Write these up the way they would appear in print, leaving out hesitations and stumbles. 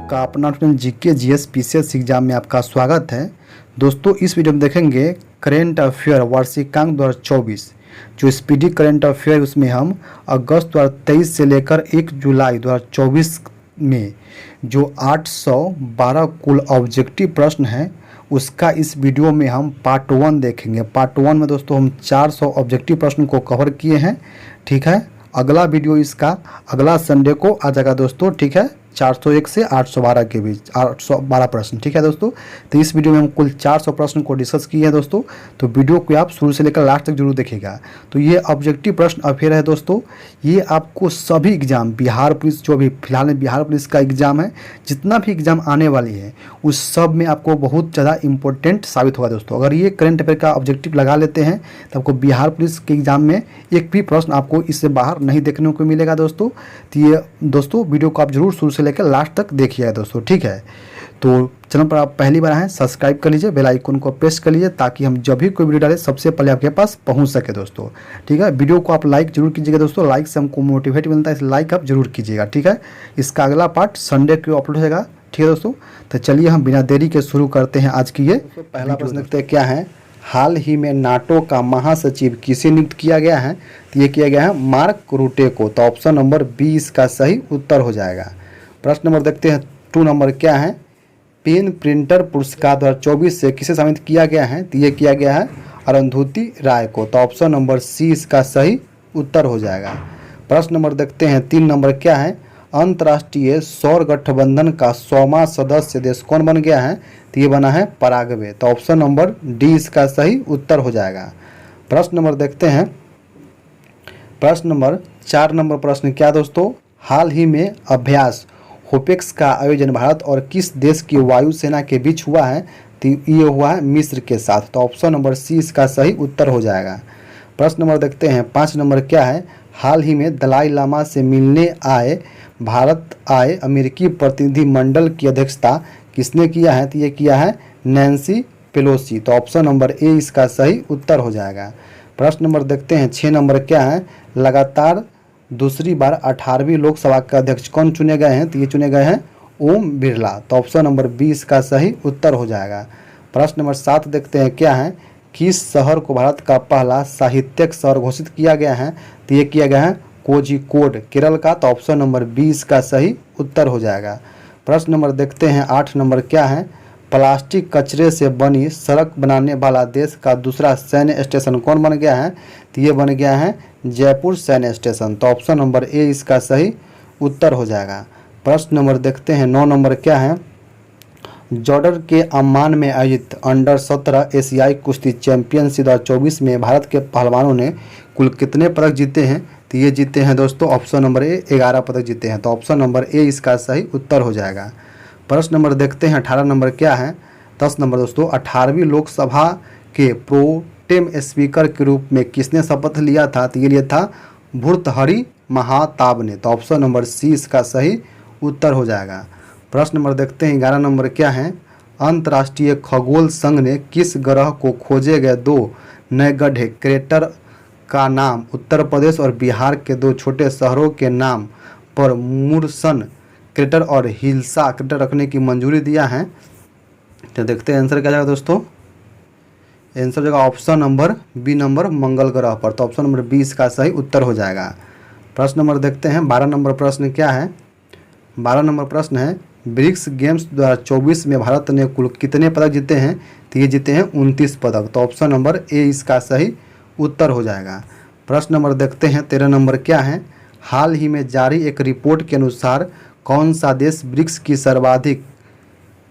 आपका अपना GK GS PCS exam में आपका स्वागत है। दोस्तों इस वीडियो में देखेंगे करेंट अफेयर वार्षिकांक 2024। जो स्पीडी करेंट अफेयर उसमें हम अगस्त 2023 से लेकर 1 जुलाई 2024 में जो 812 कुल ऑब्जेक्टिव प्रश्न हैं उसका इस वीडियो में हम पार्ट 1 देखेंगे। पार्ट 1 में दोस्तों हम 400 ऑब्जेक्टिव प्रश्न को कवर किए हैं। ठीक है, अगला वीडियो इसका अगला संडे को आ जाएगा दोस्तों। ठीक है, 401 से 812 के बीच 812 प्रश्न। ठीक है दोस्तों, तो इस वीडियो में हम कुल 400 प्रश्न को डिस्कस किए हैं दोस्तों। तो वीडियो को आप शुरू से लेकर लास्ट तक जरूर देखिएगा। तो ये ऑब्जेक्टिव प्रश्न अफेयर है दोस्तों। ये आपको सभी एग्जाम, बिहार पुलिस जो भी फिलहाल में बिहार पुलिस का एग्जाम है, जितना भी एग्जाम आने वाली है उस सब में आपको बहुत ज़्यादा इंपॉर्टेंट साबित होगा दोस्तों। अगर ये करंट अफेयर का ऑब्जेक्टिव लगा लेते हैं तो आपको बिहार पुलिस के एग्जाम में एक भी प्रश्न आपको इससे बाहर नहीं देखने को मिलेगा दोस्तों। तो ये दोस्तों वीडियो को आप जरूर शुरू से लेकर लास्ट तक देखिएगा दोस्तों। ठीक है, तो चैनल पर आप पहली बार आए सब्सक्राइब कर लीजिए, बेल आइकन को प्रेस कर लीजिए ताकि हम जब भी कोई वीडियो डालें सबसे पहले आपके पास पहुंच सके दोस्तों। ठीक है, वीडियो को आप लाइक जरूर कीजिएगा दोस्तों। लाइक से हमको मोटिवेट मिलता है, इस लाइक आप जरूर कीजिएगा। ठीक है, इसका अगला पार्ट संडे को अपलोड होगा। ठीक है दोस्तों, तो चलिए हम बिना देरी के शुरू करते हैं आज की ये पहला प्रश्न। देखते हैं क्या है। हाल ही में नाटो का महासचिव किसे नियुक्त किया गया है? तो ये किया गया है मार्क रूटे को। तो ऑप्शन नंबर बी इसका सही उत्तर हो जाएगा। प्रश्न नंबर देखते हैं 2 नंबर क्या है। पेन प्रिंटर पुरस्कार 2024 से किसे सम्मानित किया गया है? तो ये किया गया है अरुंधति राय को। तो ऑप्शन नंबर सी इसका सही उत्तर हो जाएगा। प्रश्न नंबर देखते हैं 3 नंबर क्या है। अंतर्राष्ट्रीय सौर गठबंधन का 100वां सदस्य देश कौन बन गया है? तो ये बना है पराग्वे। तो ऑप्शन नंबर डी इसका सही उत्तर हो जाएगा। प्रश्न नंबर देखते हैं प्रश्न नंबर 4 नंबर प्रश्न क्या दोस्तों। हाल ही में अभ्यास होपेक्स का आयोजन भारत और किस देश की वायुसेना के बीच हुआ है? तो ये हुआ है मिस्र के साथ। तो ऑप्शन नंबर सी इसका सही उत्तर हो जाएगा। प्रश्न नंबर देखते हैं 5 नंबर क्या है। हाल ही में दलाई लामा से मिलने भारत आए अमेरिकी प्रतिनिधि मंडल की अध्यक्षता किसने किया है? तो ये किया है नैन्सी पेलोसी। तो ऑप्शन नंबर ए इसका सही उत्तर हो जाएगा। प्रश्न नंबर देखते हैं 6 नंबर क्या है। लगातार दूसरी बार 18वीं लोकसभा के अध्यक्ष कौन चुने गए हैं? तो ये चुने गए हैं ओम बिरला। तो ऑप्शन नंबर बी इसका सही उत्तर हो जाएगा। प्रश्न नंबर 7 देखते हैं क्या है। किस शहर को भारत का पहला साहित्यिक शहर घोषित किया गया है? तो ये किया गया है कोझिकोड केरल का। तो ऑप्शन नंबर बी इसका सही उत्तर हो जाएगा। प्रश्न नंबर देखते हैं 8 नंबर क्या है। प्लास्टिक कचरे से बनी सड़क बनाने वाला देश का दूसरा सैन्य स्टेशन कौन बन गया है? तो ये बन गया है जयपुर सैन्य स्टेशन। तो ऑप्शन नंबर ए इसका सही उत्तर हो जाएगा। प्रश्न नंबर देखते हैं 9 नंबर क्या है। जॉर्डन के अम्मान में आयोजित अंडर 17 एशियाई कुश्ती चैंपियनशिप 2024 में भारत के पहलवानों ने कुल कितने पदक जीते हैं? तो ये जीते हैं दोस्तों ऑप्शन नंबर ए 11 पदक जीते हैं। तो ऑप्शन नंबर ए इसका सही उत्तर हो जाएगा। प्रश्न नंबर देखते हैं 18 नंबर क्या है। 10 नंबर दोस्तों 18वीं लोकसभा के प्रोटेम स्पीकर के रूप में किसने शपथ लिया था? तो ये लिया था भर्तृहरि महाताब ने। तो ऑप्शन नंबर सी इसका सही उत्तर हो जाएगा। प्रश्न नंबर देखते हैं 11 नंबर क्या है। अंतर्राष्ट्रीय खगोल संघ ने किस ग्रह को खोजे गए 2 नए गड्ढे क्रेटर का नाम उत्तर प्रदेश और बिहार के 2 छोटे शहरों के नाम पर मुरसन क्रेटर और हिल्सा क्रेटर रखने की मंजूरी दिया है? तो देखते हैं आंसर क्या जाएगा दोस्तों। आंसर जाएगा ऑप्शन नंबर बी नंबर मंगल ग्रह पर। तो ऑप्शन नंबर बी इसका सही उत्तर हो जाएगा। प्रश्न नंबर देखते हैं 12 नंबर प्रश्न क्या है। 12 नंबर प्रश्न है ब्रिक्स गेम्स 2024 में भारत ने कुल कितने पदक जीते हैं? तो ये जीते हैं 29 पदक। तो ऑप्शन नंबर ए इसका सही उत्तर हो जाएगा। प्रश्न नंबर देखते हैं 13 नंबर क्या है। हाल ही में जारी एक रिपोर्ट के अनुसार कौन सा देश ब्रिक्स की सर्वाधिक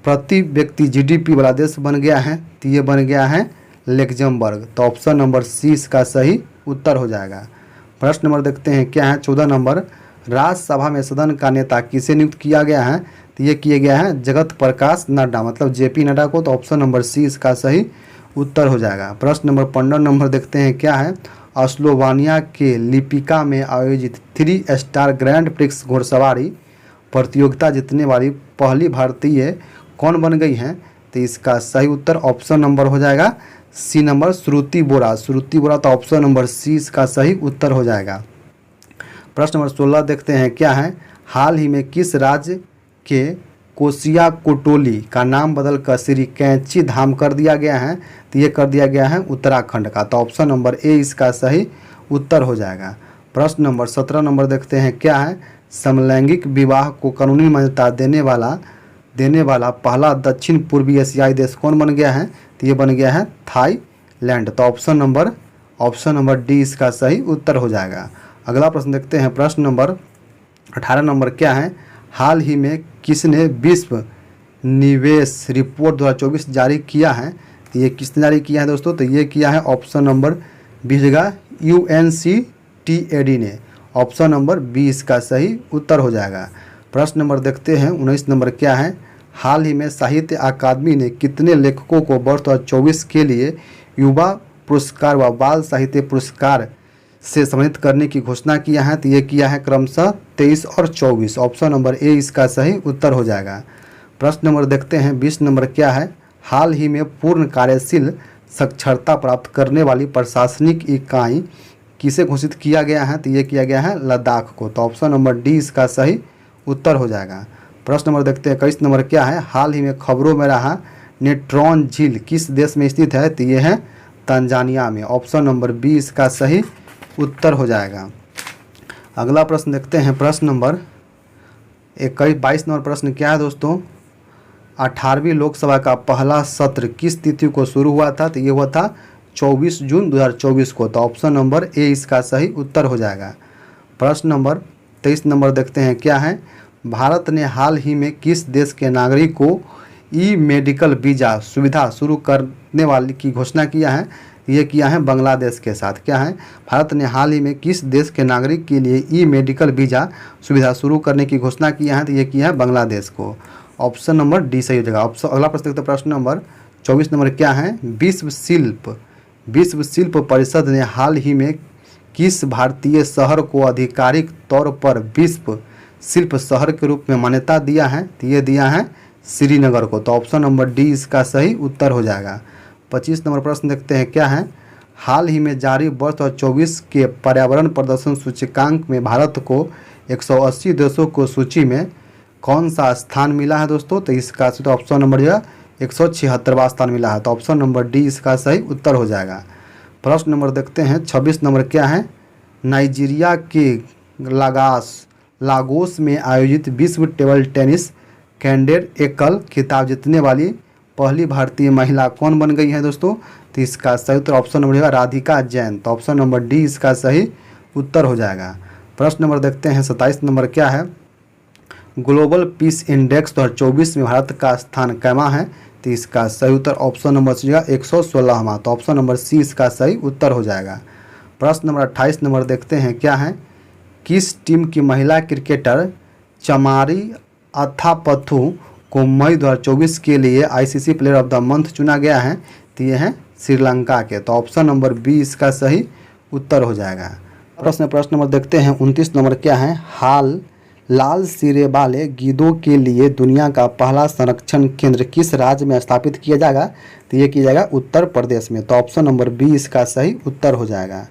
प्रति व्यक्ति जीडीपी वाला देश बन गया है? तो ये बन गया है लग्जमबर्ग। तो ऑप्शन नंबर सी इसका सही उत्तर हो जाएगा। प्रश्न नंबर देखते हैं क्या है 14 नंबर। राज्यसभा में सदन का नेता किसे नियुक्त किया गया है? तो ये किया गया है जगत प्रकाश नड्डा मतलब जेपी नड्डा को। तो ऑप्शन नंबर सी इसका सही उत्तर हो जाएगा। प्रश्न नंबर 15 नंबर देखते हैं क्या है। स्लोवानिया के लिपिका में आयोजित 3 स्टार ग्रैंड प्रिक्स घुड़सवारी प्रतियोगिता जीतने वाली पहली भारतीय कौन बन गई हैं? तो इसका सही उत्तर ऑप्शन नंबर हो जाएगा सी नंबर श्रुति बोरा। श्रुति बोरा। तो ऑप्शन नंबर सी इसका सही उत्तर हो जाएगा। प्रश्न नंबर 16 देखते हैं क्या है। हाल ही में किस राज्य के कोसिया कोटोली का नाम बदलकर श्री कैंची धाम कर दिया गया है, तो ये कर दिया गया है उत्तराखंड का। तो ऑप्शन नंबर ए इसका सही उत्तर हो जाएगा। प्रश्न नंबर 17 नंबर देखते हैं क्या है। समलैंगिक विवाह को कानूनी मान्यता देने वाला पहला दक्षिण पूर्वी एशियाई देश कौन बन गया है, तो ये बन गया है थाईलैंड। तो ऑप्शन नंबर डी इसका सही उत्तर हो जाएगा। अगला प्रश्न देखते हैं। प्रश्न नंबर 18 नंबर क्या है। हाल ही में किसने विश्व निवेश रिपोर्ट 2024 जारी किया है, तो ये किसने जारी किया है दोस्तों, तो ये किया है ऑप्शन नंबर बी जगह UNCTAD ने। ऑप्शन नंबर बी इसका सही उत्तर हो जाएगा। प्रश्न नंबर देखते हैं 19 नंबर क्या है। हाल ही में साहित्य अकादमी ने कितने लेखकों को वर्ष 2024 के लिए युवा पुरस्कार व बाल साहित्य पुरस्कार से सम्मानित करने की घोषणा किया है, तो ये किया है क्रमशः 23 और 24। ऑप्शन नंबर ए इसका सही उत्तर हो जाएगा। प्रश्न नंबर देखते हैं 20 नंबर क्या है। हाल ही में पूर्ण कार्यशील साक्षरता प्राप्त करने वाली प्रशासनिक इकाई किसे घोषित किया गया है, तो ये किया गया है लद्दाख को। तो ऑप्शन नंबर डी इसका सही उत्तर हो जाएगा। प्रश्न नंबर देखते हैं 21 नंबर क्या है। हाल ही में खबरों में रहा नेट्रॉन झील किस देश में स्थित है, तो ये है तंजानिया में। ऑप्शन नंबर बी इसका सही उत्तर हो जाएगा। अगला प्रश्न देखते हैं। प्रश्न नंबर 22 नंबर प्रश्न क्या है दोस्तों। 18वीं लोकसभा का पहला सत्र किस तिथि को शुरू हुआ था, तो ये हुआ था 24 जून 2024 को। तो ऑप्शन नंबर ए इसका सही उत्तर हो जाएगा। प्रश्न नंबर 23 नंबर देखते हैं क्या है। भारत ने हाल ही में किस देश के नागरिक को ई मेडिकल वीज़ा सुविधा शुरू करने वाली की घोषणा किया है, ये किया है बांग्लादेश के साथ। क्या है, भारत ने हाल ही में किस देश के नागरिक के लिए ई मेडिकल वीज़ा सुविधा शुरू करने की घोषणा किया है, तो ये किया है बांग्लादेश को। ऑप्शन नंबर डी सही हो जाएगा। अगला प्रश्न देखते हैं। प्रश्न नंबर 24 नंबर क्या है। विश्व शिल्प परिषद ने हाल ही में किस भारतीय शहर को आधिकारिक तौर पर विश्व शिल्प शहर के रूप में मान्यता दिया है, तो ये दिया है श्रीनगर को। तो ऑप्शन नंबर डी इसका सही उत्तर हो जाएगा। 25 नंबर प्रश्न देखते हैं क्या है। हाल ही में जारी वर्ष 2024 के पर्यावरण प्रदर्शन सूचकांक में भारत को 180 देशों को सूची में कौन सा स्थान मिला है दोस्तों, तो इसका तो ऑप्शन नंबर जो है 176वां स्थान मिला है। तो ऑप्शन नंबर डी इसका सही उत्तर हो जाएगा। प्रश्न नंबर देखते हैं 26 नंबर क्या है। नाइजीरिया के लागोस में आयोजित विश्व टेबल टेनिस कैंडिडेट एकल खिताब जीतने वाली पहली भारतीय महिला कौन बन गई है दोस्तों, तो इसका सही उत्तर ऑप्शन नंबर है राधिका जैन। तो ऑप्शन नंबर डी इसका सही उत्तर हो जाएगा। प्रश्न नंबर देखते हैं 27 नंबर क्या है। ग्लोबल पीस इंडेक्स 2024 में भारत का स्थान कैमा है, तो इसका सही उत्तर ऑप्शन नंबर सी 116वां। तो ऑप्शन नंबर सी इसका सही उत्तर हो जाएगा। प्रश्न नंबर 28 नंबर देखते हैं क्या है। किस टीम की महिला क्रिकेटर चमारी अथापथु को मई 2024 के लिए ICC player of the month चुना गया है, तो ये है श्रीलंका के। तो ऑप्शन नंबर बी इसका सही उत्तर हो जाएगा। प्रश्न नंबर देखते हैं 29 नंबर क्या है। लाल सिरे वाले गीदों के लिए दुनिया का पहला संरक्षण केंद्र किस राज्य में स्थापित किया जाएगा, तो ये किया जाएगा उत्तर प्रदेश में। तो ऑप्शन नंबर बी इसका सही उत्तर हो जाएगा।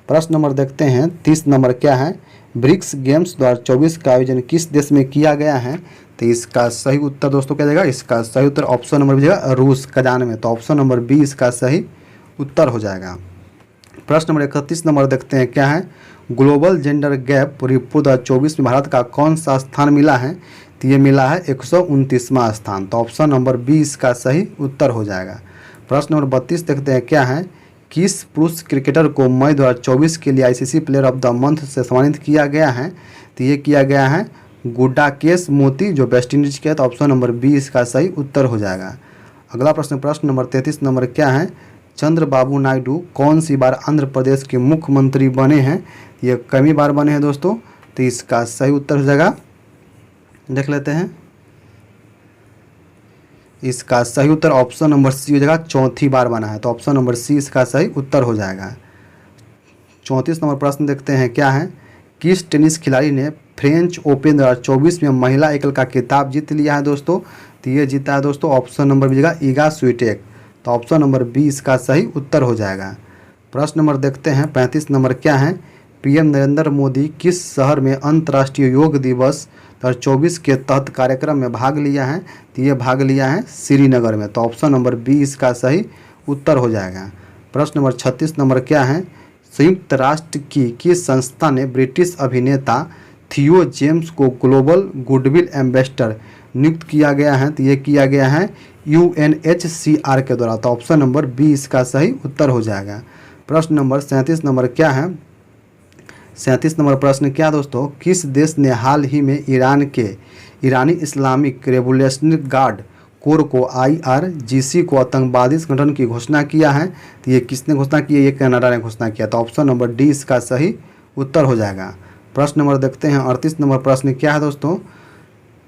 प्रश्न नंबर देखते हैं 30 नंबर क्या है। ब्रिक्स गेम्स 2024 का आयोजन किस देश में किया गया है, तो इसका सही उत्तर दोस्तों क्या जाएगा, इसका सही उत्तर ऑप्शन नंबर बी जाएगा रूस कजान में। तो ऑप्शन नंबर बी इसका सही उत्तर हो जाएगा। प्रश्न नंबर 31 नंबर देखते हैं क्या है। ग्लोबल जेंडर गैप रिपोर्ट 2024 में भारत का कौन सा स्थान मिला है, तो ये मिला है 129वां स्थान। तो ऑप्शन नंबर बी इसका सही उत्तर हो जाएगा। प्रश्न नंबर 32 देखते हैं क्या है। किस पुरुष क्रिकेटर को मई 2024 के लिए ICC player of the month से सम्मानित किया गया है, तो ये किया गया है गुडाकेश मोती जो वेस्ट इंडीज के है। तो ऑप्शन नंबर बी इसका सही उत्तर हो जाएगा। अगला प्रश्न नंबर 33 नंबर क्या है। चंद्रबाबू नायडू कौन सी बार आंध्र प्रदेश के मुख्यमंत्री बने हैं, ये कई बार बने हैं दोस्तों, तो इसका सही उत्तर हो जाएगा। देख लेते हैं, इसका सही उत्तर ऑप्शन नंबर सी हो जाएगा, चौथी बार बना है। तो ऑप्शन नंबर सी इसका सही उत्तर हो जाएगा। 34 नंबर प्रश्न देखते हैं क्या है। किस टेनिस खिलाड़ी ने फ्रेंच ओपन 2024 में महिला एकल का खिताब जीत लिया है दोस्तों, तो ये जीता है दोस्तों ऑप्शन नंबर बी जगह ईगा स्वीटेक। तो ऑप्शन नंबर बी इसका सही उत्तर हो जाएगा। प्रश्न नंबर देखते हैं 35 नंबर क्या है। पीएम नरेंद्र मोदी किस शहर में अंतर्राष्ट्रीय योग दिवस 2024 के तहत कार्यक्रम में भाग लिया है? तो ये भाग लिया है श्रीनगर में। तो ऑप्शन नंबर बी इसका सही उत्तर हो जाएगा। प्रश्न नंबर 36 नंबर क्या है? संयुक्त राष्ट्र की किस संस्था ने ब्रिटिश अभिनेता थियो जेम्स को ग्लोबल गुडविल एम्बेसडर नियुक्त किया गया है? तो ये किया गया है UNHCR के द्वारा। तो ऑप्शन नंबर बी इसका सही उत्तर हो जाएगा। प्रश्न नंबर 37 नंबर क्या है? 37 नंबर प्रश्न क्या दोस्तों? किस देश ने हाल ही में ईरानी इस्लामिक रेवोल्यूशनरी गार्ड कोर को IRGC को आतंकवादी संगठन की घोषणा किया है? तो ये किसने घोषणा की है? ये कनाडा ने घोषणा किया। तो ऑप्शन नंबर डी इसका सही उत्तर हो जाएगा। प्रश्न नंबर देखते हैं 38 नंबर प्रश्न क्या है दोस्तों?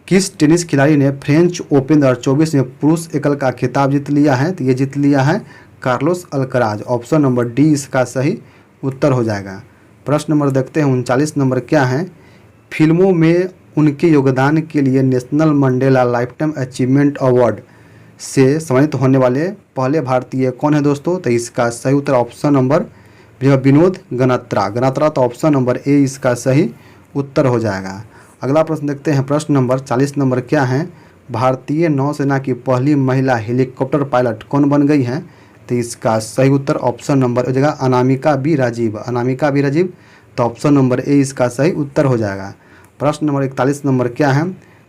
किस टेनिस खिलाड़ी ने फ्रेंच ओपन 2024 में पुरुष एकल का खिताब जीत लिया है? तो ये जीत लिया है Carlos Alcaraz. Option number D इसका सही उत्तर हो जाएगा। प्रश्न नंबर देखते हैं 39 नंबर क्या है? फिल्मों में उनके योगदान के लिए national Mandela lifetime achievement award से सम्मानित होने वाले पहले भारतीय कौन है दोस्तों? तो इसका सही उत्तर ऑप्शन नंबर विनोद गनात्रा। तो ऑप्शन नंबर ए इसका सही उत्तर हो जाएगा। अगला प्रश्न देखते हैं। प्रश्न नंबर 40 नंबर क्या है? भारतीय नौसेना की पहली महिला हेलीकॉप्टर पायलट कौन बन गई है? तो इसका सही उत्तर ऑप्शन नंबर हो जाएगा अनामिका बी राजीव। तो ऑप्शन नंबर ए इसका सही उत्तर हो जाएगा। प्रश्न नंबर 41 नंबर क्या है?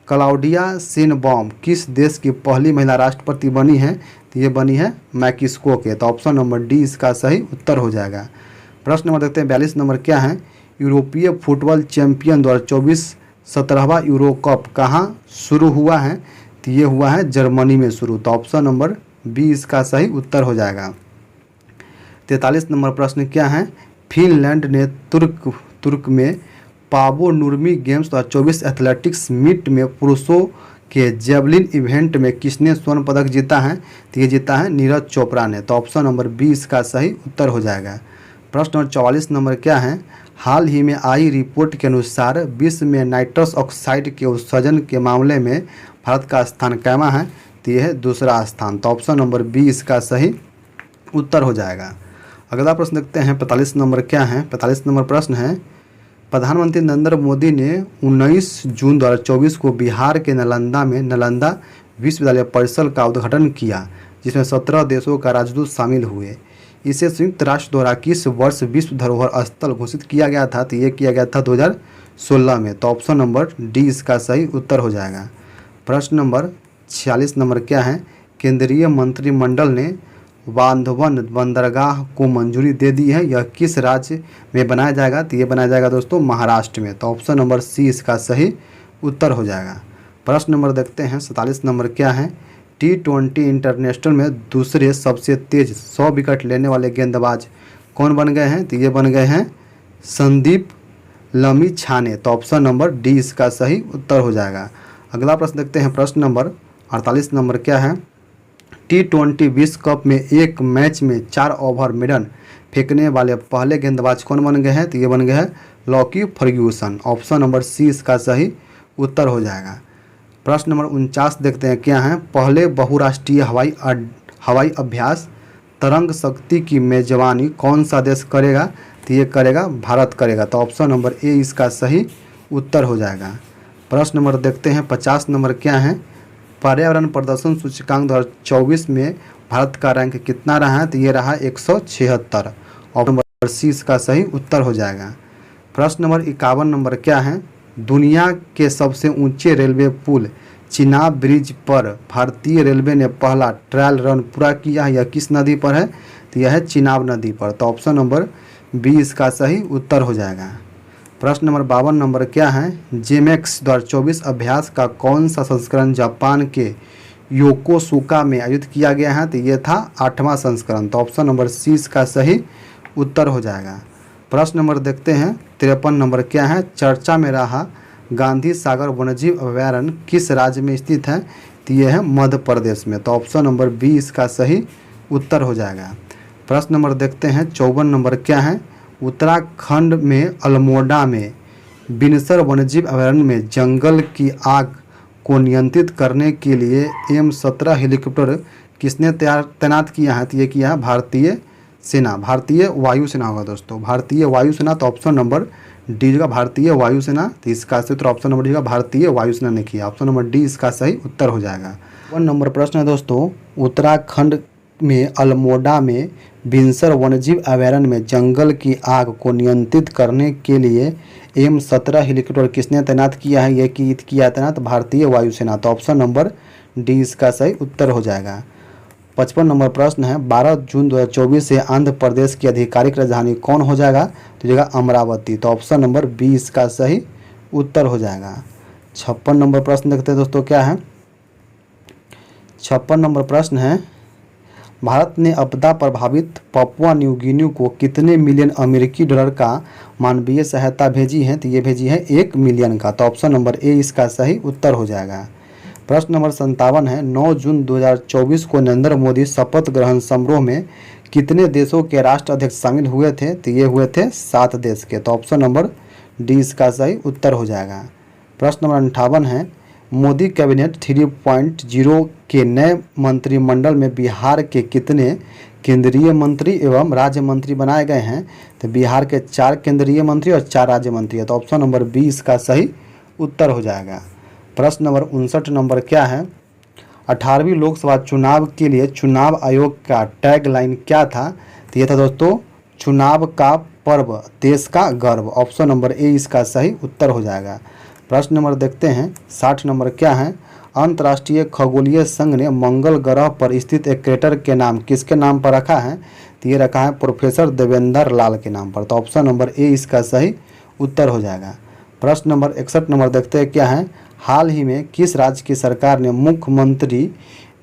क्लाउडिया शेनबॉम किस देश की पहली महिला राष्ट्रपति बनी है? तो ये बनी है मैक्सिको के। तो ऑप्शन नंबर डी इसका सही उत्तर हो जाएगा। प्रश्न नंबर देखते हैं 42 नंबर क्या है? यूरोपीय फुटबॉल चैंपियन 2024 17वां यूरो कप कहाँ शुरू हुआ है? तो ये हुआ है जर्मनी में शुरू। तो ऑप्शन नंबर बी इसका सही उत्तर हो जाएगा। 43 नंबर प्रश्न क्या है? फिनलैंड ने तुर्क में पावो नुर्मी गेम्स 2024 एथलेटिक्स मीट में पुरुषों के जेवलिन इवेंट में किसने स्वर्ण पदक जीता है? तो ये जीता है नीरज चोपड़ा ने। तो ऑप्शन नंबर बी इसका सही उत्तर हो जाएगा। प्रश्न नंबर 44 नंबर क्या है? हाल ही में आई रिपोर्ट के अनुसार विश्व में नाइट्रस ऑक्साइड के उत्सर्जन के मामले में भारत का स्थान कैमा है? तो यह है दूसरा स्थान। तो ऑप्शन नंबर बी इसका सही उत्तर हो जाएगा। अगला प्रश्न देखते हैं 45 नंबर क्या है? 45 नंबर प्रश्न है प्रधानमंत्री नरेंद्र मोदी ने 19 जून 2024 को बिहार के नालंदा में नालंदा विश्वविद्यालय परिसर का उद्घाटन किया, जिसमें 17 देशों का राजदूत शामिल हुए। इसे संयुक्त राष्ट्र द्वारा किस वर्ष विश्व धरोहर स्थल घोषित किया गया था? तो ये किया गया था 2016 में। तो ऑप्शन नंबर डी इसका सही उत्तर हो जाएगा। प्रश्न नंबर 46 नंबर क्या है? केंद्रीय मंत्रिमंडल ने बांधवन बंदरगाह को मंजूरी दे दी है, यह किस राज्य में बनाया जाएगा? तो ये बनाया जाएगा दोस्तों महाराष्ट्र में। तो ऑप्शन नंबर सी इसका सही उत्तर हो जाएगा। प्रश्न नंबर देखते हैं 47 नंबर क्या है? T20 इंटरनेशनल में दूसरे सबसे तेज 100 विकेट लेने वाले गेंदबाज कौन बन गए हैं? तो ये बन गए हैं संदीप लमिछाने। तो ऑप्शन नंबर डी इसका सही उत्तर हो जाएगा। अगला प्रश्न देखते हैं। प्रश्न नंबर 48 नंबर क्या है? T20 विश्व कप में एक मैच में 4 ओवर मेडन फेंकने वाले पहले गेंदबाज कौन बन गए हैं? तो ये बन गए हैं Lockie Ferguson. Option number C इसका सही उत्तर हो जाएगा। प्रश्न नंबर 49 देखते हैं क्या है? पहले बहुराष्ट्रीय हवाई अभ्यास तरंग शक्ति की मेजबानी कौन सा देश करेगा? तो ये करेगा भारत करेगा। तो ऑप्शन नंबर ए इसका सही उत्तर हो जाएगा। प्रश्न नंबर देखते हैं 50 नंबर क्या है? पर्यावरण प्रदर्शन सूचकांक 2024 में भारत का रैंक कितना रहा है? तो ये रहा 176। ऑप्शन नंबर सी इसका सही उत्तर हो जाएगा। प्रश्न नंबर 51 नंबर क्या है? दुनिया के सबसे ऊंचे रेलवे पुल चिनाब ब्रिज पर भारतीय रेलवे ने पहला ट्रायल रन पूरा किया है, यह किस नदी पर है? तो यह है चिनाब नदी पर। तो ऑप्शन नंबर बी इसका सही उत्तर हो जाएगा। प्रश्न नंबर 52 नंबर क्या है? जेमेक्स 2024 अभ्यास का कौन सा संस्करण जापान के योकोसुका में आयोजित किया गया है? तो ये था 8वां संस्करण। तो ऑप्शन नंबर सी इसका सही उत्तर हो जाएगा। प्रश्न नंबर देखते हैं 53 नंबर क्या है? चर्चा में रहा गांधी सागर वन्यजीव अभयारण्य किस राज्य में स्थित है? तो यह है मध्य प्रदेश में। तो ऑप्शन नंबर बी इसका सही उत्तर हो जाएगा। प्रश्न नंबर देखते हैं 54 नंबर क्या है? उत्तराखंड में अल्मोड़ा में बिनसर वन्यजीव अभयारण्य में जंगल की आग को नियंत्रित करने के लिए M17 हेलीकॉप्टर किसने तैनात किया है? तो ये किया है भारतीय सेना, भारतीय वायुसेना होगा दोस्तों, भारतीय वायुसेना। तो ऑप्शन नंबर डी होगा भारतीय वायुसेना। तो इसका सही उत्तर ऑप्शन नंबर डी होगा भारतीय वायुसेना ने किया। ऑप्शन नंबर डी इसका सही उत्तर हो जाएगा। 1 नंबर प्रश्न है दोस्तों, उत्तराखंड में अल्मोड़ा में बिनसर वन्यजीव अभयारण्य में जंगल की आग को नियंत्रित करने के लिए M17 हेलीकॉप्टर किसने तैनात किया है? ये किया तैनात भारतीय वायुसेना। तो ऑप्शन नंबर डी इसका सही उत्तर हो जाएगा। 55 नंबर प्रश्न है, 12 जून 2024 से आंध्र प्रदेश की आधिकारिक राजधानी कौन हो जाएगा? तो जगह अमरावती। तो ऑप्शन नंबर बी इसका सही उत्तर हो जाएगा। 56 नंबर प्रश्न देखते हैं दोस्तों क्या है। 56 नंबर प्रश्न है, भारत ने आपदा प्रभावित पपुआ न्यू गिनी को कितने मिलियन अमेरिकी डॉलर का मानवीय सहायता भेजी है? तो ये भेजी है 1 मिलियन का। तो ऑप्शन नंबर ए इसका सही उत्तर हो जाएगा। प्रश्न नंबर 57 है, 9 जून 2024 को नरेंद्र मोदी शपथ ग्रहण समारोह में कितने देशों के राष्ट्राध्यक्ष शामिल हुए थे? तो ये हुए थे 7 देश के। तो ऑप्शन नंबर डी इसका सही उत्तर हो जाएगा। प्रश्न नंबर 58 है, मोदी कैबिनेट 3.0 के नए मंत्रिमंडल में बिहार के कितने केंद्रीय मंत्री एवं राज्य मंत्री बनाए गए हैं? तो बिहार के 4 केंद्रीय मंत्री और 4 राज्य मंत्री है। तो ऑप्शन नंबर बी इसका सही उत्तर हो जाएगा। प्रश्न नंबर 59 नंबर क्या है, 18वीं लोकसभा चुनाव के लिए चुनाव आयोग का टैगलाइन क्या था? तो ये था दोस्तों, चुनाव का पर्व देश का गर्व। ऑप्शन नंबर ए इसका सही उत्तर हो जाएगा। प्रश्न नंबर देखते हैं 60 नंबर क्या है, अंतर्राष्ट्रीय खगोलीय संघ ने मंगल ग्रह पर स्थित एक क्रेटर के नाम किसके नाम पर रखा है? तो ये रखा है प्रोफेसर देवेंद्र लाल के नाम पर। तो ऑप्शन नंबर ए इसका सही उत्तर हो जाएगा। प्रश्न नंबर 61 नंबर देखते हैं क्या है, हाल ही में किस राज्य की सरकार ने मुख्यमंत्री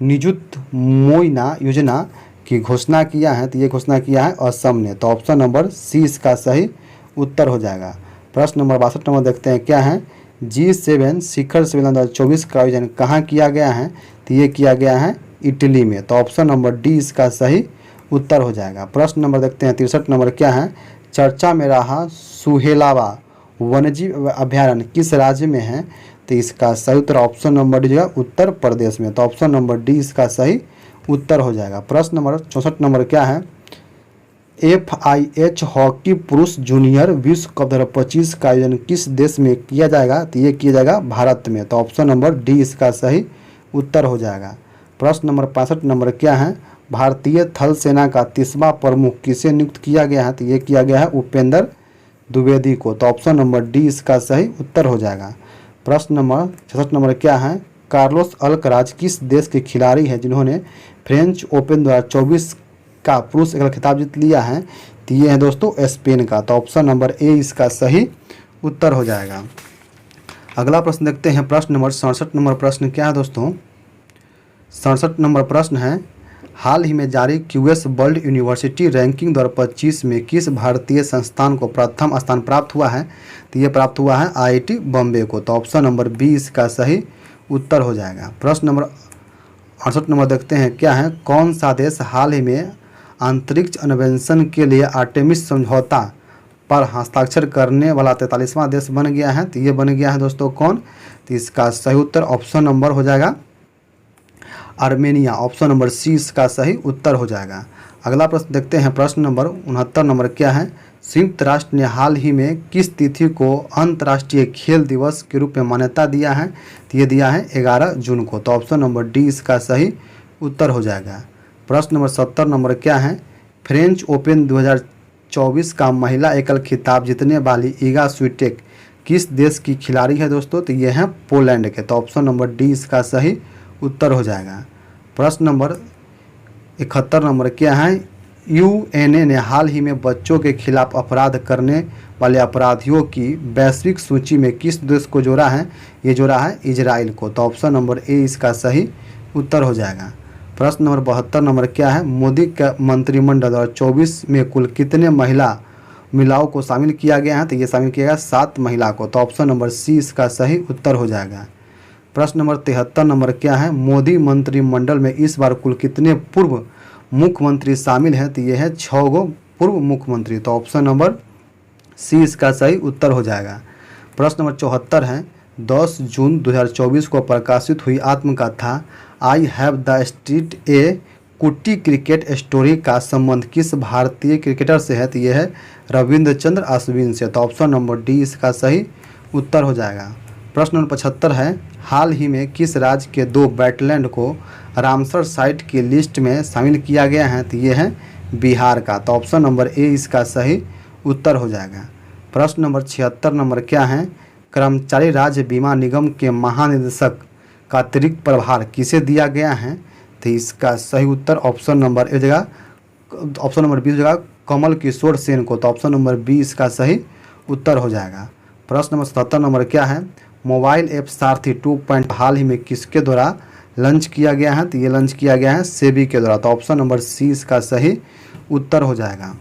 निजुत मोइना योजना की घोषणा किया है? तो ये घोषणा किया है असम ने। तो ऑप्शन नंबर सी इसका सही उत्तर हो जाएगा। प्रश्न नंबर 62 नंबर देखते हैं क्या है, G7 शिखर सम्मेलन 2024 का आयोजन कहाँ किया गया है? तो ये किया गया है इटली में। तो ऑप्शन नंबर डी इसका सही उत्तर हो जाएगा। प्रश्न नंबर देखते हैं 63 नंबर क्या है, चर्चा में रहा सुहेलावा वन्यजीव अभयारण्य किस राज्य में है? तो इसका सही उत्तर ऑप्शन नंबर डी होगा उत्तर प्रदेश में। तो ऑप्शन नंबर डी इसका सही उत्तर हो जाएगा। प्रश्न नंबर 64 नंबर क्या है, FIH हॉकी पुरुष जूनियर विश्व कप 2025 का आयोजन किस देश में किया जाएगा? तो ये किया जाएगा भारत में। तो ऑप्शन नंबर डी इसका सही उत्तर हो जाएगा। प्रश्न नंबर 65 नंबर क्या है, भारतीय थल सेना का 30वां प्रमुख किसे नियुक्त किया गया है? तो ये किया गया है उपेंद्र द्विवेदी को। तो ऑप्शन नंबर डी इसका सही उत्तर हो जाएगा। प्रश्न नंबर 66 नंबर क्या है, कार्लोस अल्कराज किस देश के खिलाड़ी हैं जिन्होंने फ्रेंच ओपन 2024 का पुरुष एकल खिताब जीत लिया है? तो ये है दोस्तों स्पेन का। तो ऑप्शन नंबर ए इसका सही उत्तर हो जाएगा। अगला प्रश्न देखते हैं प्रश्न नंबर 67 नंबर प्रश्न क्या है दोस्तों, 67 नंबर प्रश्न है, हाल ही में जारी QS वर्ल्ड यूनिवर्सिटी रैंकिंग 2025 में किस भारतीय संस्थान को प्रथम स्थान प्राप्त हुआ है? तो ये प्राप्त हुआ है IIT बॉम्बे को। तो ऑप्शन नंबर बी इसका सही उत्तर हो जाएगा। प्रश्न नंबर 68 नंबर देखते हैं क्या है, कौन सा देश हाल ही में अंतरिक्ष अन्वेषण के लिए आर्टेमिस समझौता पर हस्ताक्षर करने वाला 43वां देश बन गया है? तो ये बन गया है दोस्तों कौन? तो इसका सही उत्तर ऑप्शन नंबर हो जाएगा आर्मेनिया। ऑप्शन नंबर सी इसका सही उत्तर हो जाएगा। अगला प्रश्न देखते हैं प्रश्न नंबर 69 नंबर क्या है, संयुक्त राष्ट्र ने हाल ही में किस तिथि को अंतर्राष्ट्रीय खेल दिवस के रूप में मान्यता दिया है? तो ये दिया है 11 जून को। तो ऑप्शन नंबर डी इसका सही उत्तर हो जाएगा। प्रश्न नंबर 70 नंबर क्या है, फ्रेंच ओपन 2024 का महिला एकल खिताब जीतने वाली ईगा स्विटेक किस देश की खिलाड़ी है दोस्तों? तो ये है पोलैंड के। तो ऑप्शन नंबर डी इसका सही उत्तर हो जाएगा। प्रश्न नंबर 71 नंबर क्या है, UNA ने हाल ही में बच्चों के खिलाफ अपराध करने वाले अपराधियों की वैश्विक सूची में किस देश को जोड़ा है? ये जोड़ा है इजराइल को। तो ऑप्शन नंबर ए इसका सही उत्तर हो जाएगा। प्रश्न नंबर 72 नंबर क्या है, मोदी का मंत्रिमंडल 2024 में कुल कितने महिलाओं को शामिल किया गया है? तो ये शामिल किया गया 7 महिला को। तो ऑप्शन नंबर सी इसका सही उत्तर हो जाएगा। प्रश्न नंबर 73 नंबर क्या है, मोदी मंत्रिमंडल में इस बार कुल कितने पूर्व मुख्यमंत्री शामिल हैं? तो ये है 6 गो पूर्व मुख्यमंत्री। तो ऑप्शन नंबर सी इसका सही उत्तर हो जाएगा। प्रश्न नंबर 74 है, 10 जून 2024 को प्रकाशित हुई आत्मकथा आई हैव द स्ट्रीट ए कुट्टी क्रिकेट स्टोरी का संबंध किस भारतीय क्रिकेटर से है? तो ये है रविंद्रचंद्र अश्विन से। तो ऑप्शन नंबर डी इसका सही उत्तर हो जाएगा। प्रश्न नंबर 75 है, हाल ही में किस राज्य के 2 वेटलैंड को रामसर साइट की लिस्ट में शामिल किया गया है? तो ये है बिहार का। तो ऑप्शन नंबर ए इसका सही उत्तर हो जाएगा। प्रश्न नंबर 76 नंबर क्या है, कर्मचारी राज्य बीमा निगम के महानिदेशक का अतिरिक्त प्रभार किसे दिया गया है? तो इसका सही उत्तर ऑप्शन नंबर ए जगह, ऑप्शन नंबर बी जगह कमल किशोर सेन को। तो ऑप्शन नंबर बी इसका सही उत्तर हो जाएगा। प्रश्न नंबर 77 नंबर क्या है, मोबाइल ऐप सारथी 2 हाल ही में किसके द्वारा लॉन्च किया गया है? तो ये लॉन्च किया गया है सेबी के द्वारा। तो ऑप्शन नंबर सी इसका सही उत्तर हो जाएगा।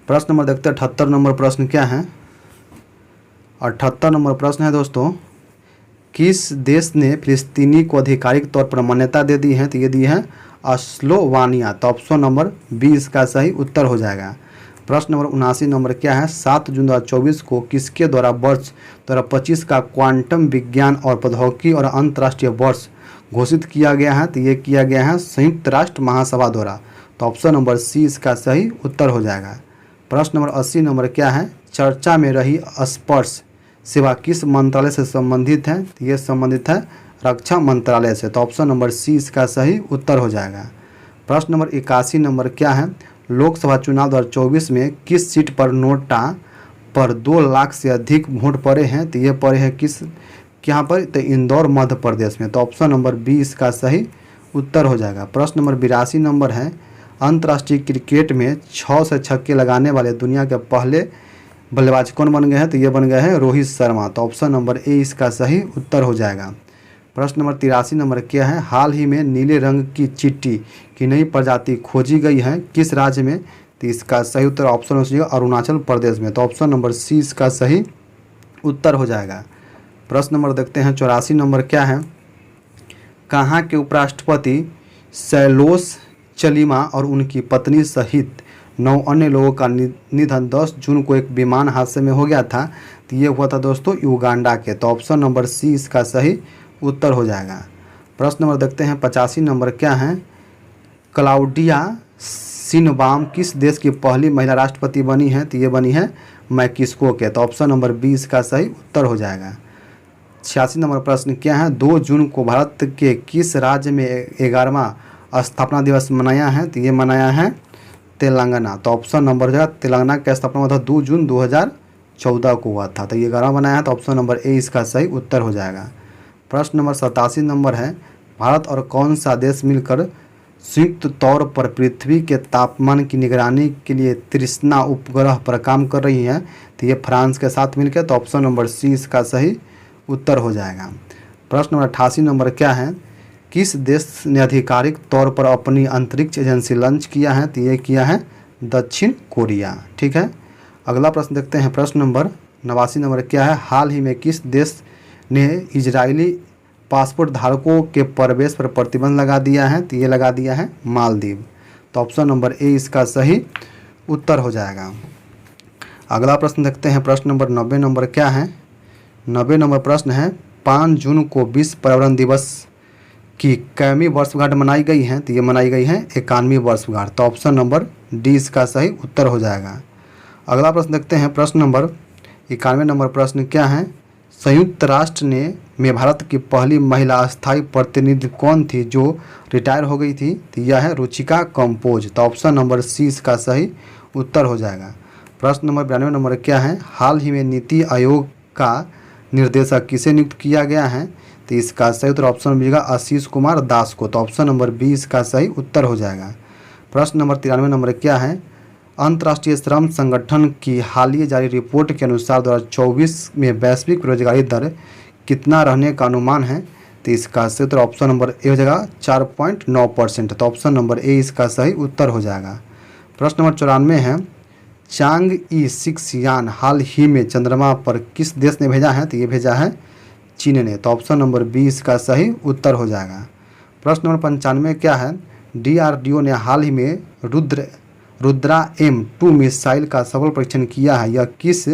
प्रश्न नंबर देखते हैं 78 नंबर प्रश्न क्या है। 78 नंबर प्रश्न है दोस्तों, किस देश ने फिलिस्तीनी को आधिकारिक तौर पर मान्यता दे दी है? तो ये दी है स्लोवानिया। तो ऑप्शन नंबर बी इसका सही उत्तर हो जाएगा। प्रश्न नंबर 79 नंबर क्या है, 7 जून 2024 को किसके द्वारा वर्ष 2025 का क्वांटम विज्ञान और प्रौद्योगिकी और अंतर्राष्ट्रीय वर्ष घोषित किया गया है? तो ये किया गया है संयुक्त राष्ट्र महासभा द्वारा। तो ऑप्शन नंबर सी इसका सही उत्तर हो जाएगा। प्रश्न नंबर 80 नंबर क्या है, चर्चा में रही स्पर्श सेवा किस मंत्रालय से संबंधित है? तो ये संबंधित है रक्षा मंत्रालय से। तो ऑप्शन नंबर सी इसका सही उत्तर हो जाएगा। प्रश्न नंबर 81 नंबर क्या है, लोकसभा चुनाव 2024 में किस सीट पर नोटा पर 2 लाख से अधिक वोट पड़े हैं? तो ये पड़े हैं किस यहाँ पर? तो इंदौर मध्य प्रदेश में। तो ऑप्शन नंबर बी इसका सही उत्तर हो जाएगा। प्रश्न नंबर 82 नंबर है, अंतर्राष्ट्रीय क्रिकेट में 6 से छक्के लगाने वाले दुनिया के पहले बल्लेबाज कौन बन गए हैं? तो ये बन गए हैं रोहित शर्मा। तो ऑप्शन नंबर ए इसका सही उत्तर हो जाएगा। प्रश्न नंबर 83 नंबर क्या है, हाल ही में नीले रंग की चींटी की नई प्रजाति खोजी गई है किस राज्य में? तो इसका सही उत्तर ऑप्शन हो जाएगा अरुणाचल प्रदेश में। तो ऑप्शन नंबर सी इसका सही उत्तर हो जाएगा। प्रश्न नंबर देखते हैं 84 नंबर क्या है, कहाँ के उपराष्ट्रपति सैलोस चलीमा और उनकी पत्नी सहित 9 अन्य लोगों का निधन 10 जून को एक विमान हादसे में हो गया था? तो ये हुआ था दोस्तों युगांडा के। तो ऑप्शन नंबर सी इसका सही उत्तर हो जाएगा। प्रश्न नंबर देखते हैं 85 नंबर क्या है, क्लाउडिया शिनबाम किस देश की पहली महिला राष्ट्रपति बनी है? तो ये बनी है मैक्सिको के। तो ऑप्शन नंबर बी इसका सही उत्तर हो जाएगा। 86 नंबर प्रश्न क्या है, 2 जून को भारत के किस राज्य में 11वां स्थापना दिवस मनाया है? तो ये मनाया है तेलंगाना। तो ऑप्शन नंबर जो तेलंगाना का स्थापना हुआ था 2 जून 2014 को हुआ था। तो ये 11वां बनाया है। तो ऑप्शन नंबर ए इसका सही उत्तर हो जाएगा। प्रश्न नंबर 87 नंबर है, भारत और कौन सा देश मिलकर संयुक्त तौर पर पृथ्वी के तापमान की निगरानी के लिए तृष्णा उपग्रह पर काम कर रही है? तो ये फ्रांस के साथ मिलकर। तो ऑप्शन नंबर सी इसका सही उत्तर हो जाएगा। प्रश्न नंबर 88 नंबर क्या है, किस देश ने आधिकारिक तौर पर अपनी अंतरिक्ष एजेंसी लॉन्च किया है? तो ये किया है दक्षिण कोरिया। ठीक है, अगला प्रश्न देखते हैं। प्रश्न नंबर 89 नंबर क्या है, हाल ही में किस देश ने इजरायली पासपोर्ट धारकों के प्रवेश पर प्रतिबंध लगा दिया है? तो ये लगा दिया है मालदीव। तो ऑप्शन नंबर ए इसका सही उत्तर हो जाएगा। अगला प्रश्न देखते हैं। प्रश्न नंबर 90 नंबर क्या है, 90 नंबर प्रश्न है, 5 जून को विश्व पर्यावरण दिवस की कैमी वर्षगांठ मनाई गई है? तो ये मनाई गई है 91वीं वर्षगांठ। तो ऑप्शन नंबर डी इसका सही उत्तर हो जाएगा। अगला प्रश्न देखते हैं। प्रश्न नंबर 91 नंबर प्रश्न क्या है, संयुक्त राष्ट्र में भारत की पहली महिला अस्थायी प्रतिनिधि कौन थी जो रिटायर हो गई थी? तो यह है रुचिका कंपोज। तो ऑप्शन नंबर सी इसका सही उत्तर हो जाएगा। प्रश्न नंबर 92 नंबर क्या है, हाल ही में नीति आयोग का निर्देशक किसे नियुक्त किया गया है? तो इसका सही उत्तर ऑप्शन मिलेगा आशीष कुमार दास को। तो ऑप्शन नंबर बी इसका सही उत्तर हो जाएगा। प्रश्न नंबर 93 नंबर क्या है, अंतर्राष्ट्रीय श्रम संगठन की हालिया जारी रिपोर्ट के अनुसार 2024 में वैश्विक बेरोजगारी दर कितना रहने का अनुमान है? तो इसका सही उत्तर ऑप्शन नंबर ए हो जाएगा 4.9%। तो ऑप्शन नंबर ए इसका सही उत्तर हो जाएगा। प्रश्न नंबर 94 है, चांग ई 6 यान हाल ही में चंद्रमा पर किस देश ने भेजा है? तो ये भेजा है चीन ने। तो ऑप्शन नंबर बी इसका सही उत्तर हो जाएगा। प्रश्न नंबर 95 क्या है, DRDO ने हाल ही में रुद्रा M2 मिसाइल का सफल परीक्षण किया है। यह किस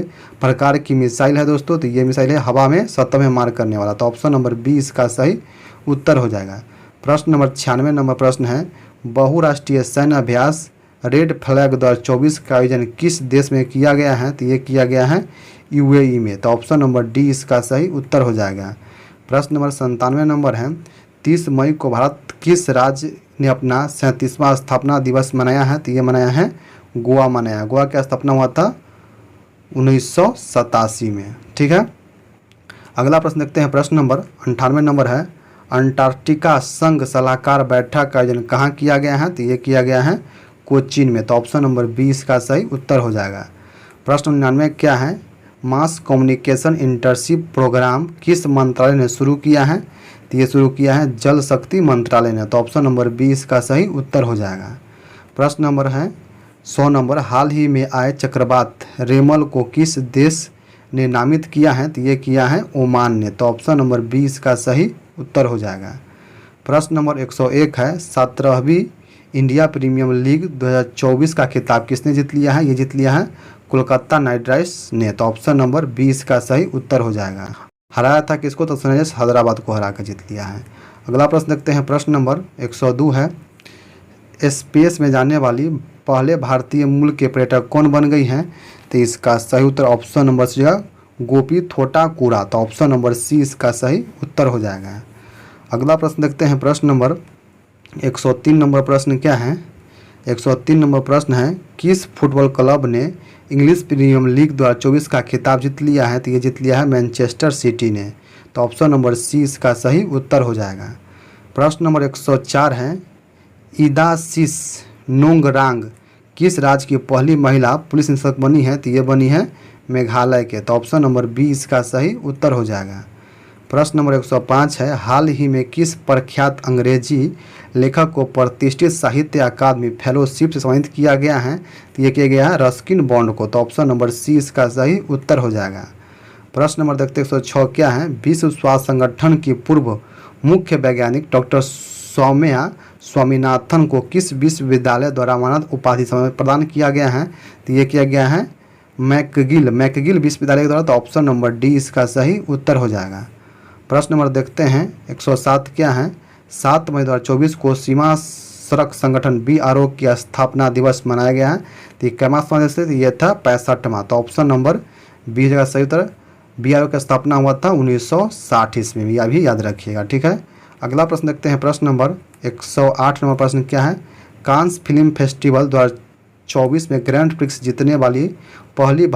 प्रकार की मिसाइल है दोस्तों? तो ये मिसाइल है हवा में सतह में मार करने वाला। तो ऑप्शन नंबर बी इसका सही उत्तर हो जाएगा। प्रश्न नंबर 96 नंबर प्रश्न है, बहुराष्ट्रीय सैन्य अभ्यास रेड फ्लैग 2024 का आयोजन किस देश में किया गया है? तो ये किया गया है यूएई में। तो ऑप्शन नंबर डी इसका सही उत्तर हो जाएगा। प्रश्न नंबर 97 नंबर है, 30 मई को भारत किस राज्य ने अपना 37वां स्थापना दिवस मनाया है? तो ये मनाया है गोवा मनाया। गोवा की स्थापना हुआ था 1987 में। ठीक है, अगला प्रश्न देखते हैं। प्रश्न नंबर 98 नंबर है, अंटार्कटिका संघ सलाहकार बैठक का आयोजन कहाँ किया गया है? तो ये किया गया है कोचीन में। तो ऑप्शन नंबर बी इसका सही उत्तर हो जाएगा। प्रश्न 99 क्या है, मास कम्युनिकेशन इंटर्नशिप प्रोग्राम किस मंत्रालय ने शुरू किया है? तो ये शुरू किया है जल शक्ति मंत्रालय ने। तो ऑप्शन नंबर बी इसका सही उत्तर हो जाएगा। प्रश्न नंबर है 100 नंबर, हाल ही में आए चक्रवात रेमल को किस देश ने नामित किया है? तो ये किया है ओमान ने। तो ऑप्शन नंबर बी इसका सही उत्तर हो जाएगा। प्रश्न नंबर 101 है, 17वीं इंडिया प्रीमियर लीग 2024 का खिताब किसने जीत लिया है? ये जीत लिया है कोलकाता नाइट राइडर्स ने। तो ऑप्शन नंबर बी इसका सही उत्तर हो जाएगा। हराया था किसको? तो सनराइजर्स हैदराबाद को हरा कर जीत लिया है। अगला प्रश्न देखते हैं। प्रश्न नंबर 102 है, स्पेस में जाने वाली पहले भारतीय मूल के पर्यटक कौन बन गई हैं? तो इसका सही उत्तर ऑप्शन नंबर सी गोपी थोटाकुरा। तो ऑप्शन नंबर सी इसका सही उत्तर हो जाएगा। अगला प्रश्न देखते हैं। प्रश्न नंबर 103 नंबर प्रश्न क्या है? 103 नंबर प्रश्न है, किस फुटबॉल क्लब ने इंग्लिश प्रीमियर लीग 2024 का खिताब जीत लिया है? तो ये जीत लिया है मैनचेस्टर सिटी ने। तो ऑप्शन नंबर सी इसका सही उत्तर हो जाएगा। प्रश्न नंबर 104 है, इदासिस नोंगरांग किस राज्य की पहली महिला पुलिस अधीक्षक बनी है? तो ये बनी है मेघालय के। तो ऑप्शन नंबर बी इसका सही उत्तर हो जाएगा। प्रश्न नंबर 105 है, हाल ही में किस प्रख्यात अंग्रेजी लेखक को प्रतिष्ठित साहित्य अकादमी फेलोशिप से सम्मानित किया गया है? तो ये किया गया है रस्किन बॉन्ड को। तो ऑप्शन नंबर सी इसका सही उत्तर हो जाएगा। प्रश्न नंबर देखते 106 क्या है, विश्व स्वास्थ्य संगठन की पूर्व मुख्य वैज्ञानिक डॉक्टर सौम्या स्वामीनाथन को किस विश्वविद्यालय द्वारा मानद उपाधि प्रदान किया गया है? तो ये किया गया है मैकगिल विश्वविद्यालय के द्वारा। तो ऑप्शन नंबर डी इसका सही उत्तर हो जाएगा। प्रश्न नंबर देखते हैं 107 क्या है, 7 मई 2024 को सीमा सड़क संगठन BRO की स्थापना दिवस मनाया गया है। तो कैमा दिवस ये था 65वां। तो ऑप्शन नंबर बी जगह सही उत्तर। BRO की स्थापना हुआ था 1960 ईस्वी में, यह भी याद रखिएगा। ठीक है, अगला प्रश्न देखते हैं। प्रश्न नंबर 108 नंबर प्रश्न क्या है, कांस फिल्म फेस्टिवल 2024 में ग्रैंड प्रिक्स जीतने वाली पहली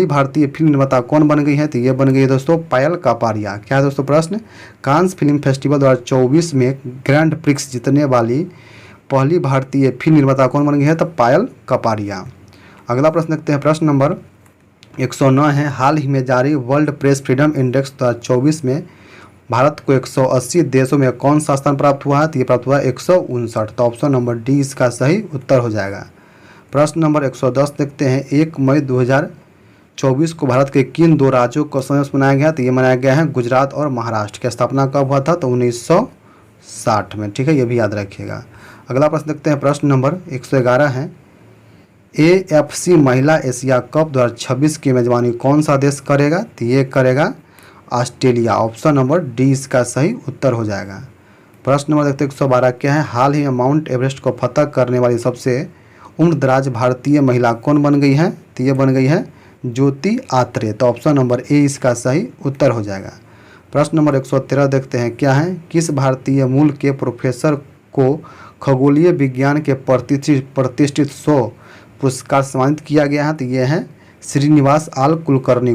भारतीय फिल्म निर्माता कौन बन गई है? तो ये बन गई है दोस्तों पायल कापारिया। क्या है दोस्तों प्रश्न, कांस फिल्म फेस्टिवल 2024 में ग्रैंड प्रिक्स जीतने वाली पहली भारतीय फिल्म निर्माता कौन बन गई है? तो पायल कापारिया। अगला प्रश्न देखते हैं। प्रश्न नंबर 109 है, हाल ही में जारी वर्ल्ड प्रेस फ्रीडम इंडेक्स 2024 में भारत को 180 देशों में कौन सा स्थान प्राप्त हुआ है? तो ये प्राप्त हुआ 159। तो ऑप्शन नंबर डी इसका सही उत्तर हो जाएगा। प्रश्न नंबर 110 देखते हैं, 1 मई 2024 को भारत के किन 2 राज्यों को संयुक्त मनाया गया? तो ये मनाया गया है गुजरात और महाराष्ट्र की स्थापना कब हुआ था? तो 1960 में। ठीक है, ये भी याद रखिएगा। अगला प्रश्न देखते हैं। प्रश्न नंबर 111 है, AFC महिला एशिया कप 2026 की मेजबानी कौन सा देश करेगा? तो ये करेगा ऑस्ट्रेलिया। ऑप्शन नंबर डी इसका सही उत्तर हो जाएगा। प्रश्न नंबर देखते हैं 112 क्या है, हाल ही में माउंट एवरेस्ट को फतह करने वाली सबसे उम्रदराज भारतीय महिला कौन बन गई है? तो ये बन गई है ज्योति आत्रे। तो ऑप्शन नंबर ए इसका सही उत्तर हो जाएगा। प्रश्न नंबर 113 देखते हैं क्या है, किस भारतीय मूल के प्रोफेसर को खगोलीय विज्ञान के प्रतिष्ठित 100 पुरस्कार सम्मानित किया गया है? तो ये है श्रीनिवास आर कुलकर्णी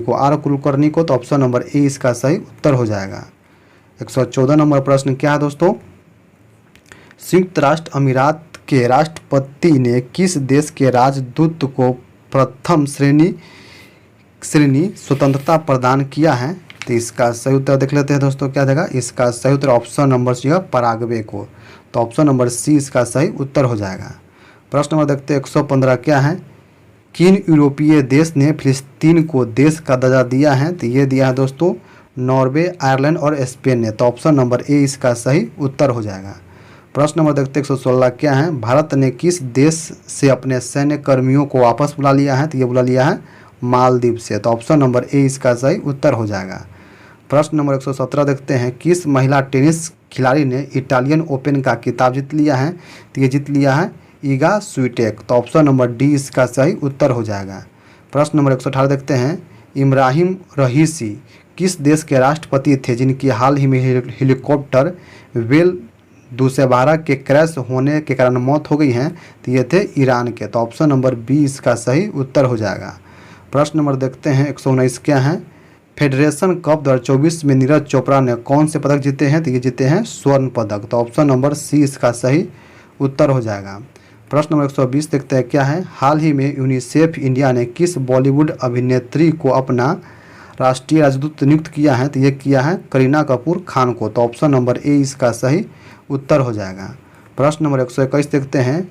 को। तो ऑप्शन नंबर ए इसका सही उत्तर हो जाएगा। 114 नंबर प्रश्न क्या है दोस्तों, संयुक्त राष्ट्र अमीरात के राष्ट्रपति ने किस देश के राजदूत को प्रथम श्रेणी स्वतंत्रता प्रदान किया है? तो इसका सही उत्तर देख लेते हैं दोस्तों, क्या देगा इसका सही उत्तर ऑप्शन नंबर सी है पराग्वे को। तो ऑप्शन नंबर सी इसका सही उत्तर हो जाएगा। प्रश्न नंबर देखते हैं 115 क्या है, किन यूरोपीय देश ने फिलिस्तीन को देश का दर्जा दिया है? तो ये दिया है दोस्तों नॉर्वे, आयरलैंड और स्पेन ने। तो ऑप्शन नंबर ए इसका सही उत्तर हो जाएगा। प्रश्न नंबर देखते हैं 116 क्या है, भारत ने किस देश से अपने सैन्य कर्मियों को वापस बुला लिया है? तो ये बुला लिया है मालदीव से। तो ऑप्शन नंबर ए इसका सही उत्तर हो जाएगा। प्रश्न नंबर 117 देखते हैं, किस महिला टेनिस खिलाड़ी ने इटालियन ओपन का खिताब जीत लिया है? तो ये जीत लिया है ईगा स्वीटेक। तो ऑप्शन नंबर डी इसका सही उत्तर हो जाएगा। प्रश्न नंबर 118 देखते हैं, इब्राहिम रईसी किस देश के राष्ट्रपति थे जिनकी हाल ही में हेलीकॉप्टर बेल 212 के क्रैश होने के कारण मौत हो गई है? तो ये थे ईरान के। तो ऑप्शन नंबर बी इसका सही उत्तर हो जाएगा। प्रश्न नंबर देखते हैं 119 क्या है, फेडरेशन कप 2024 में नीरज चोपड़ा ने कौन से पदक जीते हैं? तो ये जीते हैं स्वर्ण पदक। तो ऑप्शन नंबर सी इसका सही उत्तर हो जाएगा। प्रश्न नंबर 120 देखते हैं क्या है, हाल ही में यूनिसेफ इंडिया ने किस बॉलीवुड अभिनेत्री को अपना राष्ट्रीय राजदूत नियुक्त किया है? तो ये किया है करीना कपूर खान को। तो ऑप्शन नंबर ए इसका सही उत्तर हो जाएगा। प्रश्न नंबर 121 देखते हैं,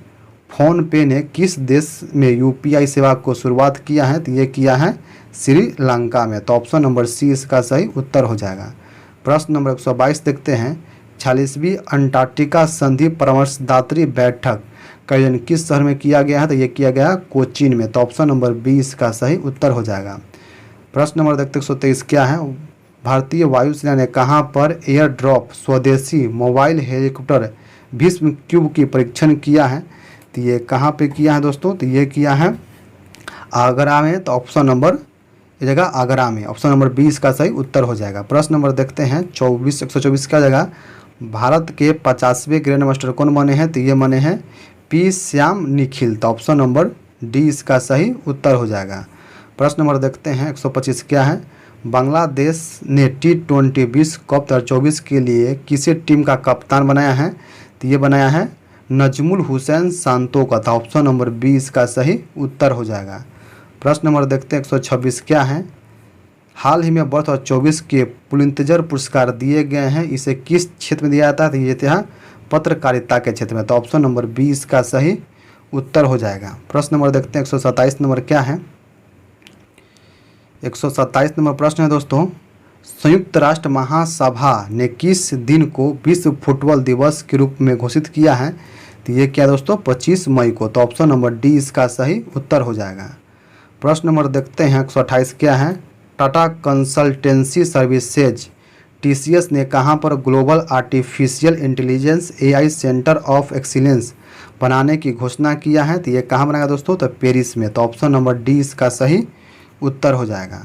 फ़ोन पे ने किस देश में यूपीआई सेवा को शुरुआत किया है? तो ये किया है श्रीलंका में। तो ऑप्शन नंबर सी इसका सही उत्तर हो जाएगा। प्रश्न नंबर 122 देखते हैं, 46वीं अंटार्कटिका संधि परामर्शदात्री बैठक का आयोजन किस शहर में किया गया है? तो ये किया गया कोचीन में। तो ऑप्शन नंबर बी इसका सही उत्तर हो जाएगा। प्रश्न नंबर देखते हैं 123 क्या है, भारतीय वायुसेना ने कहां पर एयर ड्रॉप स्वदेशी मोबाइल हेलीकॉप्टर भीष्म क्यूब की परीक्षण किया है? तो ये कहां पे किया है दोस्तों? तो ये किया है आगरा में। तो ऑप्शन नंबर ये जगह आगरा में। ऑप्शन नंबर बी इसका सही उत्तर हो जाएगा। प्रश्न नंबर देखते हैं 124 का जगह, भारत के 50वें ग्रैंड मास्टर कौन बने हैं? तो ये बने हैं पी श्याम निखिल। तो ऑप्शन नंबर डी इसका सही उत्तर हो जाएगा। प्रश्न नंबर देखते हैं 125 क्या है, बांग्लादेश ने T20 विश्व कप 2024 के लिए किसी टीम का कप्तान बनाया है? तो ये बनाया है नजमुल हुसैन शांतो का। था ऑप्शन नंबर बी इसका सही उत्तर हो जाएगा। प्रश्न नंबर देखते हैं 126 क्या है, हाल ही में वर्ष 2024 के पुलित्जर पुरस्कार दिए गए हैं, इसे किस क्षेत्र में दिया जाता है? तो ये था पत्रकारिता के क्षेत्र में। तो ऑप्शन नंबर बी इसका सही उत्तर हो जाएगा। प्रश्न नंबर देखते हैं 127 नंबर क्या है, 127 नंबर प्रश्न है दोस्तों, संयुक्त राष्ट्र महासभा ने किस दिन को विश्व फुटबॉल दिवस के रूप में घोषित किया है? तो ये क्या दोस्तों 25 मई को। तो ऑप्शन नंबर डी इसका सही उत्तर हो जाएगा। प्रश्न नंबर देखते हैं 128 क्या है, टाटा कंसल्टेंसी सर्विसेज TCS ने कहां पर global artificial intelligence AI centre of excellence बनाने की घोषणा किया है? तो ये कहाँ बनाएगा दोस्तों? तो पेरिस में। तो ऑप्शन नंबर डी इसका सही उत्तर हो जाएगा।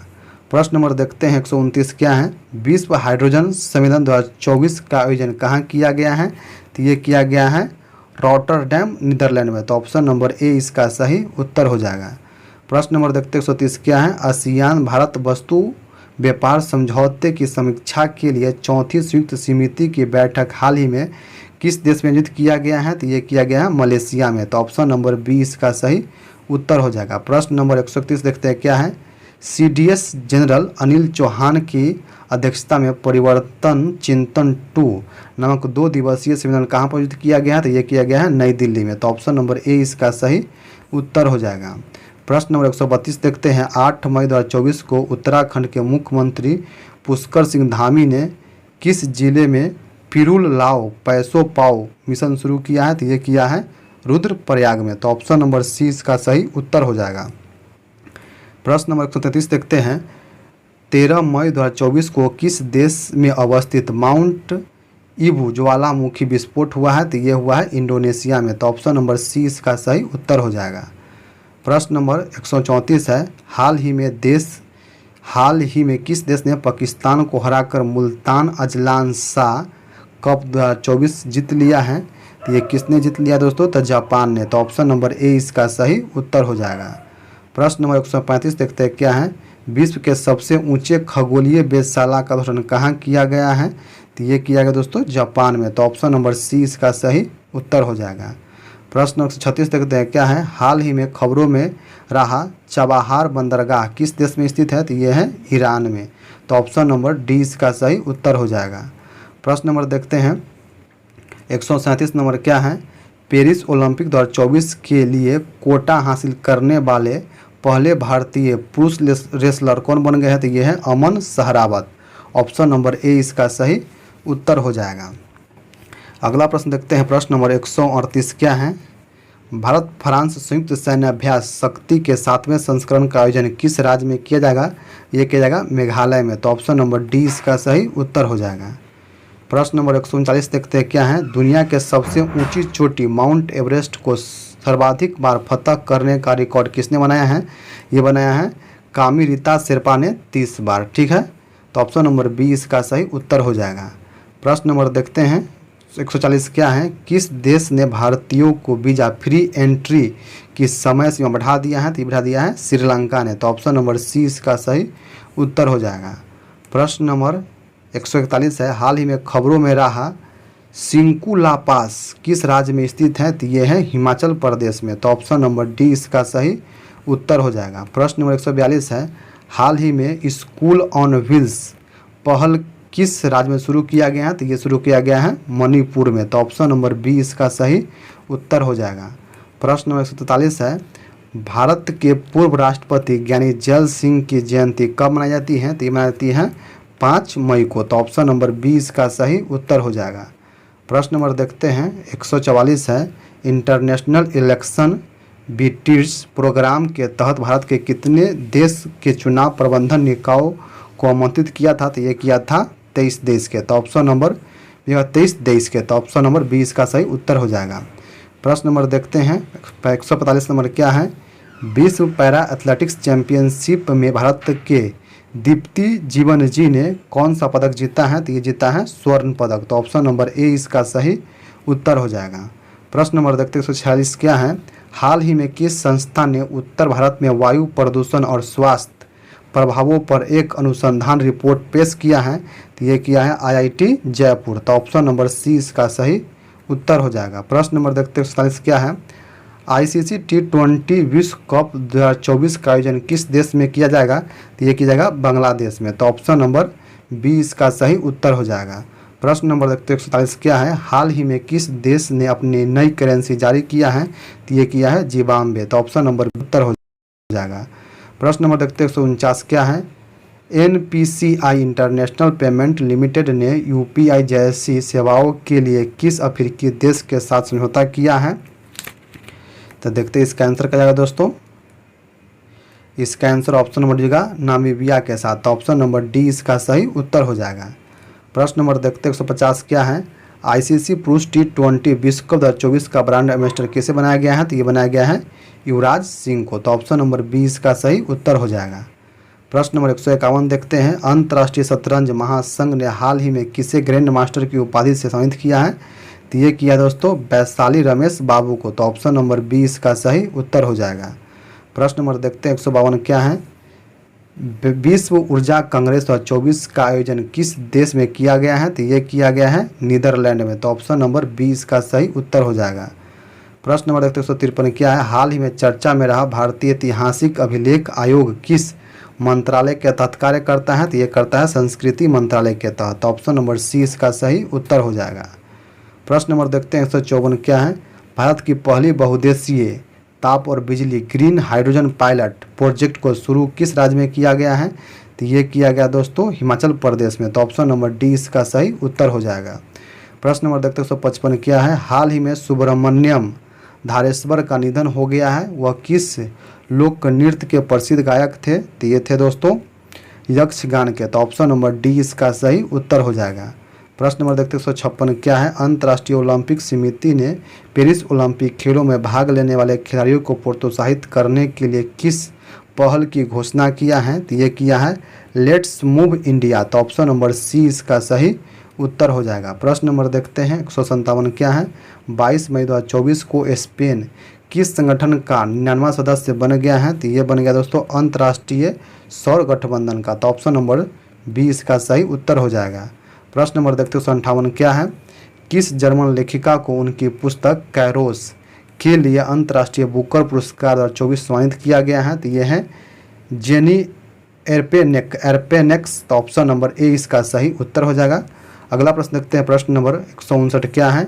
प्रश्न नंबर देखते हैं 129 क्या है, विश्व हाइड्रोजन सम्मेलन 2024 का आयोजन कहाँ किया गया है? तो ये किया गया है रॉटरडैम नीदरलैंड में। तो ऑप्शन नंबर ए इसका सही उत्तर हो जाएगा। प्रश्न नंबर देखते हैं 130 क्या है, आसियान भारत वस्तु व्यापार समझौते की समीक्षा के लिए चौथी संयुक्त समिति की बैठक हाल ही में किस देश में आयोजित किया गया है? तो ये किया गया है मलेशिया में। तो ऑप्शन नंबर बी इसका सही उत्तर हो जाएगा। प्रश्न नंबर 131 देखते हैं क्या है, CDS जनरल अनिल चौहान की अध्यक्षता में परिवर्तन चिंतन 2 नामक 2 दिवसीय सम्मेलन कहाँ पर आयोजित किया गया है? तो ये किया गया है नई दिल्ली में। तो ऑप्शन नंबर ए इसका सही उत्तर हो जाएगा। प्रश्न नंबर 132 देखते हैं, 8 मई 2024 को उत्तराखंड के मुख्यमंत्री पुष्कर सिंह धामी ने किस जिले में पिरुल लाओ पैसो पाओ मिशन शुरू किया है? तो ये किया है रुद्रप्रयाग में। तो ऑप्शन नंबर सी इसका सही उत्तर हो जाएगा। प्रश्न नंबर 133 देखते हैं, 13 मई 2024 को किस देश में अवस्थित माउंट ईबू ज्वालामुखी विस्फोट हुआ है? तो ये हुआ है इंडोनेशिया में। तो ऑप्शन नंबर सी इसका सही उत्तर हो जाएगा। प्रश्न नंबर 134 है, हाल ही में किस देश ने पाकिस्तान को हराकर मुल्तान अजलान शाह कप 2024 जीत लिया है? तो ये किसने जीत लिया दोस्तों? तो जापान ने। तो ऑप्शन नंबर ए इसका सही उत्तर हो जाएगा। प्रश्न नंबर 135 देखते हैं क्या है, विश्व के सबसे ऊंचे खगोलीय वेधशाला का उद्घाटन कहाँ किया गया है? तो ये किया गया दोस्तों जापान में। तो ऑप्शन नंबर सी इसका सही उत्तर हो जाएगा। प्रश्न 136 देखते हैं क्या है, हाल ही में खबरों में रहा चबाहार बंदरगाह किस देश में स्थित है? तो ये है ईरान में। तो ऑप्शन नंबर डी इसका सही उत्तर हो जाएगा। प्रश्न नंबर देखते हैं 137 नंबर क्या है, पेरिस ओलंपिक 2024 के लिए कोटा हासिल करने वाले पहले भारतीय पुरुष रेसलर कौन बन गए हैं? तो ये है अमन सहरावत। ऑप्शन नंबर ए इसका सही उत्तर हो जाएगा। अगला प्रश्न देखते हैं, प्रश्न नंबर 138 क्या है, भारत फ्रांस संयुक्त सैन्य अभ्यास शक्ति के 7वें संस्करण का आयोजन किस राज्य में किया जाएगा? ये किया जाएगा मेघालय में। तो ऑप्शन नंबर डी इसका सही उत्तर हो जाएगा। प्रश्न नंबर 139 देखते हैं क्या है। दुनिया के सबसे ऊंची चोटी माउंट एवरेस्ट को सर्वाधिक बार फतह करने का रिकॉर्ड किसने बनाया है? ये बनाया है कामिरीता शेरपा ने 30 बार। ठीक है, तो ऑप्शन नंबर बी इसका सही उत्तर हो जाएगा। प्रश्न नंबर देखते हैं 140 क्या है। किस देश ने भारतीयों को वीज़ा फ्री एंट्री की समय सीमा बढ़ा दिया है? तो ये बढ़ा दिया है श्रीलंका ने। तो ऑप्शन नंबर सी इसका सही उत्तर हो जाएगा। प्रश्न नंबर 141 है। हाल ही में खबरों में रहा सिंकुला पास किस राज्य में स्थित है? तो ये है हिमाचल प्रदेश में। तो ऑप्शन नंबर डी इसका सही उत्तर हो जाएगा। प्रश्न नंबर 142 है। हाल ही में स्कूल ऑन व्हील्स पहल किस राज्य में शुरू किया गया है? तो ये शुरू किया गया है मणिपुर में। तो ऑप्शन नंबर बी इसका सही उत्तर हो जाएगा। प्रश्न नंबर 143 है। भारत के पूर्व राष्ट्रपति ज्ञानी जैल सिंह की जयंती कब मनाई जाती है? तो ये मनाई जाती है 5 मई को। तो ऑप्शन नंबर बी इसका सही उत्तर हो जाएगा। प्रश्न नंबर देखते हैं 144 है। इंटरनेशनल इलेक्शन बीटीज प्रोग्राम के तहत भारत के कितने देश के चुनाव प्रबंधन निकायों को आमंत्रित किया था? तो ये किया था 23 देश के। तो ऑप्शन नंबर 23 देश के। तो ऑप्शन नंबर बी इसका सही उत्तर हो जाएगा। प्रश्न नंबर देखते हैं 145 नंबर क्या है। विश्व पैरा एथलेटिक्स चैंपियनशिप में भारत के दीप्ति जीवन जी ने कौन सा पदक जीता है? तो ये जीता है स्वर्ण पदक। तो ऑप्शन नंबर ए इसका सही उत्तर हो जाएगा। प्रश्न नंबर देखते हैं 146 क्या है। हाल ही में किस संस्था ने उत्तर भारत में वायु प्रदूषण और स्वास्थ्य प्रभावों पर एक अनुसंधान रिपोर्ट पेश किया है? तो ये किया है IIT जयपुर। तो ऑप्शन नंबर सी इसका सही उत्तर हो जाएगा। प्रश्न नंबर देखते हैं 147 क्या है। ICC T20 विश्व कप 2024 का आयोजन किस देश में किया जाएगा? तो ये किया जाएगा बांग्लादेश में। तो ऑप्शन नंबर बी इसका सही उत्तर हो जाएगा। प्रश्न नंबर देखते हैं 147 क्या है। हाल ही में किस देश ने अपनी नई करेंसी जारी किया है? तो ये किया है जिम्बाब्वे। तो ऑप्शन नंबर उत्तर हो जाएगा। प्रश्न नंबर देखते हैं 149 क्या है। NPCI इंटरनेशनल पेमेंट लिमिटेड ने UPI जैसी सेवाओं के लिए किस अफ्रीकी देश के साथ समझौता किया है? तो देखते हैं इसका आंसर क्या जाएगा दोस्तों। इसका आंसर ऑप्शन नंबर देगा नामीबिया के साथ। तो ऑप्शन नंबर डी इसका सही उत्तर हो जाएगा। प्रश्न नंबर देखते हैं 150 क्या है। ICC पुरुष T20 विश्व कप 2024 का ब्रांड एम्बेसडर किसे बनाया गया है? तो ये बनाया गया है युवराज सिंह को। तो ऑप्शन नंबर बी इसका सही उत्तर हो जाएगा। प्रश्न नंबर 151 देखते हैं। अंतर्राष्ट्रीय शतरंज महासंघ ने हाल ही में किसे ग्रैंड मास्टर की उपाधि से सम्मानित किया है? तो ये किया दोस्तों वैशाली रमेश बाबू को। तो ऑप्शन नंबर बी इसका सही उत्तर हो जाएगा। प्रश्न नंबर देखते हैं 152 क्या है। विश्व ऊर्जा कांग्रेस 2024 का आयोजन किस देश में किया गया है? तो ये किया गया है नीदरलैंड में। तो ऑप्शन नंबर बी इसका सही उत्तर हो जाएगा। प्रश्न नंबर देखते हैं 153 क्या है। हाल ही में चर्चा में रहा भारतीय ऐतिहासिक अभिलेख आयोग किस मंत्रालय के तहत कार्य करता है? तो ये करता है संस्कृति मंत्रालय के तहत। तो ऑप्शन नंबर सी इसका सही उत्तर हो जाएगा। प्रश्न नंबर देखते हैं 154 क्या है। भारत की पहली बहुउद्देशीय ताप और बिजली ग्रीन हाइड्रोजन पायलट प्रोजेक्ट को शुरू किस राज्य में किया गया है? तो ये किया गया दोस्तों हिमाचल प्रदेश में। तो ऑप्शन नंबर डी इसका सही उत्तर हो जाएगा। प्रश्न नंबर देखते हैं 155 क्या है। हाल ही में सुब्रमण्यम धारेश्वर का निधन हो गया है। वह किस लोक नृत्य के प्रसिद्ध गायक थे? तो ये थे दोस्तों यक्षगान के। तो ऑप्शन नंबर डी इसका सही उत्तर हो जाएगा। प्रश्न नंबर देखते हैं 156 क्या है। अंतर्राष्ट्रीय ओलंपिक समिति ने पेरिस ओलंपिक खेलों में भाग लेने वाले खिलाड़ियों को प्रोत्साहित करने के लिए किस पहल की घोषणा किया है? तो ये किया है लेट्स मूव इंडिया। तो ऑप्शन नंबर सी इसका सही उत्तर हो जाएगा। प्रश्न नंबर देखते हैं 157 क्या है। 22 मई 2024 को स्पेन किस संगठन का 99वां सदस्य बन गया है? तो ये बन गया दोस्तों अंतर्राष्ट्रीय सौर गठबंधन का। तो ऑप्शन नंबर बी इसका सही उत्तर हो जाएगा। प्रश्न नंबर देखते हैं 158 क्या है। किस जर्मन लेखिका को उनकी पुस्तक कैरोस के लिए अंतर्राष्ट्रीय बुकर पुरस्कार 2024 सम्मानित किया गया है? तो ये है जेनी एरपेनेक्स। तो ऑप्शन नंबर ए इसका सही उत्तर हो जाएगा। अगला प्रश्न देखते हैं। प्रश्न नंबर 159 क्या है।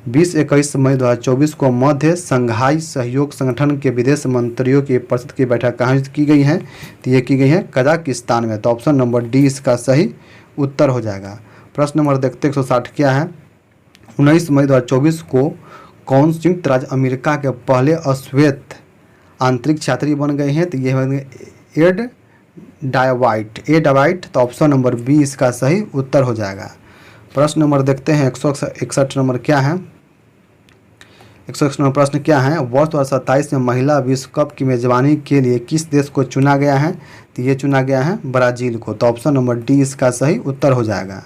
20-21 मई 2024 को मध्य संघाई सहयोग संगठन के विदेश मंत्रियों की परिषद की बैठक कहाँ की गई है? तो ये की गई है कजाकिस्तान में। तो ऑप्शन नंबर डी इसका सही उत्तर हो जाएगा। प्रश्न नंबर देखते हैं 160 क्या है। 19 मई 2024 को कौन संयुक्त राज्य अमेरिका के पहले अश्वेत आंतरिक यात्री बन गए हैं? तो ये बन गए एड डावाइट। तो ऑप्शन नंबर बी इसका सही उत्तर हो जाएगा। प्रश्न नंबर देखते हैं 161 नंबर क्या है। 161 नंबर प्रश्न क्या है, वर्ष 2027 में महिला विश्व कप की मेजबानी के लिए किस देश को चुना गया है? तो ये चुना गया है ब्राज़ील को। तो ऑप्शन नंबर डी इसका सही उत्तर हो जाएगा।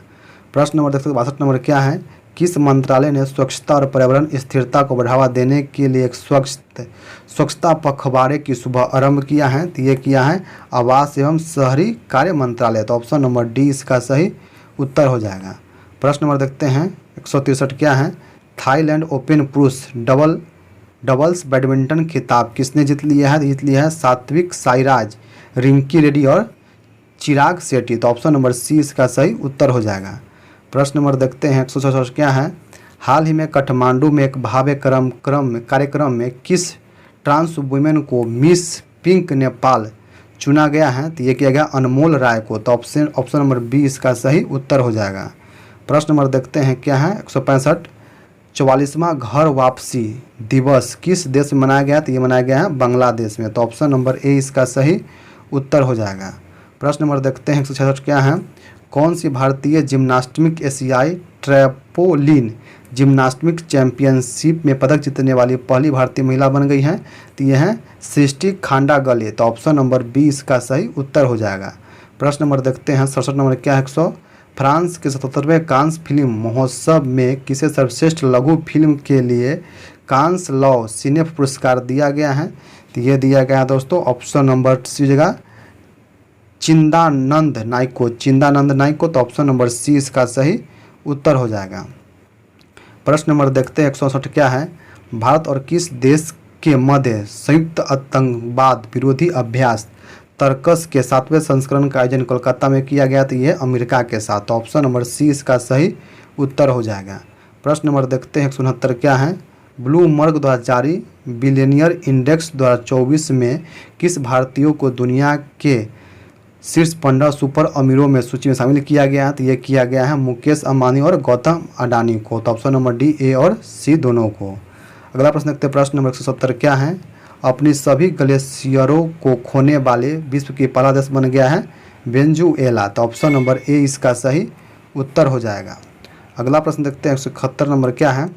प्रश्न नंबर देखते हैं 62 नंबर क्या है, किस मंत्रालय ने स्वच्छता और पर्यावरण स्थिरता को बढ़ावा देने के लिए एक स्वच्छता पखवाड़े की शुभ आरंभ किया है? तो ये किया है आवास एवं शहरी कार्य मंत्रालय। तो ऑप्शन नंबर डी इसका सही उत्तर हो जाएगा। प्रश्न नंबर देखते हैं 163 क्या है, थाईलैंड ओपन पुरुष डबल्स बैडमिंटन खिताब किसने जीत लिया है? जीत लिया है सात्विक साईराज, रिंकी रेड्डी और चिराग शेट्टी। तो ऑप्शन नंबर सी इसका सही उत्तर हो जाएगा। प्रश्न नंबर देखते हैं 164 क्या है, हाल ही में काठमांडू में एक भव्य कार्यक्रम में किस ट्रांस वुमेन को मिस पिंक नेपाल चुना गया है? तो ये किया गया अनमोल राय को। तो ऑप्शन नंबर बी इसका सही उत्तर हो जाएगा। प्रश्न नंबर देखते हैं क्या है 165, 44वां घर वापसी दिवस किस देश में मनाया गया? तो ये मनाया गया है बांग्लादेश में। तो ऑप्शन नंबर ए इसका सही उत्तर हो जाएगा। प्रश्न नंबर देखते हैं 166 क्या है, कौन सी भारतीय जिम्नास्टिक एशियाई ट्रैपोलिन जिम्नास्टिक चैंपियनशिप में पदक जीतने वाली पहली भारतीय महिला बन गई है? तो यह है सृष्टि खांडागले। तो ऑप्शन नंबर बी इसका सही उत्तर हो जाएगा। प्रश्न नंबर देखते हैं 67 नंबर क्या है, फ्रांस के 77वें कांस फिल्म महोत्सव में किसे सर्वश्रेष्ठ लघु फिल्म के लिए कांस लॉ सिनेफ पुरस्कार दिया गया है? तो ये दिया गया है दोस्तों ऑप्शन नंबर सी जगह चिंदानंद नाइको। तो ऑप्शन नंबर सी इसका सही उत्तर हो जाएगा। प्रश्न नंबर देखते हैं 168 क्या है, भारत और किस देश के मध्य संयुक्त आतंकवाद विरोधी अभ्यास तर्कस के 7वें संस्करण का आयोजन कोलकाता में किया गया? तो यह अमेरिका के साथ। तो ऑप्शन नंबर सी इसका सही उत्तर हो जाएगा। प्रश्न नंबर देखते हैं 169 क्या है, ब्लूमबर्ग द्वारा जारी बिलियनियर इंडेक्स 2024 में किस भारतीयों को दुनिया के शीर्ष 15 सुपर अमीरों में सूची में शामिल किया गया है? तो ये किया गया है मुकेश अंबानी और गौतम अडानी को। तो ऑप्शन नंबर डी ए और सी दोनों को। अगला प्रश्न देखते हैं प्रश्न नंबर 170 क्या है, अपनी सभी ग्लेशियरों को खोने वाले विश्व के पहला देश बन गया है वेनेजुएला। तो ऑप्शन नंबर ए इसका सही उत्तर हो जाएगा। अगला प्रश्न देखते हैं 171 नंबर क्या है,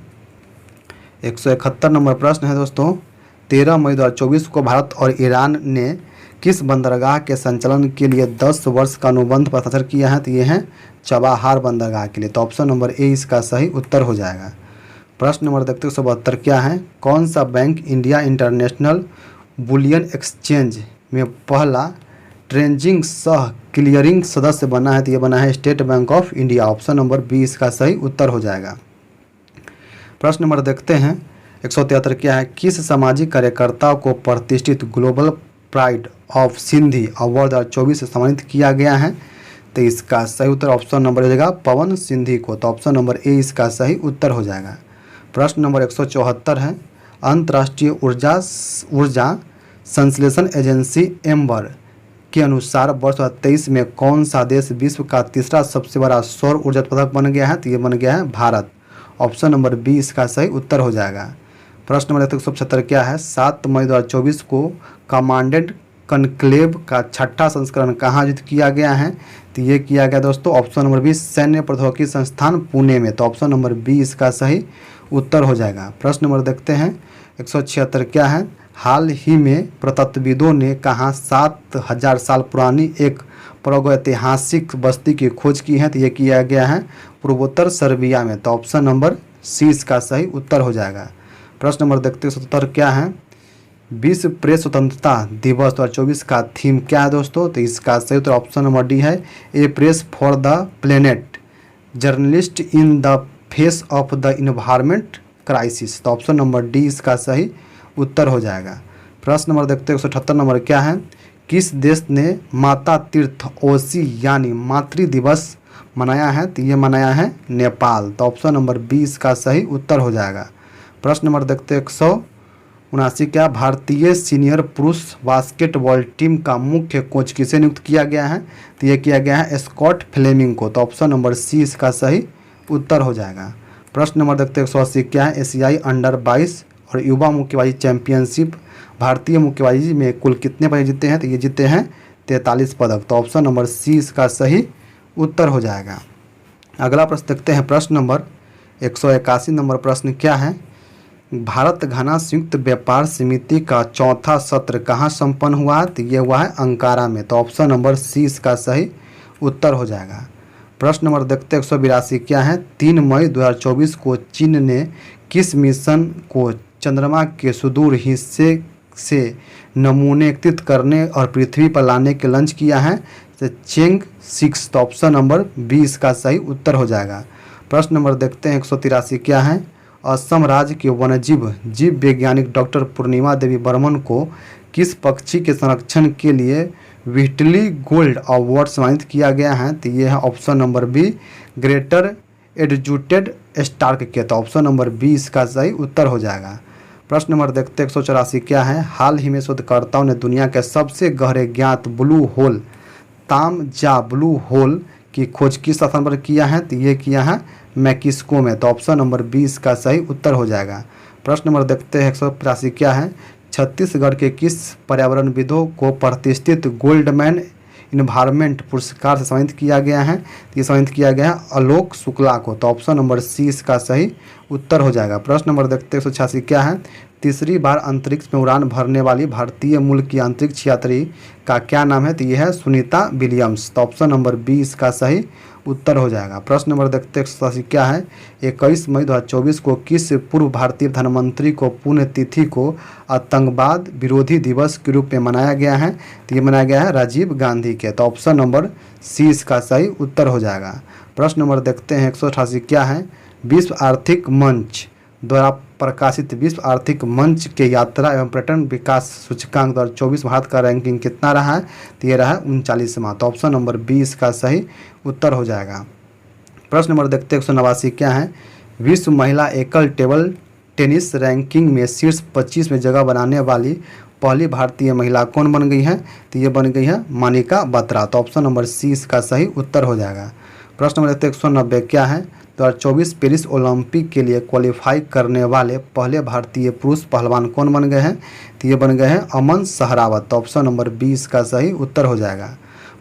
171 नंबर प्रश्न है दोस्तों, 13 मई 2024 को भारत और ईरान ने किस बंदरगाह के संचालन के लिए 10 वर्ष का अनुबंध पर हस्ताक्षर किया है? तो ये है चबाहार बंदरगाह के लिए। तो ऑप्शन नंबर ए इसका सही उत्तर हो जाएगा। प्रश्न नंबर देखते हैं 172 क्या है, कौन सा bank India international bullion exchange में पहला ट्रेंजिंग सह क्लियरिंग सदस्य बना है? तो ये बना है State Bank of India. Option number B इसका सही उत्तर हो जाएगा। प्रश्न नंबर देखते हैं 173 क्या है, किस सामाजिक कार्यकर्ता को प्रतिष्ठित global pride of Sindhi award 2024 से सम्मानित किया गया है? तो इसका सही उत्तर ऑप्शन नंबर हो जाएगा पवन सिंधी को। तो ऑप्शन नंबर ए इसका सही उत्तर हो जाएगा। प्रश्न नंबर 174 है, अंतर्राष्ट्रीय ऊर्जा संश्लेषण एजेंसी एम्बर के अनुसार वर्ष 2023 में कौन सा देश विश्व का तीसरा सबसे बड़ा सौर ऊर्जा उत्पादक बन गया है? तो ये बन गया है भारत। ऑप्शन नंबर बी इसका सही उत्तर हो जाएगा। प्रश्न नंबर 175 क्या है, 7 मई 2024 को कमांडेंट कनक्लेव का 6ठा संस्करण कहाँ आयोजित किया गया है? तो ये किया गया दोस्तों ऑप्शन नंबर बी सैन्य प्रौद्योगिकी संस्थान पुणे में। तो ऑप्शन नंबर बी इसका सही उत्तर हो जाएगा। प्रश्न नंबर देखते हैं 176 क्या है, हाल ही में पुरातत्वविदों ने कहाँ 7000 साल पुरानी एक प्रागैतिहासिक बस्ती की खोज की है? तो ये किया गया है पूर्वोत्तर सर्बिया में। तो ऑप्शन नंबर सी इसका सही उत्तर हो जाएगा। प्रश्न नंबर देखते हैं 77 क्या है, विश्व प्रेस स्वतंत्रता दिवस 2024 का थीम क्या है दोस्तों? तो इसका सही उत्तर ऑप्शन नंबर डी है a press for the planet journalist in the face of the environment crisis. तो ऑप्शन नंबर डी इसका सही उत्तर हो जाएगा। प्रश्न नंबर देखते हैं 178 नंबर क्या है, किस देश ने माता तीर्थ ओसी यानी मातृ दिवस मनाया है? तो ये मनाया है नेपाल। तो ऑप्शन नंबर बी इसका सही उत्तर हो जाएगा। प्रश्न नंबर देखते हैं 179 क्या, भारतीय सीनियर पुरुष बास्केटबॉल टीम का मुख्य कोच किसे नियुक्त किया गया है? तो ये किया गया है स्कॉट फ्लेमिंग को। तो ऑप्शन नंबर सी इसका सही उत्तर हो जाएगा। प्रश्न नंबर देखते हैं 180 क्या है, एशियाई अंडर 22 और युवा मुक्केबाजी चैंपियनशिप भारतीय मुक्केबाजी में कुल कितने पदक जीते हैं? तो ये जीते हैं 43 पदक। तो ऑप्शन नंबर सी इसका सही उत्तर हो जाएगा। अगला प्रश्न देखते हैं। प्रश्न नंबर 181 नंबर प्रश्न क्या है? भारत घाना संयुक्त व्यापार समिति का चौथा सत्र कहाँ संपन्न हुआ? तो ये हुआ है अंकारा में। तो ऑप्शन नंबर सी इसका सही उत्तर हो जाएगा। प्रश्न नंबर देखते हैं 182 क्या है? 3 मई 2024 को चीन ने किस मिशन को चंद्रमा के सुदूर हिस्से से नमूने एकत्रित करने और पृथ्वी पर लाने के लॉन्च किया है? तो चेंग 6। तो ऑप्शन नंबर बी इसका सही उत्तर हो जाएगा। प्रश्न नंबर देखते हैं 183 क्या है? असम राज्य के वन्यजीव जीव वैज्ञानिक डॉक्टर पूर्णिमा देवी बर्मन को किस पक्षी के संरक्षण के लिए व्हिटली गोल्ड अवार्ड सम्मानित किया गया है? तो ये है option number B greater adjutant stork के। तो ऑप्शन नंबर बी इसका सही उत्तर हो जाएगा। प्रश्न नंबर देखते हैं 184 क्या है? हाल ही में शोधकर्ताओं ने दुनिया के सबसे गहरे ज्ञात ब्लू होल तामजा ब्लू होल की खोज किस स्थान पर किया है? तो ये किया है मैक्सिको में। तो ऑप्शन नंबर 20 का सही उत्तर हो जाएगा। प्रश्न नंबर देखते हैं 185 क्या है? छत्तीसगढ़ के किस पर्यावरणविदों को प्रतिष्ठित गोल्डमैन इन्वायरमेंट पुरस्कार से सम्मानित किया गया है? तो ये सम्मानित किया गया है आलोक शुक्ला को। तो ऑप्शन नंबर सी इसका सही उत्तर हो जाएगा। प्रश्न नंबर देखते हैं 186 क्या है? तीसरी बार अंतरिक्ष में उड़ान भरने वाली भारतीय मूल की अंतरिक्ष यात्री का क्या नाम है? तो यह है सुनीता विलियम्स। तो ऑप्शन नंबर बी इसका सही उत्तर हो जाएगा। प्रश्न नंबर देखते हैं 187 क्या है? 21 मई 2024 को किस पूर्व भारतीय प्रधानमंत्री को पुण्यतिथि को आतंकवाद विरोधी दिवस के रूप में मनाया गया है? तो ये मनाया गया है राजीव गांधी के। तो ऑप्शन नंबर सी इसका सही उत्तर हो जाएगा। प्रश्न नंबर देखते हैं 188 क्या है? विश्व आर्थिक मंच द्वारा प्रकाशित विश्व आर्थिक मंच के यात्रा एवं पर्यटन विकास सूचकांक 2024 भारत का रैंकिंग कितना रहा है? तो ये रहा है 39वां। तो ऑप्शन नंबर बी इसका सही उत्तर हो जाएगा। प्रश्न नंबर देखते हैं 189 क्या है? विश्व महिला एकल टेबल टेनिस रैंकिंग में शीर्ष 25 में जगह बनाने वाली पहली भारतीय महिला कौन बन गई है? तो ये बन गई है मनिका बत्रा। तो ऑप्शन नंबर सी इसका सही उत्तर हो जाएगा। प्रश्न नंबर देखते हैं 190 क्या है? 2024 पेरिस ओलंपिक के लिए क्वालिफाई करने वाले पहले भारतीय पुरुष पहलवान कौन बन गए हैं? तो ये बन गए हैं अमन सहरावत। तो ऑप्शन नंबर 20 का सही उत्तर हो जाएगा।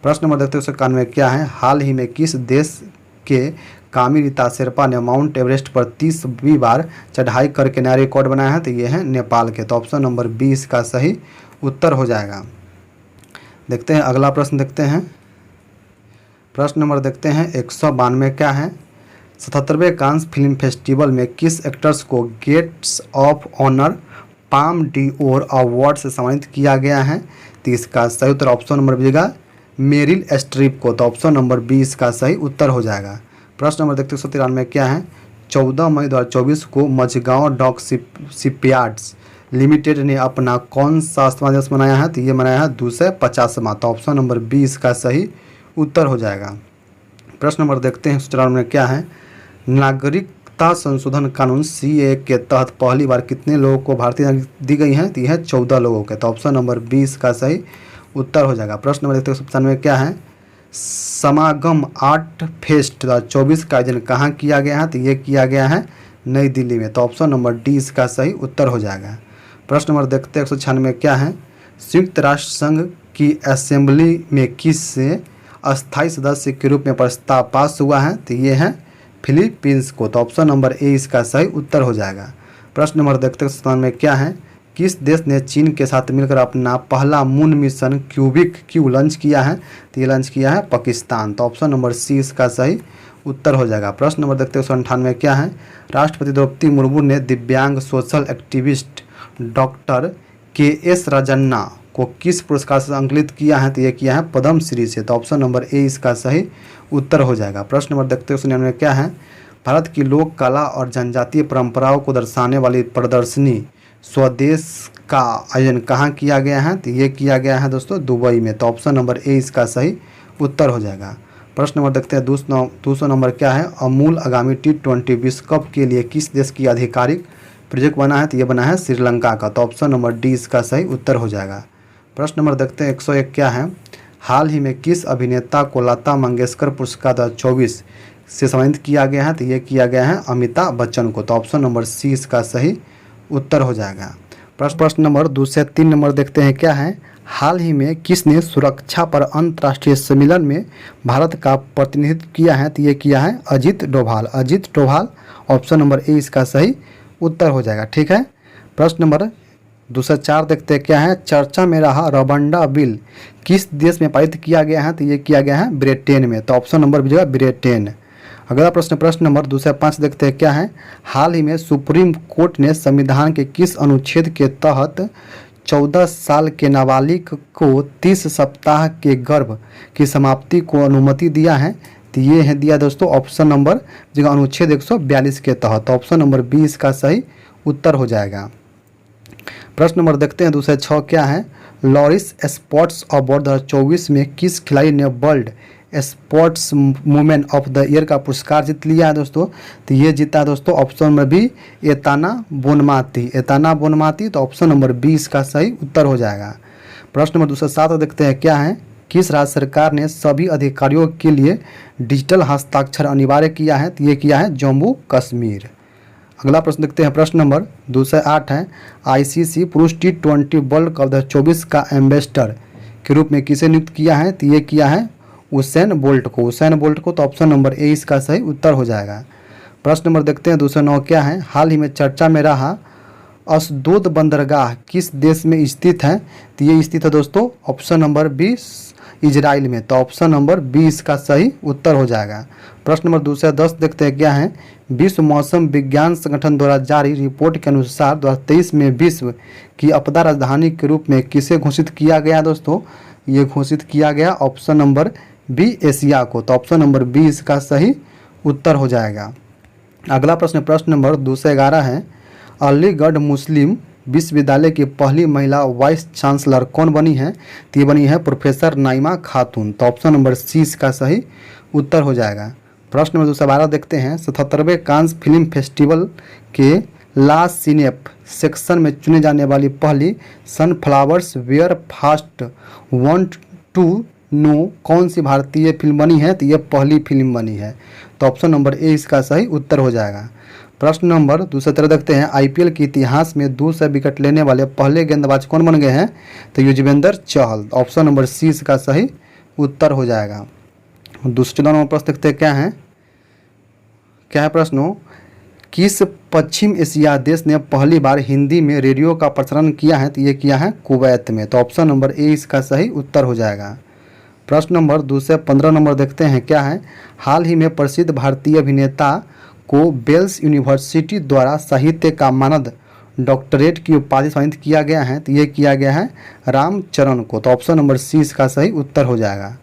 प्रश्न नंबर देखते हैं 191 क्या है? हाल ही में किस देश के कामी रीता शेरपा ने माउंट एवरेस्ट पर 30वीं बार चढ़ाई करके नया रिकॉर्ड बनाया है? तो ये है नेपाल के। तो ऑप्शन नंबर 20 का सही उत्तर हो जाएगा। देखते हैं अगला प्रश्न देखते हैं। प्रश्न नंबर देखते हैं 192 क्या है? 77वें कांस फिल्म फेस्टिवल में किस एक्टर्स को gates of honour Palme d'Or award से सम्मानित किया गया है? तो इसका सही उत्तर option number B Meryl Streep को। तो ऑप्शन नंबर 20 का सही उत्तर हो जाएगा। प्रश्न नंबर देखते हैं 193 क्या है? 14 मई 2024 को मझगांव डॉक शिपयार्ड्स लिमिटेड ने अपना कौन सा स्थापना दिवस मनाया है? तो ये मनाया है 250वां। तो ऑप्शन नंबर 20 का सही उत्तर हो जाएगा। प्रश्न नंबर देखते हैं 194 क्या है? नागरिकता संशोधन कानून सीए के तहत पहली बार कितने लोगों को भारतीय नागरिकता दी गई है? तो यह है 14 लोगों के। तो ऑप्शन नंबर 20 का सही उत्तर हो जाएगा। प्रश्न नंबर देखते हैं 195 क्या है? समागम आर्ट फेस्ट 2024 का आयोजन कहाँ किया गया है? तो ये किया गया है नई दिल्ली में। तो ऑप्शन नंबर डी इसका सही उत्तर हो जाएगा। प्रश्न नंबर देखते हैं 196 क्या है? संयुक्त राष्ट्र संघ की असेंबली में किस से अस्थायी सदस्य के रूप में प्रस्ताव पास हुआ है? तो ये है फिलीपींस को। तो ऑप्शन नंबर ए इसका सही उत्तर हो जाएगा। प्रश्न नंबर देखते हैं 97 क्या है? किस देश ने चीन के साथ मिलकर अपना पहला moon mission cubic Q launch किया है? तो ये लॉन्च किया है पाकिस्तान। तो ऑप्शन नंबर सी इसका सही उत्तर हो जाएगा। प्रश्न नंबर देखते हैं 198 क्या है? राष्ट्रपति द्रौपदी मुर्मू ने दिव्यांग social activist doctor KS. Rajanna को किस पुरस्कार से अंकित किया है? तो ये किया है पद्म श्री से। तो ऑप्शन नंबर ए इसका सही उत्तर हो जाएगा। प्रश्न नंबर देखते हैं 199 क्या है? भारत की लोक कला और जनजातीय परंपराओं को दर्शाने वाली प्रदर्शनी स्वदेश का आयोजन कहाँ किया गया है? तो ये किया गया है दोस्तों दुबई में। तो ऑप्शन नंबर ए इसका सही उत्तर हो जाएगा। प्रश्न नंबर देखते हैं 200 नंबर क्या है? अमूल आगामी T20 विश्व कप के लिए किस देश की आधिकारिक प्रायोजक बना है? तो ये बना है श्रीलंका का। तो ऑप्शन नंबर डी इसका सही उत्तर हो जाएगा। प्रश्न नंबर देखते हैं 101 क्या है? हाल ही में किस अभिनेता को लता मंगेशकर पुरस्कार 2024 से सम्मानित किया गया है? तो ये किया गया है अमिताभ बच्चन को। तो ऑप्शन नंबर सी इसका सही उत्तर हो जाएगा। प्रश्न नंबर 2 से 3 नंबर देखते हैं क्या है? हाल ही में किसने सुरक्षा पर अंतर्राष्ट्रीय सम्मेलन में भारत का प्रतिनिधित्व किया है? तो ये किया है Ajit Doval. Ajit Doval option number A इसका सही उत्तर हो जाएगा। ठीक है, प्रश्न नंबर 204 देखते हैं क्या है। चर्चा में रहा रवांडा बिल किस देश में पारित किया गया है? तो ये किया गया है ब्रिटेन में। तो ऑप्शन नंबर बी होगा ब्रिटेन। अगला प्रश्न नंबर 205 देखते हैं क्या है। हाल ही में सुप्रीम कोर्ट ने संविधान के किस अनुच्छेद के तहत 14 साल के नाबालिग को 30 सप्ताह के गर्भ की समाप्ति को अनुमति दिया है? तो ये है दिया दोस्तों ऑप्शन नंबर जगह अनुच्छेद 142 के तहत। ऑप्शन नंबर 20 का सही उत्तर हो जाएगा। प्रश्न नंबर देखते हैं 206 क्या है। लॉरिस स्पोर्ट्स अवार्ड 2024 में किस खिलाड़ी ने world sports women of the year का पुरस्कार जीत लिया है दोस्तों? तो ये जीता है दोस्तों option number B Aitana Bonmati. Aitana Bonmati, तो ऑप्शन नंबर 20 का सही उत्तर हो जाएगा। प्रश्न नंबर 207 देखते हैं क्या है। किस राज्य सरकार ने सभी अधिकारियों के लिए डिजिटल हस्ताक्षर अनिवार्य किया है? तो ये किया है जम्मू कश्मीर। अगला प्रश्न देखते हैं प्रश्न नंबर 208 है। आईसीसी पुरुष T20 वर्ल्ड कप 2024 का एम्बेसडर के रूप में किसे नियुक्त किया है? तो ये किया है उसेन बोल्ट को। उसेन बोल्ट को, तो ऑप्शन नंबर ए इसका सही उत्तर हो जाएगा। प्रश्न नंबर देखते हैं 209 क्या है। हाल ही में चर्चा में रहा अशदोद बंदरगाह किस देश में स्थित है? तो ये स्थित है दोस्तों ऑप्शन नंबर 20 इजराइल में। तो ऑप्शन नंबर 20 का सही उत्तर हो जाएगा। प्रश्न नंबर 210 देखते हैं क्या है। विश्व मौसम विज्ञान संगठन द्वारा जारी रिपोर्ट के अनुसार 2023 में विश्व की आपदा राजधानी के रूप में किसे घोषित किया गया दोस्तों? ये घोषित किया गया ऑप्शन नंबर बी एशिया को। तो ऑप्शन नंबर 20 का सही उत्तर हो जाएगा। अगला प्रश्न नंबर 211 है। अलीगढ़ मुस्लिम विश्वविद्यालय की पहली महिला वाइस चांसलर कौन बनी है? तो ये बनी है प्रोफेसर नाइमा खातून। तो ऑप्शन नंबर सी इसका सही उत्तर हो जाएगा। प्रश्न नंबर 212 देखते हैं। 77वें कांस फिल्म फेस्टिवल के ला सिनेप सेक्शन में चुने जाने वाली पहली sunflowers were fast want to know कौन सी भारतीय फिल्म बनी है? तो ये पहली फिल्म बनी है। तो ऑप्शन नंबर ए इसका सही उत्तर हो जाएगा। प्रश्न नंबर 213 देखते हैं। आईपीएल के इतिहास में 200 विकेट लेने वाले पहले गेंदबाज कौन बन गए हैं? तो Yuzvendra Chahal. Option number C इसका सही उत्तर हो जाएगा। 214 नंबर प्रश्न देखते हैं क्या है प्रश्न। किस पश्चिम एशिया देश ने पहली बार हिंदी में रेडियो का प्रसारण किया है? तो ये किया है कुवैत में। तो ऑप्शन नंबर ए इसका सही उत्तर हो जाएगा। प्रश्न नंबर 215 नंबर देखते हैं क्या है। हाल ही में प्रसिद्ध भारतीय अभिनेता को बेल्स यूनिवर्सिटी द्वारा साहित्य का मानद डॉक्टरेट की उपाधि सम्मानित किया गया है? तो ये किया गया है रामचरण को। तो ऑप्शन नंबर सी इसका सही उत्तर हो जाएगा।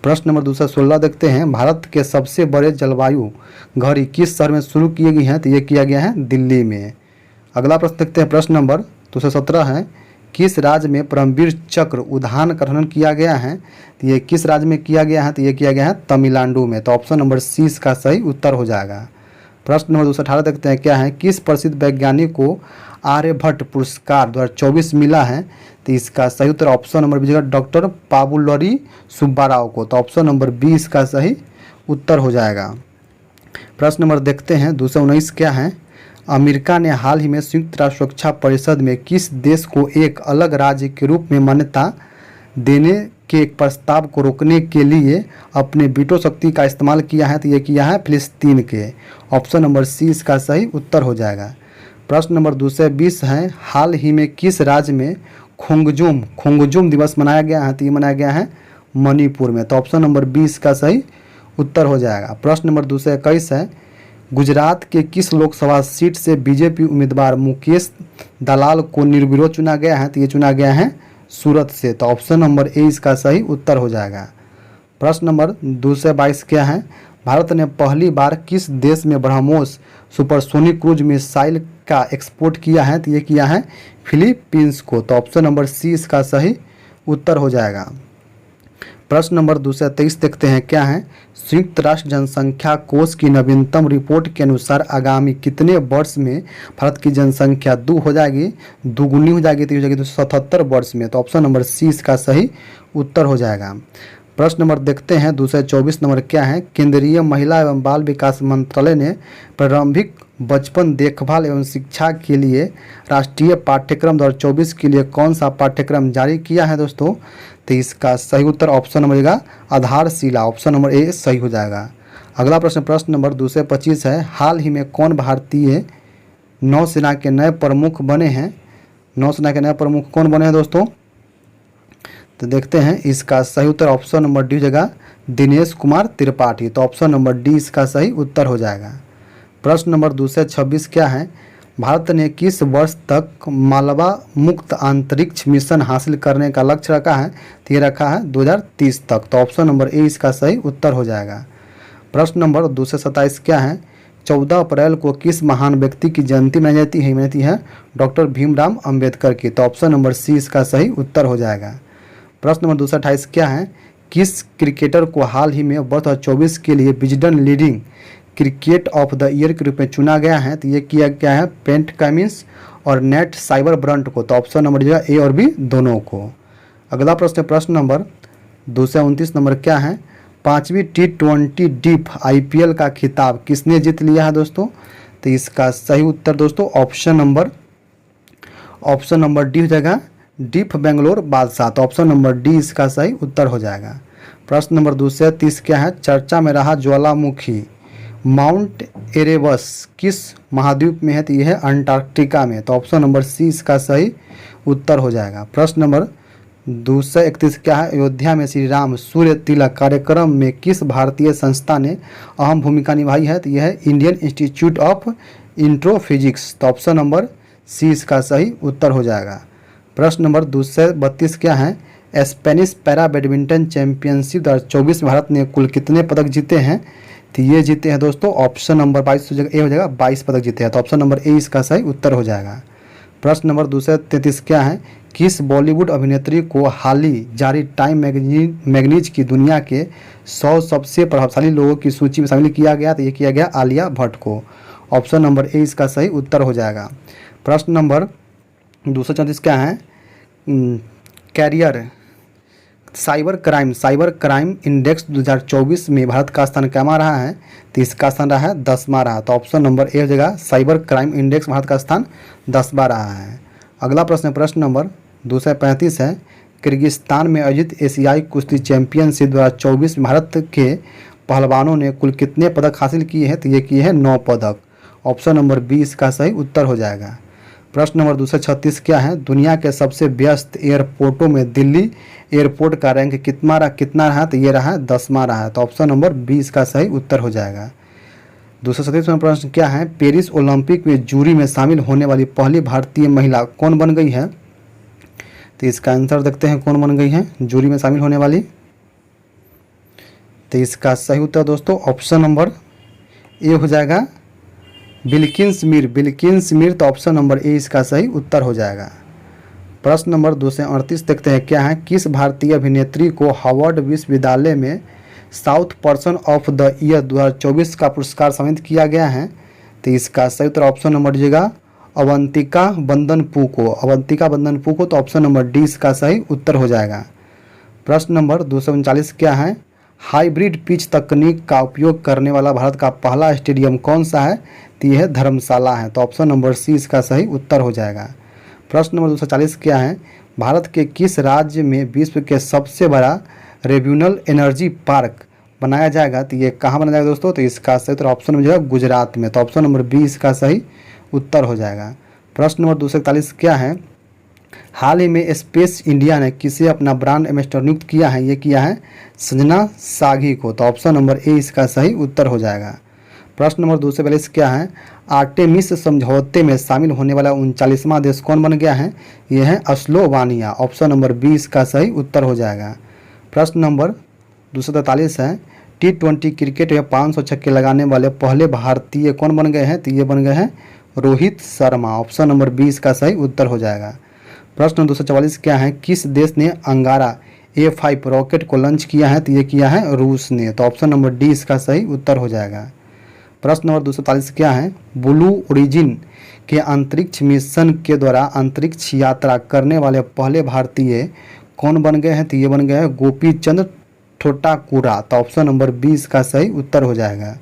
प्रश्न नंबर 216 देखते हैं। भारत के सबसे बड़े जलवायु घड़ी किस शहर में शुरू की गई है? तो ये किया गया है दिल्ली में। अगला प्रश्न देखते हैं प्रश्न नंबर 217 है। किस राज्य में परमवीर चक्र उद्यान का गठन किया गया है? तो ये किस राज्य में किया गया है? तो ये किया गया है तमिलनाडु में। तो ऑप्शन नंबर सी इसका सही उत्तर हो जाएगा। प्रश्न नंबर 218 देखते हैं क्या है। किस प्रसिद्ध वैज्ञानिक को आर्यभट्ट पुरस्कार 2024 मिला है? तो इसका सही उत्तर ऑप्शन नंबर बी डॉक्टर पाबुलरी सुब्बाराव को। तो ऑप्शन नंबर 20 का सही उत्तर हो जाएगा। प्रश्न नंबर देखते हैं 219 क्या है। अमेरिका ने हाल ही में संयुक्त राष्ट्र सुरक्षा परिषद में किस देश को एक अलग राज्य के रूप में मान्यता देने के एक प्रस्ताव को रोकने के लिए अपने वीटो शक्ति का इस्तेमाल किया है? तो ये किया है फिलिस्तीन के। ऑप्शन नंबर सी इसका सही उत्तर हो जाएगा। प्रश्न नंबर 220 है। हाल ही में किस राज्य में खोंगजुम दिवस मनाया गया है? तो ये मनाया गया है मणिपुर में। तो ऑप्शन नंबर 20 का सही उत्तर हो जाएगा। प्रश्न नंबर 221 है। गुजरात के किस लोकसभा सीट से बीजेपी उम्मीदवार मुकेश दलाल को निर्विरोध चुना गया है? तो ये चुना गया है सूरत से। तो ऑप्शन नंबर ए इसका सही उत्तर हो जाएगा। प्रश्न नंबर 222 क्या है। भारत ने पहली बार किस देश में ब्रह्मोस सुपरसोनिक क्रूज मिसाइल का एक्सपोर्ट किया है? तो ये किया है फिलीपींस को। तो ऑप्शन नंबर सी इसका सही उत्तर हो जाएगा। प्रश्न नंबर 223 देखते हैं क्या है। संयुक्त राष्ट्र जनसंख्या कोष की नवीनतम रिपोर्ट के अनुसार आगामी कितने वर्ष में भारत की जनसंख्या दुगुनी हो जाएगी? तो हो जाएगी 277 वर्ष में। तो ऑप्शन नंबर सी इसका सही उत्तर हो जाएगा। प्रश्न नंबर देखते हैं 224 नंबर क्या है। केंद्रीय महिला एवं बाल विकास मंत्रालय ने प्रारंभिक बचपन देखभाल एवं शिक्षा के लिए राष्ट्रीय पाठ्यक्रम 2024 के लिए कौन सा पाठ्यक्रम जारी किया है दोस्तों? तो इसका सही उत्तर ऑप्शन नंबर होगा आधारशिला, ऑप्शन नंबर ए सही हो जाएगा। अगला प्रश्न, प्रश्न नंबर 225 है। हाल ही में कौन भारतीय नौसेना के नए प्रमुख बने हैं? नौसेना के नए प्रमुख कौन बने हैं दोस्तों? तो देखते हैं, इसका सही उत्तर ऑप्शन नंबर डी हो जाएगा दिनेश कुमार त्रिपाठी। तो ऑप्शन नंबर डी इसका सही उत्तर हो जाएगा। प्रश्न नंबर 226 क्या है। भारत ने किस वर्ष तक मालवा मुक्त अंतरिक्ष मिशन हासिल करने का लक्ष्य रखा है? तो ये रखा है 2030 तक। तो ऑप्शन नंबर ए इसका सही उत्तर हो जाएगा। प्रश्न नंबर 227 क्या है। 14 अप्रैल को किस महान व्यक्ति की जयंती मनाई जाती है? डॉक्टर भीमराव अंबेडकर की। तो ऑप्शन नंबर सी इसका सही उत्तर हो जाएगा। प्रश्न नंबर 228 क्या है। किस क्रिकेटर को हाल ही में वर्ष 2024 के लिए Wisden leading cricket of the year के रूप में चुना गया है? तो ये किया गया है पेट कमिंस और नेट साइबर ब्रंट को। तो ऑप्शन नंबर जो है ए और बी दोनों को। अगला प्रश्न, प्रश्न नंबर 229 नंबर क्या है। 5वीं T20 डीप IPL का खिताब किसने जीत लिया है दोस्तों? तो इसका सही उत्तर दोस्तों ऑप्शन नंबर डी हो जाएगा डीप बेंगलोर बादशाह। तो ऑप्शन नंबर डी इसका सही उत्तर हो जाएगा। प्रश्न नंबर 230 क्या है। चर्चा में रहा ज्वालामुखी माउंट एरेबस किस महाद्वीप में है? तो यह है अंटार्कटिका में। तो ऑप्शन नंबर सी इसका सही उत्तर हो जाएगा। प्रश्न नंबर 231 क्या है। अयोध्या में श्री राम सूर्य तिलक कार्यक्रम में किस भारतीय संस्था ने अहम भूमिका निभाई है? तो यह है इंडियन इंस्टीट्यूट ऑफ इंट्रोफिजिक्स। तो ऑप्शन नंबर सी इसका सही उत्तर हो जाएगा। प्रश्न नंबर 232 क्या है। स्पेनिश पैरा बैडमिंटन चैंपियनशिप 2024 में भारत ने कुल कितने पदक जीते हैं? तो ये जीते हैं दोस्तों ऑप्शन नंबर 22 ए हो जाएगा 22 पदक जीते हैं। तो ऑप्शन नंबर ए इसका सही उत्तर हो जाएगा। प्रश्न नंबर 233 क्या है। किस बॉलीवुड अभिनेत्री को हाल ही जारी टाइम मैगजीन की दुनिया के 100 सबसे प्रभावशाली लोगों की सूची में शामिल किया गया? तो ये किया गया आलिया भट्ट को। ऑप्शन नंबर ए इसका सही उत्तर हो जाएगा। प्रश्न नंबर 234 क्या है। कैरियर साइबर क्राइम इंडेक्स 2024 में भारत का स्थान कैमा रहा है? तो इसका स्थान रहा है 10वां रहा। तो ऑप्शन नंबर ए हो जाएगा साइबर क्राइम इंडेक्स भारत का स्थान 10वां रहा है। अगला प्रश्न, प्रश्न नंबर 235 है। किर्गिस्तान में आयोजित एशियाई कुश्ती चैंपियनशिप 2024 में भारत के पहलवानों ने कुल कितने पदक हासिल किए हैं? तो ये किए हैं 9 पदक। ऑप्शन नंबर बी इसका सही उत्तर हो जाएगा। प्रश्न नंबर 236 क्या है। दुनिया के सबसे व्यस्त एयरपोर्टों में दिल्ली एयरपोर्ट का रैंक कितना रहा? तो ये रहा 10वां रहा। तो ऑप्शन नंबर बी इसका सही उत्तर हो जाएगा। 237वां प्रश्न क्या है। पेरिस ओलंपिक में जूरी में शामिल होने वाली पहली भारतीय महिला कौन बन गई है? तो इसका आंसर देखते हैं कौन बन गई है जूरी में शामिल होने वाली। तो इसका सही उत्तर दोस्तों ऑप्शन नंबर ए हो जाएगा बिल्किस मीर। तो ऑप्शन नंबर ए इसका सही उत्तर हो जाएगा। प्रश्न नंबर 238 देखते हैं क्या है। किस भारतीय अभिनेत्री को हार्वर्ड विश्वविद्यालय में south person of the year 2024 का पुरस्कार सम्मानित किया गया है? तो इसका सही उत्तर ऑप्शन नंबर दीजिएगा अवंतिका बंदन पू को। तो ऑप्शन नंबर डी इसका सही उत्तर हो जाएगा। प्रश्न नंबर 239 क्या है। हाइब्रिड पिच तकनीक का उपयोग करने वाला भारत का पहला स्टेडियम कौन सा है? तो यह धर्मशाला है। तो ऑप्शन नंबर सी इसका सही उत्तर हो जाएगा। प्रश्न नंबर 240 क्या है। भारत के किस राज्य में विश्व के सबसे बड़ा रिन्यूएबल एनर्जी पार्क बनाया जाएगा? तो ये कहाँ बनाया जाएगा दोस्तों? तो इसका सही उत्तर ऑप्शन में जो है गुजरात में। तो ऑप्शन नंबर बी इसका सही उत्तर हो जाएगा। प्रश्न नंबर 241 क्या है। हाल ही में स्पेस इंडिया ने किसे अपना ब्रांड एम्बेसडर नियुक्त किया है? ये किया है संजना साघी को। तो ऑप्शन नंबर ए इसका सही उत्तर हो जाएगा। प्रश्न नंबर 242 क्या है। आर्टेमिस समझौते में शामिल होने वाला 39वां देश कौन बन गया है? यह है स्लोवानिया। ऑप्शन नंबर बी इसका सही उत्तर हो जाएगा। प्रश्न नंबर 243 है। T20 क्रिकेट में 500 छक्के लगाने वाले पहले भारतीय कौन बन गए हैं? तो ये बन गए हैं Rohit Sharma. Option number B इसका सही उत्तर हो जाएगा। प्रश्न 244 क्या है। किस देश ने अंगारा A5 रॉकेट को लॉन्च किया है? तो ये किया है रूस ने। तो ऑप्शन नंबर डी इसका सही उत्तर हो जाएगा। प्रश्न नंबर 243 क्या है। ब्लू ओरिजिन के अंतरिक्ष मिशन के द्वारा अंतरिक्ष यात्रा करने वाले पहले भारतीय कौन बन गए हैं? तो ये बन गए हैं गोपी चंद्र थोटाकुरा, तो ऑप्शन नंबर 20 का सही उत्तर हो जाएगा।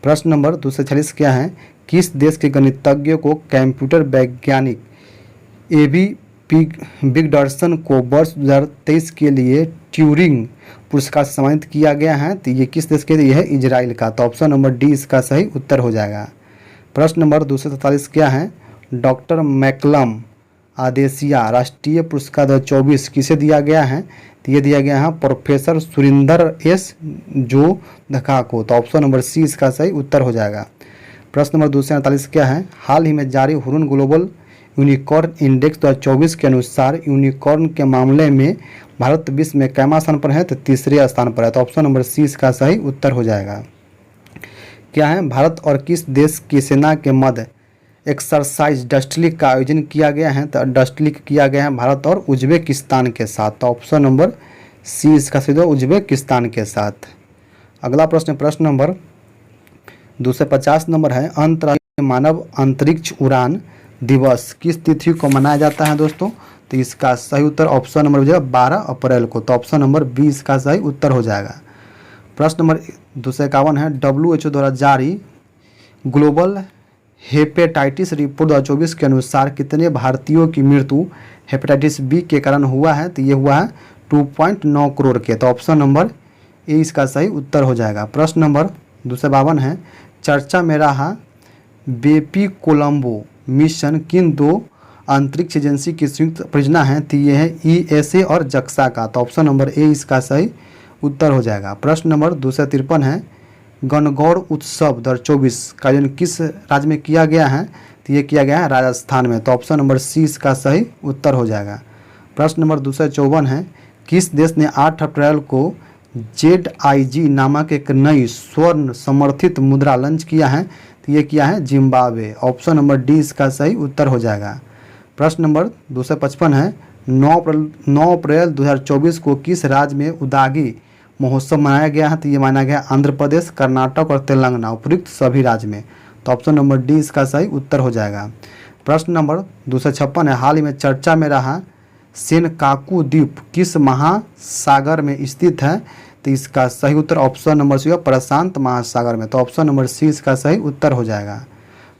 प्रश्न नंबर 246 क्या है, किस देश के गणितज्ञ को कंप्यूटर वैज्ञानिक एबी बिगडर्सन को वर्ष 2023 के लिए ट्यूरिंग पुरस्कार से सम्मानित किया गया है? तो ये किस देश के लिए है? इजराइल का, तो ऑप्शन नंबर डी इसका सही उत्तर हो जाएगा। प्रश्न नंबर 247 क्या है, डॉक्टर मैकलम आदेसिया राष्ट्रीय पुरस्कार 2024 किसे दिया गया है? तो ये दिया गया है प्रोफेसर सुरिंदर एस जो धका को, तो ऑप्शन नंबर सी इसका सही उत्तर हो जाएगा। प्रश्न नंबर 248 क्या है, हाल ही में जारी हुरुन ग्लोबल यूनिकॉर्न इंडेक्स 2024 के अनुसार यूनिकॉर्न के मामले में भारत विश्व में कैमा स्थान पर है? तो तीसरे स्थान पर है, तो ऑप्शन नंबर सी इसका सही उत्तर हो जाएगा। क्या है, भारत और किस देश की सेना के मध्य एक्सरसाइज डस्टलिक का आयोजन किया गया है? तो डस्टलिक किया गया है भारत और उज्बेकिस्तान के साथ, तो ऑप्शन नंबर सी इसका सही उज्बेकिस्तान के साथ। अगला प्रश्न नंबर 250 नंबर है, अंतर्राष्ट्रीय मानव अंतरिक्ष उड़ान दिवस किस तिथि को मनाया जाता है दोस्तों? तो इसका सही उत्तर ऑप्शन नंबर हो जाएगा 12 अप्रैल को, तो ऑप्शन नंबर 20 का सही उत्तर हो जाएगा। प्रश्न नंबर 251 है, WHO द्वारा जारी ग्लोबल हेपेटाइटिस रिपोर्ट 2024 के अनुसार कितने भारतीयों की मृत्यु हेपेटाइटिस बी के कारण हुआ है? तो ये हुआ है 2.9 करोड़ के, तो ऑप्शन नंबर ए इसका सही उत्तर हो जाएगा। प्रश्न नंबर 252 है, चर्चा में रहा बेपी कोलंबो मिशन किन दो अंतरिक्ष एजेंसी की संयुक्त परियोजना है? तो ये है ESA और जक्सा का, तो ऑप्शन नंबर ए इसका सही उत्तर हो जाएगा। प्रश्न नंबर 253 है, गणगौर उत्सव 2024 का आयोजन किस राज्य में किया गया है? तो ये किया गया है राजस्थान में, तो ऑप्शन नंबर सी इसका सही उत्तर हो जाएगा। प्रश्न नंबर 254 है, किस देश ने 8 अप्रैल को ZIG नामक एक नई स्वर्ण समर्थित मुद्रा लॉन्च किया है? तो ये किया है जिम्बाब्वे, ऑप्शन नंबर डी इसका सही उत्तर हो जाएगा। प्रश्न नंबर 255 है, 9 अप्रैल 2024 को किस राज्य में उदागी महोत्सव मनाया गया है? तो ये माना गया आंध्र प्रदेश, कर्नाटक और तेलंगाना, उपयुक्त सभी राज्य में, तो ऑप्शन नंबर डी इसका सही उत्तर हो जाएगा। प्रश्न नंबर 256 है, हाल ही में चर्चा में रहा सेनकाकू द्वीप किस महासागर में स्थित है? तो इसका सही उत्तर ऑप्शन नंबर सी प्रशांत महासागर में, तो ऑप्शन नंबर सी इसका सही उत्तर हो जाएगा।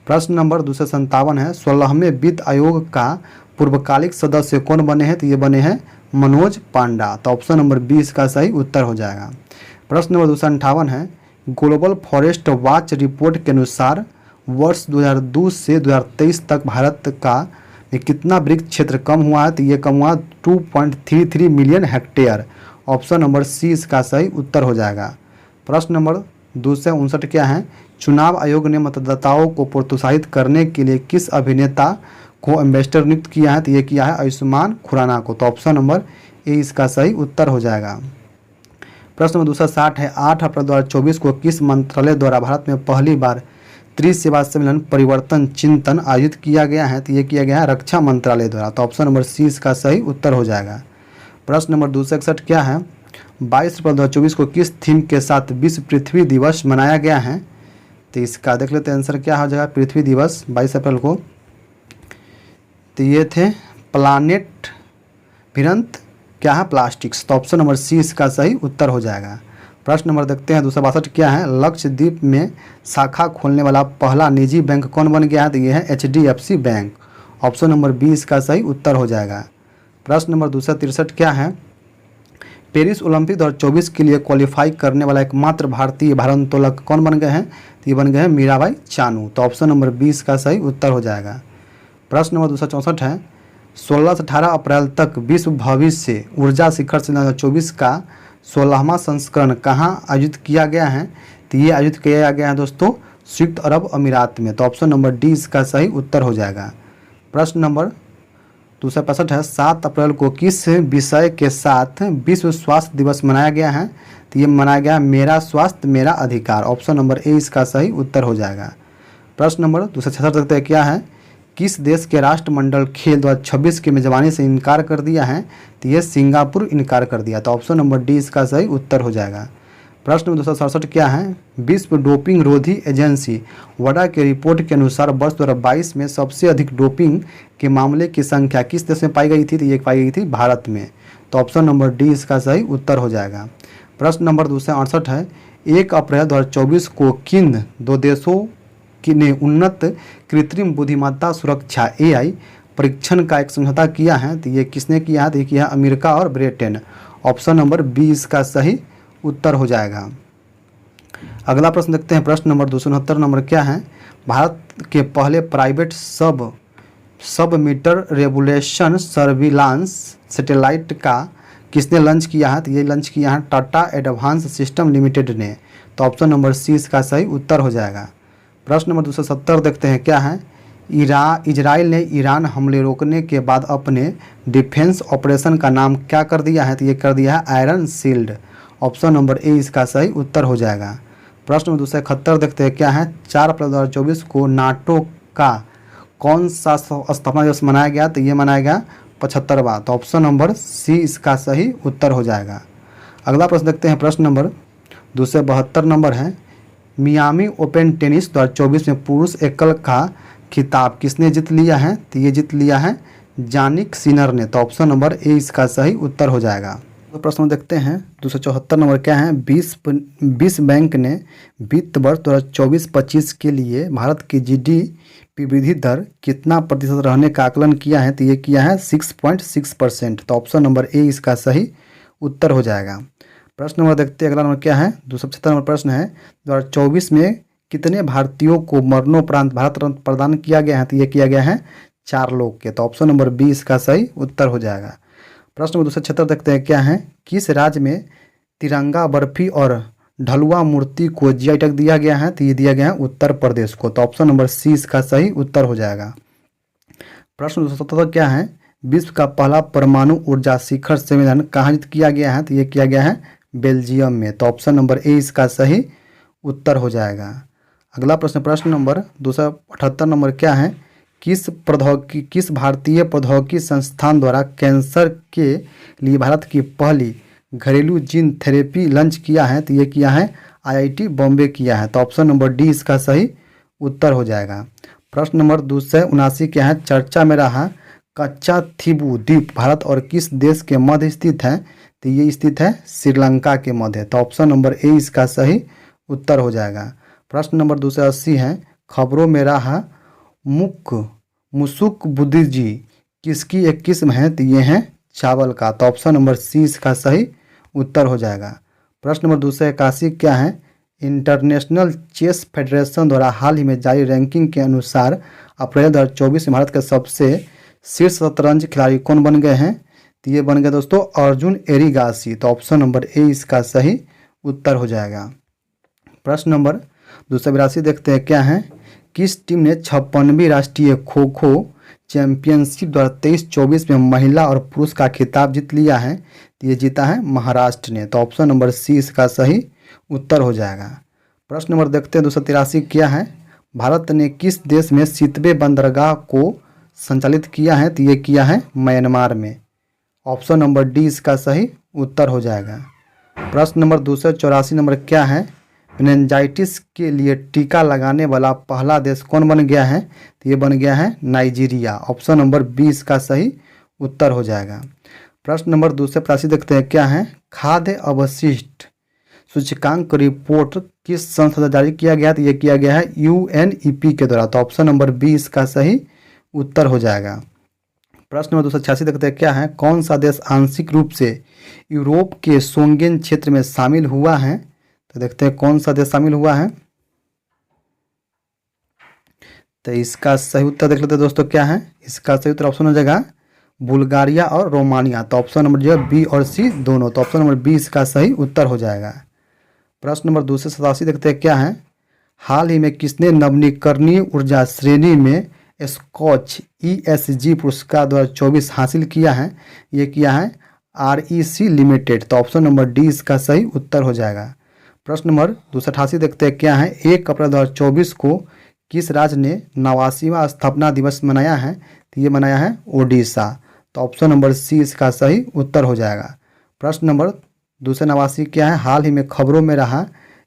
प्रश्न नंबर 257 है, 16वें वित्त आयोग का पूर्वकालिक सदस्य कौन बने हैं? तो ये बने हैं मनोज पांडा, तो ऑप्शन नंबर 20 का सही उत्तर हो जाएगा। प्रश्न नंबर 258 है, ग्लोबल फॉरेस्ट वॉच रिपोर्ट के अनुसार वर्ष 2002 से 2023 तक भारत का में कितना वृक्ष क्षेत्र कम हुआ है? तो ये कम हुआ 2.33 million hectare, option number C इसका सही उत्तर हो जाएगा। प्रश्न नंबर 259 क्या है, चुनाव आयोग ने मतदाताओं को प्रोत्साहित करने के लिए किस अभिनेता को एम्बेसडर नियुक्त किया है? तो ये किया है आयुष्मान खुराना को, तो ऑप्शन नंबर ए इसका सही उत्तर हो जाएगा। प्रश्न नंबर 260 है, 8 अप्रैल 2024 को किस मंत्रालय द्वारा भारत में पहली बार त्रिसेवा सम्मेलन परिवर्तन चिंतन आयोजित किया गया है? तो ये किया गया है रक्षा मंत्रालय द्वारा, तो ऑप्शन नंबर सी इसका सही उत्तर हो जाएगा। प्रश्न नंबर 261 क्या है, 22 अप्रैल 2024 को किस थीम के साथ विश्व पृथ्वी दिवस मनाया गया है? तो इसका देख लेते हैं आंसर क्या हो जाएगा। पृथ्वी दिवस 22 अप्रैल को, तो ये थे प्लानेट भिरंत क्या है प्लास्टिक्स, तो ऑप्शन नंबर सी इसका सही उत्तर हो जाएगा। प्रश्न नंबर देखते हैं 262 क्या है, लक्षद्वीप में शाखा खोलने वाला पहला निजी बैंक कौन बन गया है? तो ये है HDFC bank, option number B इसका सही उत्तर हो जाएगा। प्रश्न नंबर 263 क्या है, पेरिस ओलंपिक 2024 के लिए क्वालिफाई करने वाला एकमात्र भारतीय भारोत्तोलक कौन बन गए हैं? तो ये बन गए हैं मीराबाई चानू, तो ऑप्शन नंबर 20 का सही उत्तर हो जाएगा। प्रश्न नंबर 264 है, 16 से 18 अप्रैल तक विश्व भविष्य ऊर्जा शिखर सम्मेलन 2024 का 16वां संस्करण कहाँ आयोजित किया गया है? तो ये आयोजित किया गया है दोस्तों संयुक्त अरब अमीरात में, तो ऑप्शन नंबर डी इसका सही उत्तर हो जाएगा। प्रश्न नंबर 265 है, 7 अप्रैल को किस विषय के साथ विश्व स्वास्थ्य दिवस मनाया गया है? तो ये मनाया गया मेरा स्वास्थ्य मेरा अधिकार, ऑप्शन नंबर ए इसका सही उत्तर हो जाएगा। प्रश्न नंबर 266 देखते हैं क्या है, किस देश के राष्ट्रमंडल खेल 2026 की मेजबानी से इनकार कर दिया है? तो ये सिंगापुर इनकार कर दिया, तो ऑप्शन नंबर डी इसका सही उत्तर हो जाएगा। प्रश्न नंबर 267 क्या है, विश्व डोपिंग रोधी एजेंसी वडा के रिपोर्ट के अनुसार वर्ष 2022 में सबसे अधिक डोपिंग के मामले की संख्या किस देश में पाई गई थी? तो ये पाई गई थी भारत में, तो ऑप्शन नंबर डी इसका सही उत्तर हो जाएगा। प्रश्न नंबर 268 है, 1 अप्रैल 2024 को किन दो देशों ने उन्नत कृत्रिम बुद्धिमत्ता सुरक्षा AI परीक्षण का एक समझौता किया है? तो ये किसने किया है? तो ये किया है अमेरिका और ब्रिटेन। ऑप्शन नंबर बी इसका सही उत्तर हो जाएगा। अगला प्रश्न देखते हैं, प्रश्न नंबर 269 नंबर क्या है? भारत के पहले प्राइवेट सब मीटर रेगुलेशन सर्विलांस सैटेलाइट का किसने लॉन्च किया है? तो ये लॉन्च किया है टाटा एडवांस सिस्टम लिमिटेड ने। तो ऑप्शन नंबर सी इसका सही उत्तर हो जाएगा। प्रश्न नंबर 270 देखते हैं क्या है? इजराइल ने ईरान हमले रोकने के बाद अपने डिफेंस ऑपरेशन का नाम क्या कर दिया है? तो ये कर दिया है iron shield. Option number A इसका सही उत्तर हो जाएगा। प्रश्न नंबर 271 देखते हैं क्या है? 4 अप्रैल 2024 को नाटो का कौन सा स्थापना दिवस मनाया गया? तो ये मनाया गया 75वां। तो ऑप्शन नंबर सी इसका सही उत्तर हो जाएगा। अगला प्रश्न देखते हैं, प्रश्न नंबर 272 नंबर है, मियामी ओपन टेनिस 2024 में पुरुष एकल का खिताब किसने जीत लिया है? तो ये जीत लिया है जानिक सिनर ने। तो ऑप्शन नंबर ए इसका सही उत्तर हो जाएगा। तो प्रश्न देखते हैं 274 नंबर क्या है? विश्व बैंक ने वित्त वर्ष 2024-25 के लिए भारत की GDP वृद्धि दर कितना प्रतिशत रहने का आकलन किया है? तो ये किया है 6.6%। तो ऑप्शन नंबर ए इसका सही उत्तर हो जाएगा। प्रश्न नंबर देखते हैं, अगला नंबर क्या है? 275 नंबर प्रश्न है, 2024 में कितने भारतीयों को मरणोपरांत भारत रत्न प्रदान किया गया है? तो ये किया गया है 4 लोग के। तो ऑप्शन नंबर बी इसका सही उत्तर हो जाएगा। प्रश्न नंबर 276 देखते हैं क्या है? किस राज्य में तिरंगा बर्फी और ढलुआ मूर्ति को GI टैग दिया गया है? तो ये दिया गया है उत्तर प्रदेश को। तो ऑप्शन नंबर सी इसका सही उत्तर हो जाएगा। प्रश्न 277 क्या है? विश्व का पहला परमाणु ऊर्जा शिखर सम्मेलन कहाँ किया गया है? तो ये किया गया है बेल्जियम में। तो ऑप्शन नंबर ए इसका सही उत्तर हो जाएगा। अगला प्रश्न नंबर 278 नंबर क्या है? किस भारतीय प्रौद्योगिकी संस्थान द्वारा कैंसर के लिए भारत की पहली घरेलू जीन थेरेपी लॉन्च किया है? तो ये किया है IIT बॉम्बे किया है। तो ऑप्शन नंबर डी इसका सही उत्तर हो जाएगा। प्रश्न नंबर 279 क्या है? चर्चा में रहा कच्चा थीबू द्वीप भारत और किस देश के मध्य स्थित है? तो ये स्थित है श्रीलंका के मध्य। तो ऑप्शन नंबर ए इसका सही उत्तर हो जाएगा। प्रश्न नंबर 280 है, खबरों में रहा मुसुक बुद्धिजी किसकी एक किस्म है? तो ये है चावल का। तो ऑप्शन नंबर सी इसका सही उत्तर हो जाएगा। प्रश्न नंबर 281 क्या है? इंटरनेशनल चेस फेडरेशन द्वारा हाल ही में जारी रैंकिंग के अनुसार अप्रैल 2024 में भारत के सबसे शीर्ष शतरंज खिलाड़ी कौन बन गए हैं? तो ये बन गए दोस्तों अर्जुन एरिगासी। तो ऑप्शन नंबर ए इसका सही उत्तर हो जाएगा। प्रश्न नंबर 282 देखते हैं क्या है? किस टीम ने 56वीं राष्ट्रीय खो खो चैंपियनशिप 2023-24 में महिला और पुरुष का खिताब जीत लिया है? तो ये जीता है महाराष्ट्र ने। तो ऑप्शन नंबर सी इसका सही उत्तर हो जाएगा। प्रश्न नंबर देखते हैं 283 क्या है? भारत ने किस देश में सितवे बंदरगाह को संचालित किया है? तो ये किया है म्यांमार में। ऑप्शन नंबर डी इसका सही उत्तर हो जाएगा। प्रश्न नंबर 284 नंबर क्या है? मेनिंजाइटिस के लिए टीका लगाने वाला पहला देश कौन बन गया है? तो ये बन गया है नाइजीरिया। ऑप्शन नंबर बी इसका सही उत्तर हो जाएगा। प्रश्न नंबर 285 देखते हैं क्या है? खाद्य अवशिष्ट सूचकांक रिपोर्ट किस संस्था द्वारा जारी किया गया? तो ये किया गया है UNEP के द्वारा। तो ऑप्शन नंबर बी इसका सही उत्तर हो जाएगा। प्रश्न नंबर 286 देखते हैं क्या है? कौन सा देश आंशिक रूप से यूरोप के शोंगेन क्षेत्र में शामिल हुआ है? तो देखते हैं कौन सा देश शामिल हुआ है। तो इसका सही उत्तर देख लेते हैं दोस्तों क्या है? इसका सही उत्तर ऑप्शन हो जाएगा बुल्गारिया और रोमानिया। तो ऑप्शन नंबर जो है बी और सी दोनों। तो ऑप्शन नंबर बी इसका सही उत्तर हो जाएगा। प्रश्न नंबर 287 देखते हैं क्या है? हाल ही में किसने नवीकरणीय ऊर्जा श्रेणी में स्कॉच ESG पुरस्कार 2024 हासिल किया है? ये किया है REC लिमिटेड। तो ऑप्शन नंबर डी इसका सही उत्तर हो जाएगा। प्रश्न नंबर 288 देखते हैं क्या है? 1 अप्रैल 2024 को किस राज्य ने 89वां स्थापना दिवस मनाया है? तो ये मनाया है ओडिशा। तो ऑप्शन नंबर सी इसका सही उत्तर हो जाएगा। प्रश्न नंबर 289 क्या है? हाल ही में खबरों में रहा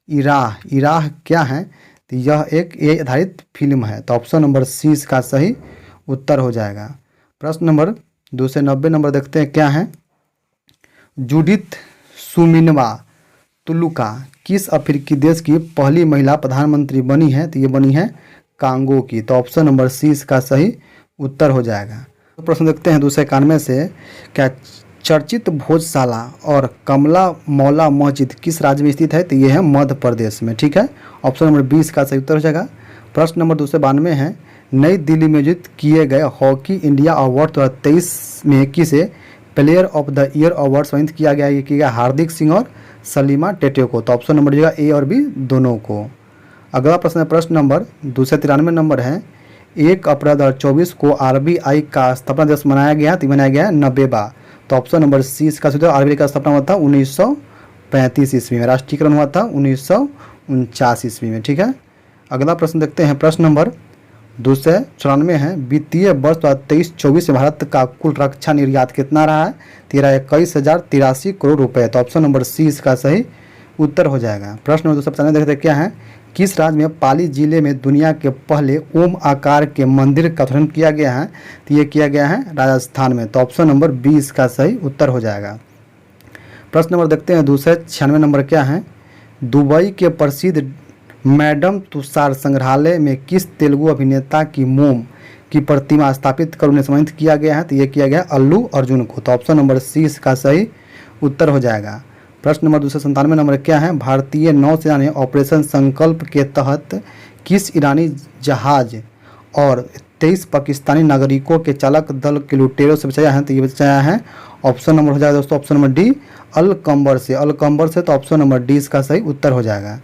इराह क्या है? तो यह एक AI आधारित फिल्म है। तो ऑप्शन नंबर सी इसका सही उत्तर हो जाएगा। प्रश्न नंबर 290 नंबर देखते हैं क्या है? जूडिथ सुमिनवा तुलुका किस अफ्रीकी देश की पहली महिला प्रधानमंत्री बनी है? तो ये बनी है कांगो की। तो ऑप्शन नंबर सी इसका सही उत्तर हो जाएगा। तो प्रश्न देखते हैं 291 से, क्या चर्चित भोजशाला और कमला मौला मस्जिद किस राज्य में स्थित है? तो ये है मध्य प्रदेश में। ठीक है, ऑप्शन नंबर 20 का सही उत्तर हो जाएगा। प्रश्न नंबर 292 है, नई दिल्ली में आयोजित किए गए हॉकी इंडिया अवार्ड 2023 में किसे player of the year award सम्मानित किया गया? ये किया गया हार्दिक सिंह और सलीमा टेटे को। तो ऑप्शन नंबर जाएगा ए और बी दोनों को। अगला प्रश्न है प्रश्न नंबर 293 नंबर है, 1 अप्रैल 2024 को आरबीआई का स्थापना दिवस मनाया गया, तो मनाया गया 90वां। तो ऑप्शन नंबर सी इसका सही। आरबीआई का स्थापना हुआ था 1935 ईस्वी में, राष्ट्रीयकरण हुआ था 1949 ईस्वी में। ठीक है, अगला प्रश्न देखते हैं प्रश्न नंबर 294 है, वित्तीय वर्ष 2023-24 में भारत का कुल रक्षा निर्यात कितना रहा है? 21,083 करोड़ रुपए। तो ऑप्शन नंबर सी इसका सही उत्तर हो जाएगा। प्रश्न नंबर 295 देखते हैं क्या है, किस राज्य में पाली जिले में दुनिया के पहले ओम आकार के मंदिर का उद्घाटन किया गया है? तो ये किया गया है राजस्थान में। तो ऑप्शन नंबर बी इसका सही उत्तर हो जाएगा। प्रश्न नंबर देखते हैं 296 नंबर क्या है, दुबई के प्रसिद्ध मैडम तुषार संग्रहालय में किस तेलुगु अभिनेता की मोम की प्रतिमा स्थापित कर उन्हें सम्मानित किया गया है? तो ये किया गया अल्लू अर्जुन को। तो ऑप्शन नंबर सी इसका सही उत्तर हो जाएगा। प्रश्न नंबर 297 नंबर क्या है, भारतीय नौसेना ने ऑपरेशन संकल्प के तहत किस ईरानी जहाज और 23 पाकिस्तानी नागरिकों के चालक दल के लुटेरों से बचाया है? तो ये बचाया है ऑप्शन नंबर हो जाएगा दोस्तों ऑप्शन नंबर डी अल कंबर से। तो ऑप्शन नंबर डी इसका सही उत्तर हो जाएगा।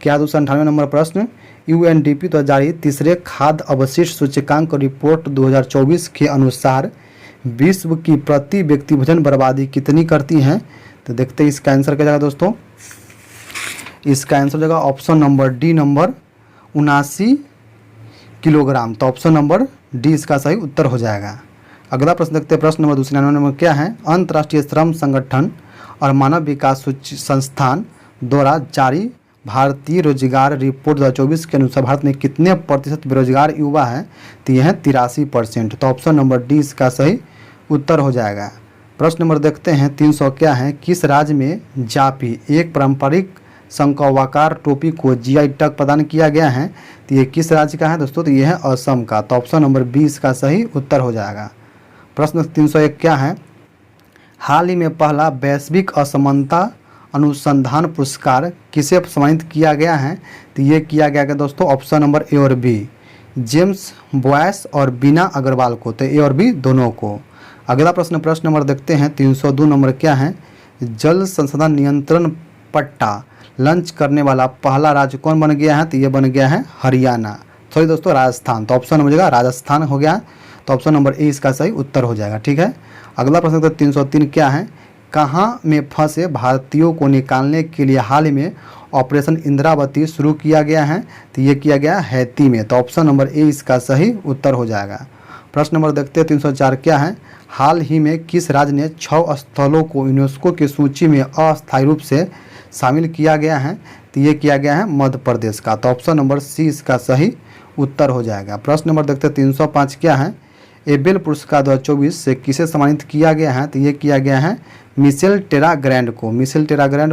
क्या 298 नंबर प्रश्न, यूएनडीपी द्वारा जारी तीसरे खाद्य अवशिष्ट सूचकांक रिपोर्ट 2024 के अनुसार विश्व की प्रति व्यक्ति भोजन बर्बादी कितनी करती हैं? तो देखते हैं इसका आंसर क्या जाएगा दोस्तों। इसका आंसर जाएगा option number D number 79 kilogram. तो ऑप्शन नंबर डी इसका सही उत्तर हो जाएगा। अगला प्रश्न देखते हैं प्रश्न नंबर 299 नंबर क्या है, अंतर्राष्ट्रीय श्रम संगठन और मानव विकास संस्थान द्वारा जारी भारतीय रोजगार रिपोर्ट 2024 के अनुसार भारत में कितने प्रतिशत बेरोजगार युवा हैं? तो यह है 83%। तो ऑप्शन नंबर डी इसका सही उत्तर हो जाएगा। प्रश्न नंबर देखते हैं 300 क्या है, किस राज्य में जापी एक पारंपरिक शंकवाकार टोपी को जीआई टैग प्रदान किया गया है? तो ये किस राज्य का है दोस्तों? तो ये है असम का। तो ऑप्शन नंबर बी इसका सही उत्तर हो जाएगा। प्रश्न 301 क्या है, हाल ही में पहला वैश्विक असमानता अनुसंधान पुरस्कार किसे सम्मानित किया गया है? तो ये किया गया दोस्तों ऑप्शन नंबर ए और बी, जेम्स बॉयस और बीना अग्रवाल को। तो ए और बी दोनों को। अगला प्रश्न नंबर देखते हैं 302 नंबर क्या है, जल संसाधन नियंत्रण पट्टा लॉन्च करने वाला पहला राज्य कौन बन गया है? तो ये बन गया है हरियाणा, सॉरी दोस्तों राजस्थान। तो ऑप्शन नंबर जाएगा राजस्थान हो गया। तो ऑप्शन नंबर ए इसका सही उत्तर हो जाएगा। ठीक है, अगला प्रश्न 303 क्या है, कहाँ में फंसे भारतीयों को निकालने के लिए हाल ही में ऑपरेशन इंद्रावती शुरू किया गया है? तो ये किया गया हैती में। तो ऑप्शन नंबर ए इसका सही उत्तर हो जाएगा। प्रश्न नंबर देखते हैं 304 क्या है, हाल ही में किस राज्य ने 6 स्थलों को यूनेस्को की सूची में अस्थायी रूप से शामिल किया गया है? तो ये किया गया है मध्य प्रदेश का। तो ऑप्शन नंबर सी इसका सही उत्तर हो जाएगा। प्रश्न नंबर देखते हैं 305 क्या है, एबेल पुरस्कार 2024 से किसे सम्मानित किया गया है? तो ये किया गया है मिशेल टेराग्रैंड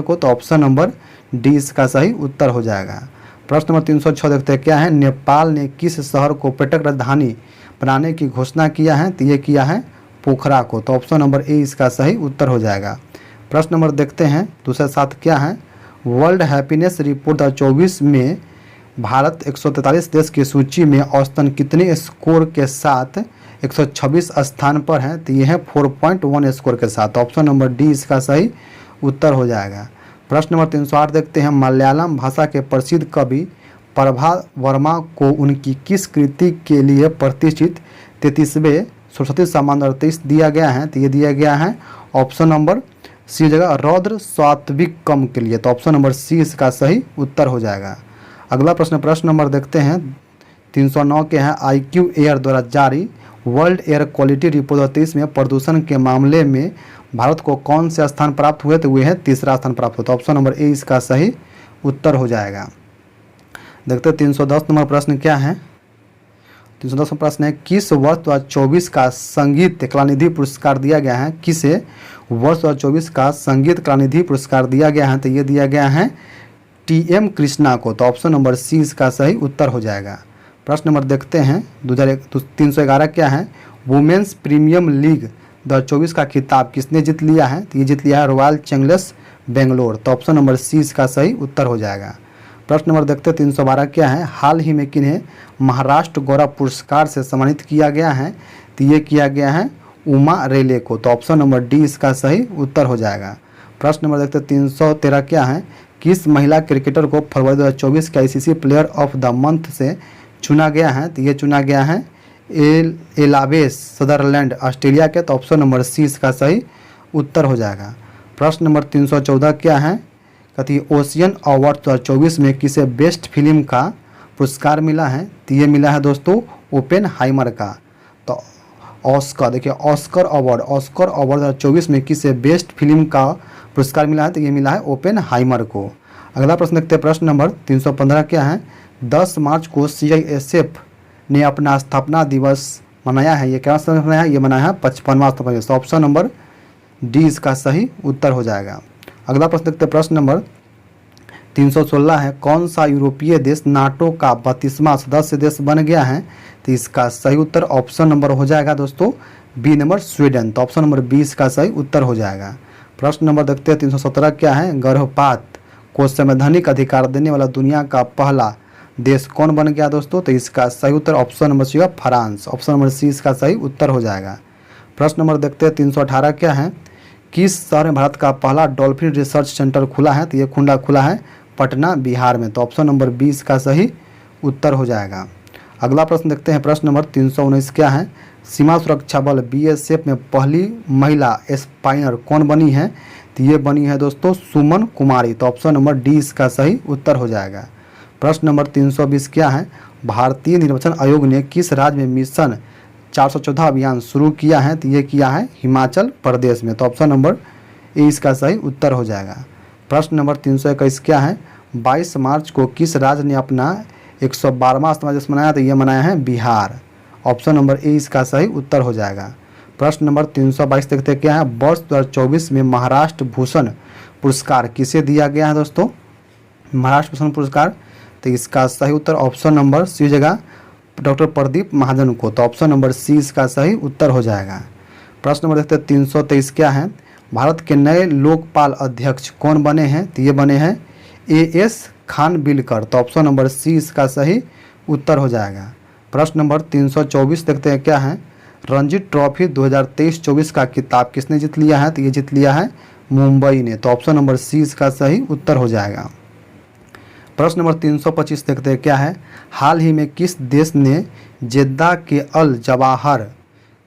को। तो ऑप्शन नंबर डी इसका सही उत्तर हो जाएगा। प्रश्न नंबर 306 देखते हैं क्या है, नेपाल ने किस शहर को पर्यटक राजधानी बनाने की घोषणा किया है? तो ये किया है पोखरा को। तो ऑप्शन नंबर ए इसका सही उत्तर हो जाएगा। प्रश्न नंबर देखते हैं 207 क्या है, वर्ल्ड हैप्पीनेस रिपोर्ट 2024 में भारत 143 देश की सूची में औसतन कितने स्कोर के साथ 126 स्थान पर है? तो ये है 4.1 स्कोर के साथ। ऑप्शन नंबर डी इसका सही उत्तर हो जाएगा। प्रश्न नंबर 308 देखते हैं, मलयालम भाषा के प्रसिद्ध कवि प्रभा वर्मा को उनकी किस कृति के लिए प्रतिष्ठित 33वें सरस्वती सम्मान 2023 दिया गया है? तो ये दिया गया है ऑप्शन नंबर सी जगह रौद्र स्वात्विकम के लिए। तो ऑप्शन नंबर सी इसका सही उत्तर हो जाएगा। अगला प्रश्न नंबर देखते हैं 309 के हैं, IQ एयर द्वारा जारी वर्ल्ड एयर क्वालिटी रिपोर्ट 2023 में प्रदूषण के मामले में भारत को कौन से स्थान प्राप्त हुए? तो वे है तीसरा स्थान प्राप्त हुआ। तो ऑप्शन नंबर ए इसका सही उत्तर हो जाएगा। देखते हैं 310 नंबर प्रश्न क्या है, 310 का प्रश्न है, किस वर्ष 2024 का संगीत कलानिधि पुरस्कार दिया गया है? किसे वर्ष 2024 का संगीत कलानिधि पुरस्कार दिया गया है? तो ये दिया गया है TM कृष्णा को। तो ऑप्शन नंबर सी इसका सही उत्तर हो जाएगा। प्रश्न नंबर देखते हैं 311 क्या है? वुमेन्स प्रीमियम लीग 2024 का खिताब किसने जीत लिया है? तो ये जीत लिया है रॉयल चैलेंजर्स बेंगलोर। तो ऑप्शन नंबर सी इसका सही उत्तर हो जाएगा। प्रश्न नंबर देखते हैं 312 क्या है? हाल ही में किन्हें महाराष्ट्र गौरव पुरस्कार से सम्मानित किया गया है? तो ये किया गया है उमा रेले को। तो ऑप्शन नंबर डी इसका सही उत्तर हो जाएगा। प्रश्न नंबर देखते हैं 313 क्या है? किस महिला क्रिकेटर को फरवरी 2024 के ICC player of the month से चुना गया है? तो ये चुना गया है एलावेस सदरलैंड ऑस्ट्रेलिया के। तो ऑप्शन नंबर सी इसका सही उत्तर हो जाएगा। प्रश्न नंबर 314 क्या है? कहती है ओशियन अवार्ड 2024 में किसे बेस्ट फिल्म का पुरस्कार मिला है? तो ये मिला है दोस्तों ओपेनहाइमर का। तो ऑस्कर, देखिए ऑस्कर अवार्ड 2024 में किसे बेस्ट फिल्म का पुरस्कार मिला है? तो ये मिला है ओपेनहाइमर को। अगला प्रश्न देखते हैं प्रश्न नंबर 315 क्या है? 10 मार्च को CISF ने अपना स्थापना दिवस मनाया है। ये क्या मनाया है? ये मनाया है 55वां स्थापना दिवस। ऑप्शन नंबर डी इसका सही उत्तर हो जाएगा। अगला प्रश्न देखते हैं प्रश्न नंबर 316 है, कौन सा यूरोपीय देश नाटो का 32वां सदस्य देश बन गया है? तो इसका सही उत्तर ऑप्शन नंबर हो जाएगा दोस्तों बी नंबर स्वीडन। तो ऑप्शन नंबर 20 का सही उत्तर हो जाएगा। प्रश्न नंबर देखते हैं 317 क्या है? गर्भपात को संवैधानिक अधिकार देने वाला दुनिया का पहला देश कौन बन गया दोस्तों? तो इसका सही उत्तर ऑप्शन नंबर सी होगा फ्रांस। ऑप्शन नंबर सी इसका सही उत्तर हो जाएगा। प्रश्न नंबर देखते हैं 318 क्या है? किस शहर में भारत का पहला डॉल्फिन रिसर्च सेंटर खुला है? तो ये खुला है पटना बिहार में। तो ऑप्शन नंबर 20 का सही उत्तर हो जाएगा। अगला प्रश्न देखते हैं प्रश्न नंबर 319 क्या है? सीमा सुरक्षा बल BSF में पहली महिला एस्पायर कौन बनी है? तो ये बनी है दोस्तों सुमन कुमारी। तो ऑप्शन नंबर डी इसका सही उत्तर हो जाएगा। प्रश्न नंबर 320 क्या है? भारतीय निर्वाचन आयोग ने किस राज्य में मिशन 414 अभियान शुरू किया है? तो ये किया है हिमाचल प्रदेश में। तो ऑप्शन नंबर ए इसका सही उत्तर हो जाएगा। प्रश्न नंबर 321 क्या है? 22 मार्च को किस राज्य ने अपना 112वां स्थापना दिवस मनाया? तो ये मनाया है बिहार। ऑप्शन नंबर ए इसका सही उत्तर हो जाएगा। प्रश्न नंबर 322 देखते हैं क्या है? वर्ष 2024 में महाराष्ट्र भूषण पुरस्कार किसे दिया गया है दोस्तों? महाराष्ट्र भूषण पुरस्कार, तो इसका सही उत्तर ऑप्शन नंबर सी जगह डॉक्टर प्रदीप महाजन को। तो ऑप्शन नंबर सी इसका सही उत्तर हो जाएगा। प्रश्न नंबर देखते हैं 323 क्या है? भारत के नए लोकपाल अध्यक्ष कौन बने हैं? तो ये बने हैं AS खानविलकर। तो ऑप्शन नंबर सी इसका सही उत्तर हो जाएगा। प्रश्न नंबर 324 देखते हैं क्या है? रणजी ट्रॉफी 2023-24 का खिताब किसने जीत लिया है? तो ये जीत लिया है मुंबई ने। तो ऑप्शन नंबर सी इसका सही उत्तर हो जाएगा। प्रश्न नंबर 325 देखते हैं क्या है? हाल ही में किस देश ने जेद्दा के अल जवाहर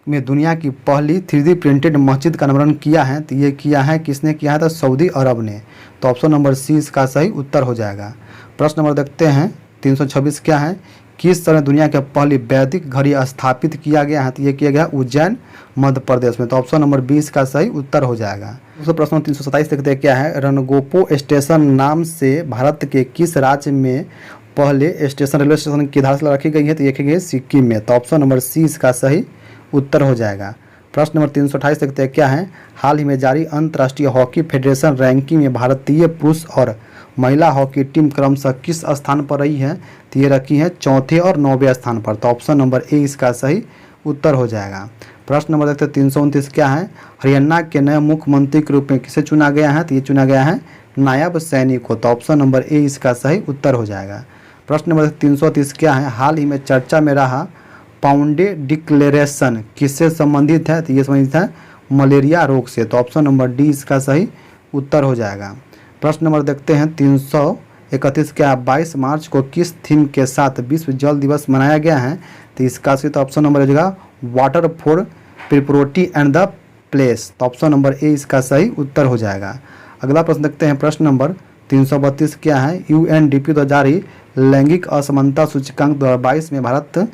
में दुनिया की पहली 3D प्रिंटेड मस्जिद का निर्माण किया है? तो ये किया है किसने किया है? तो सऊदी अरब ने। तो ऑप्शन नंबर सी इसका सही उत्तर हो जाएगा। प्रश्न नंबर देखते हैं 326 क्या है? किस तरह दुनिया के पहली वैदिक घड़ी स्थापित किया गया है? तो ये किया गया उज्जैन मध्य प्रदेश में। तो ऑप्शन नंबर 20 का सही उत्तर हो जाएगा। दूसरा प्रश्न 327 देखते हैं क्या है? रणगोपो स्टेशन नाम से भारत के किस राज्य में पहले स्टेशन रेलवे स्टेशन की आधारशिला रखी गई है? तो ये रखी गई है सिक्किम में। तो ऑप्शन नंबर सी इसका सही उत्तर हो जाएगा। प्रश्न नंबर 328 देखते हैं क्या है? हाल ही में जारी अंतर्राष्ट्रीय हॉकी फेडरेशन रैंकिंग में भारतीय पुरुष और महिला हॉकी टीम क्रमशः किस स्थान पर रही है? तो ये रखी है चौथे और 9वें स्थान पर। तो ऑप्शन नंबर ए इसका सही उत्तर हो जाएगा। प्रश्न नंबर देखते हैं 329 क्या है? हरियाणा के नए मुख्यमंत्री के रूप में किसे चुना गया है? तो ये चुना गया है नायब सैनी को। तो ऑप्शन नंबर ए इसका सही उत्तर हो जाएगा। प्रश्न नंबर 330 क्या है? हाल ही में चर्चा में रहा पाउंडे डिक्लेरेशन किससे संबंधित है? तो ये संबंधित है मलेरिया रोग से। तो ऑप्शन नंबर डी इसका सही उत्तर हो जाएगा। प्रश्न नंबर देखते हैं 331 क्या? 22 मार्च को किस थीम के साथ विश्व जल दिवस मनाया गया है? तो इसका सही तो ऑप्शन नंबर होगा water for priority and the place. तो ऑप्शन नंबर ए इसका सही उत्तर हो जाएगा। अगला प्रश्न देखते हैं प्रश्न नंबर 332 क्या है? UNDP द्वारा जारी लैंगिक असमानता सूचकांक 2022 में भारत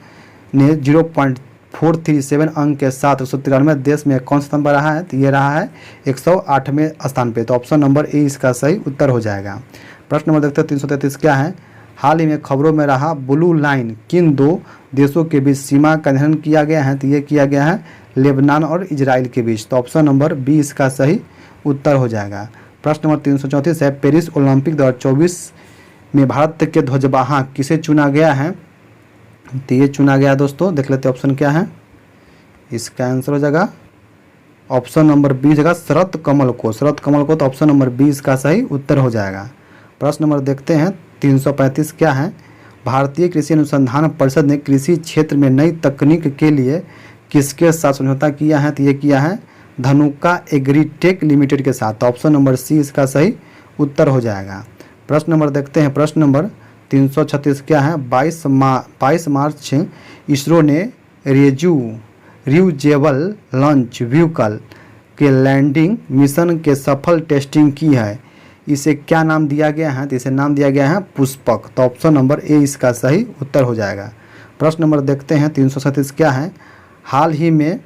ने 0.437 अंक के साथ 193 देश में कौन सा स्थान पर रहा है? तो ये रहा है 108वें स्थान पे। तो ऑप्शन नंबर ए इसका सही उत्तर हो जाएगा। प्रश्न नंबर देखते हैं 333 क्या है? हाल ही में खबरों में रहा ब्लू लाइन किन दो देशों के बीच सीमा का निर्धारण किया गया है? तो ये किया गया है लेबनान और इजराइल के बीच। तो ऑप्शन नंबर बी इसका सही उत्तर हो जाएगा। प्रश्न नंबर 334 है, पेरिस ओलंपिक 2024 में भारत के ध्वजवाहक किसे चुना गया है? तो ये चुना गया दोस्तों, देख लेते ऑप्शन क्या है। इसका आंसर हो जाएगा ऑप्शन नंबर बी जगह शरत कमल को। तो ऑप्शन नंबर बी इसका सही उत्तर हो जाएगा। प्रश्न नंबर देखते हैं 335 क्या है? भारतीय कृषि अनुसंधान परिषद ने कृषि क्षेत्र में नई तकनीक के लिए किसके साथ समझौता किया है? तो ये किया है धनुका एग्रीटेक लिमिटेड के साथ। तो ऑप्शन नंबर सी इसका सही उत्तर हो जाएगा। प्रश्न नंबर देखते हैं, प्रश्न नंबर 336 क्या है? 22 मार्च इसरो ने रियूजेबल लॉन्च व्हीकल के लैंडिंग मिशन के सफल टेस्टिंग की है। इसे क्या नाम दिया गया है? तो इसे नाम दिया गया है पुष्पक। तो ऑप्शन नंबर ए इसका सही उत्तर हो जाएगा। प्रश्न नंबर देखते हैं 337 क्या है? हाल ही में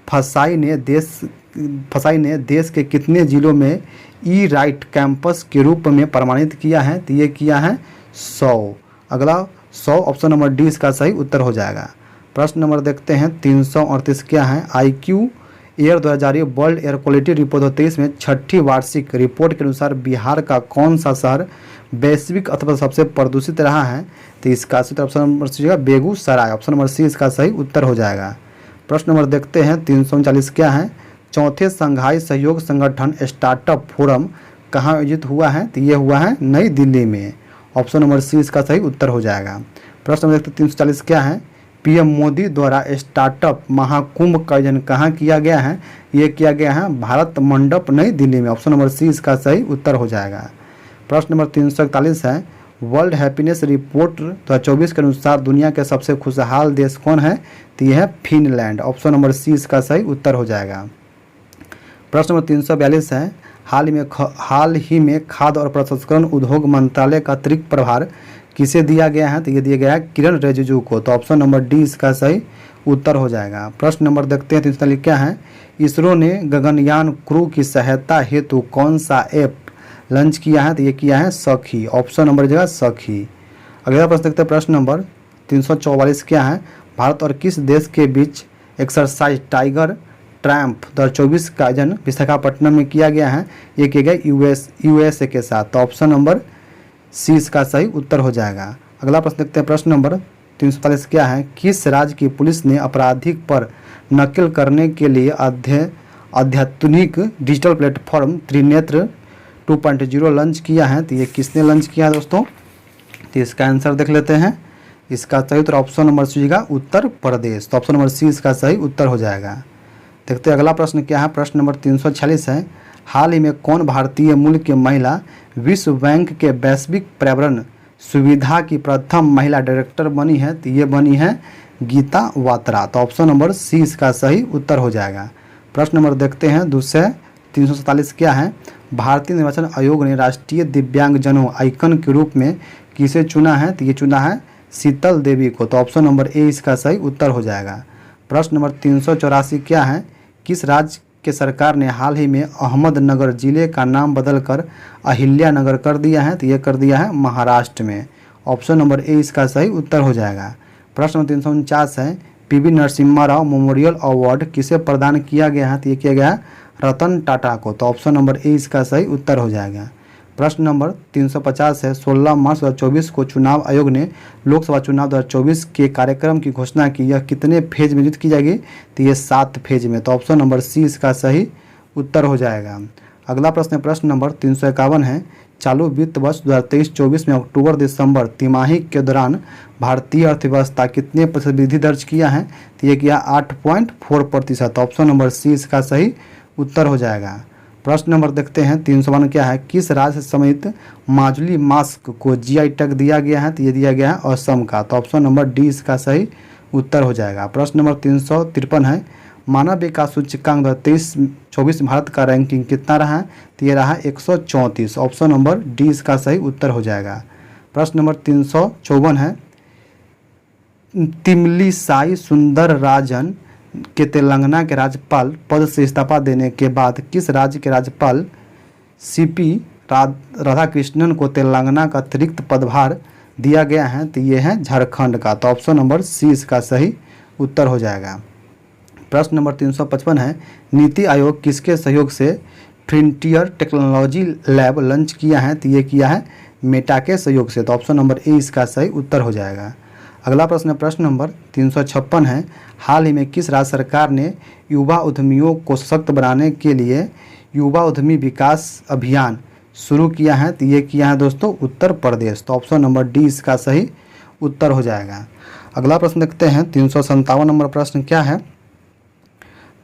फसाई ने देश के कितने जिलों में ई राइट कैंपस के रूप में प्रमाणित किया है? तो ये किया है 100। अगला 100 ऑप्शन नंबर डी इसका सही उत्तर हो जाएगा। प्रश्न नंबर देखते हैं 338 क्या है? IQ एयर द्वारा जारी वर्ल्ड एयर क्वालिटी रिपोर्ट 2023 में छठी वार्षिक रिपोर्ट के अनुसार बिहार का कौन सा शहर वैश्विक अथवा सबसे प्रदूषित रहा है? तो इसका option number C Begusarai. Option number C इसका सही उत्तर हो जाएगा। प्रश्न नंबर देखते हैं 339 क्या है? चौथे संघाई सहयोग संगठन स्टार्टअप फोरम कहाँ आयोजित हुआ है? तो ये हुआ है नई दिल्ली में। ऑप्शन नंबर सी इसका सही उत्तर हो जाएगा। प्रश्न नंबर देखते हैं 340 क्या है? PM मोदी द्वारा स्टार्टअप महाकुंभ का आयोजन कहाँ किया गया है? ये किया गया है भारत मंडप नई दिल्ली में। ऑप्शन नंबर सी इसका सही उत्तर हो जाएगा। प्रश्न नंबर 341 है, वर्ल्ड हैप्पीनेस रिपोर्ट 2024 के अनुसार दुनिया के सबसे खुशहाल देश कौन है? तो यह है फिनलैंड। ऑप्शन नंबर सी इसका सही उत्तर हो जाएगा। प्रश्न नंबर 342 है, हाल ही में खाद्य और प्रसंस्करण उद्योग मंत्रालय का अतिरिक्त प्रभार किसे दिया गया है? तो ये दिया गया है किरण रिजिजू को। तो ऑप्शन नंबर डी इसका सही उत्तर हो जाएगा। प्रश्न नंबर देखते हैं 340 क्या है? इसरो ने गगनयान क्रू की सहायता हेतु कौन सा ऐप लॉन्च किया है? तो ये किया है सखी। ऑप्शन नंबर जगह सखी। अगला प्रश्न देखते हैं, प्रश्न नंबर 344 क्या है? भारत और किस देश के बीच एक्सरसाइज टाइगर ट्रैम्प 2024 का आयोजन विशाखापट्टनम में किया गया है? ये किया गया USA के साथ। तो ऑप्शन नंबर सी इसका सही उत्तर हो जाएगा। अगला प्रश्न देखते हैं, प्रश्न नंबर 347 क्या है? किस राज्य की पुलिस ने अपराधी पर नकल करने के लिए अत्याधुनिक डिजिटल प्लेटफॉर्म त्रिनेत्र 2.0 लॉन्च किया है? तो ये किसने लॉन्च किया है दोस्तों? तो इसका आंसर देख लेते हैं। इसका सही उत्तर ऑप्शन नंबर सी का उत्तर प्रदेश। तो ऑप्शन नंबर सी इसका सही उत्तर हो जाएगा। देखते हैं अगला प्रश्न क्या है? प्रश्न नंबर 346 है, हाल ही में कौन भारतीय मूल की महिला विश्व बैंक के वैश्विक पर्यावरण सुविधा की प्रथम महिला डायरेक्टर बनी है? तो ये बनी है गीता वात्रा। तो ऑप्शन नंबर सी इसका सही उत्तर हो जाएगा। प्रश्न नंबर देखते हैं दूसरे 347 क्या है? भारतीय निर्वाचन आयोग ने राष्ट्रीय दिव्यांगजनों आइकन के रूप में किसे चुना है? तो ये चुना है शीतल देवी को। तो ऑप्शन नंबर ए इसका सही उत्तर हो जाएगा। प्रश्न नंबर 384 क्या है? किस राज्य के सरकार ने हाल ही में अहमदनगर जिले का नाम बदलकर अहिल्यानगर कर दिया है? तो ये कर दिया है महाराष्ट्र में। ऑप्शन नंबर ए इसका सही उत्तर हो जाएगा। प्रश्न नंबर 349 है, PV Narasimha Rao memorial award किसे प्रदान किया गया है? तो ये किया गया है रतन टाटा को। तो ऑप्शन नंबर ए इसका सही उत्तर हो जाएगा। प्रश्न नंबर 350 है, 16 मार्च 2024 को चुनाव आयोग ने लोकसभा चुनाव 2024 के कार्यक्रम की घोषणा की। यह कितने फेज में आयोजित की जाएगी? तो ये 7 फेज में। तो ऑप्शन नंबर सी इसका सही उत्तर हो जाएगा। अगला प्रश्न नंबर 351 है, चालू वित्त वर्ष 2023-24 में अक्टूबर दिसंबर तिमाही के दौरान भारतीय अर्थव्यवस्था कितने प्रतिशत वृद्धि दर्ज किया है? तो ये किया 8.4%। ऑप्शन नंबर सी इसका सही उत्तर हो जाएगा। प्रश्न नंबर देखते हैं 352 क्या है? किस राज्य समेत माजुली मास्क को GI टैग दिया गया है? तो ये दिया गया है असम का। तो ऑप्शन नंबर डी इसका सही उत्तर हो जाएगा। प्रश्न नंबर 353 है, मानव विकास सूचकांक 2023-24 भारत का रैंकिंग कितना रहा है? तो ये रहा 134। ऑप्शन नंबर डी इसका सही उत्तर हो जाएगा। प्रश्न नंबर 354 है, तिमलिसाई सुंदरराजन के तेलंगाना के राज्यपाल पद से इस्तीफा देने के बाद किस राज्य के राज्यपाल CP राधाकृष्णन को तेलंगाना का अतिरिक्त पदभार दिया गया है, तो ये है झारखंड का। तो ऑप्शन नंबर सी इसका सही उत्तर हो जाएगा। प्रश्न नंबर 355 है, नीति आयोग किसके सहयोग से फ्रंटियर टेक्नोलॉजी लैब लॉन्च किया है? तो ये किया है मेटा के सहयोग से। तो ऑप्शन नंबर ए इसका सही उत्तर हो जाएगा। अगला प्रश्न है प्रश्न नंबर 356 है, हाल ही में किस राज्य सरकार ने युवा उद्यमियों को सशक्त बनाने के लिए युवा उद्यमी विकास अभियान शुरू किया है? तो ये किया है दोस्तों उत्तर प्रदेश। तो ऑप्शन नंबर डी इसका सही उत्तर हो जाएगा। अगला प्रश्न देखते हैं 357 नंबर प्रश्न क्या है?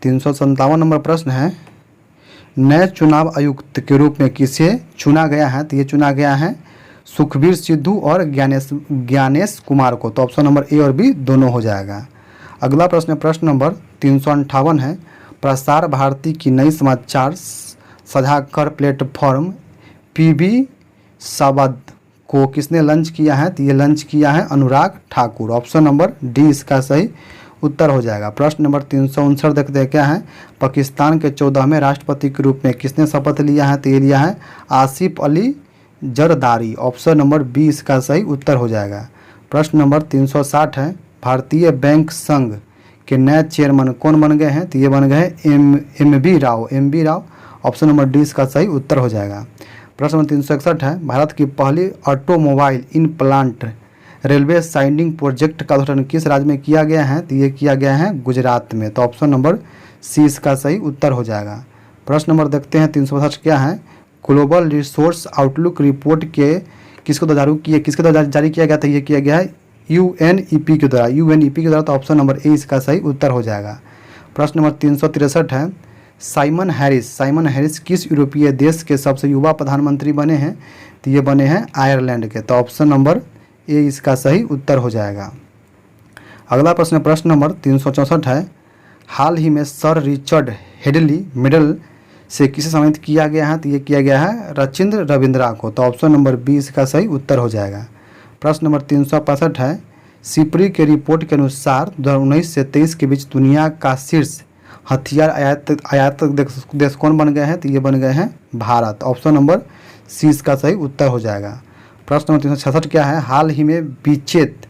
357 नंबर प्रश्न है, नए चुनाव आयुक्त के रूप में किसे चुना गया है? तो ये चुना गया है सुखबीर सिद्धू और ज्ञानेश कुमार को। तो ऑप्शन नंबर ए और बी दोनों हो जाएगा। अगला प्रश्न प्रश्न नंबर 358 है, प्रसार भारती की नई समाचार साझाकर प्लेटफॉर्म पीबी सावद को किसने लॉन्च किया है? तो ये लॉन्च किया है Anurag Thakur. Option number D इसका सही उत्तर हो जाएगा। प्रश्न नंबर 359 देखते हैं क्या है, पाकिस्तान के 14वें राष्ट्रपति के रूप में किसने शपथ लिया है? तो ये लिया है Asif Ali Zardari. Option number B इसका सही उत्तर हो जाएगा। प्रश्न नंबर 360 है, भारतीय बैंक संघ के नए चेयरमैन कौन बन गए हैं? तो ये बन गए हैं M B Rao. Option number D इसका सही उत्तर हो जाएगा। प्रश्न नंबर 361 है, भारत की पहली automobile in plant railway siding project का उद्घाटन किस राज्य में किया गया है? तो ये किया गया है गुजरात में। तो ऑप्शन नंबर सी इसका सही उत्तर हो जाएगा। प्रश्न नंबर देखते हैं 362 क्या है, ग्लोबल रिसोर्स आउटलुक रिपोर्ट के किसके द्वारा जारी किया गया था? ये किया गया है यूएनईपी के द्वारा। तो ऑप्शन नंबर ए इसका सही उत्तर हो जाएगा। प्रश्न नंबर 363 है, साइमन हैरिस किस यूरोपीय देश के सबसे युवा प्रधानमंत्री बने हैं? तो ये बने हैं आयरलैंड के। तो ऑप्शन नंबर ए इसका सही उत्तर हो जाएगा। अगला प्रश्न नंबर 364 है, हाल ही में सर रिचर्ड हेडली मेडल से किसे सम्मानित किया गया है? तो ये किया गया है रचिंद्र रविंद्रा को। तो ऑप्शन नंबर बी इसका सही उत्तर हो जाएगा। प्रश्न नंबर 365 है, सिपरी के रिपोर्ट के अनुसार 2019 से 23 के बीच दुनिया का शीर्ष हथियार आयातक देश कौन बन गए हैं? तो ये बन गए हैं भारत। ऑप्शन नंबर सी इसका सही उत्तर हो जाएगा। प्रश्न नंबर 366 क्या है, हाल ही में बीचेत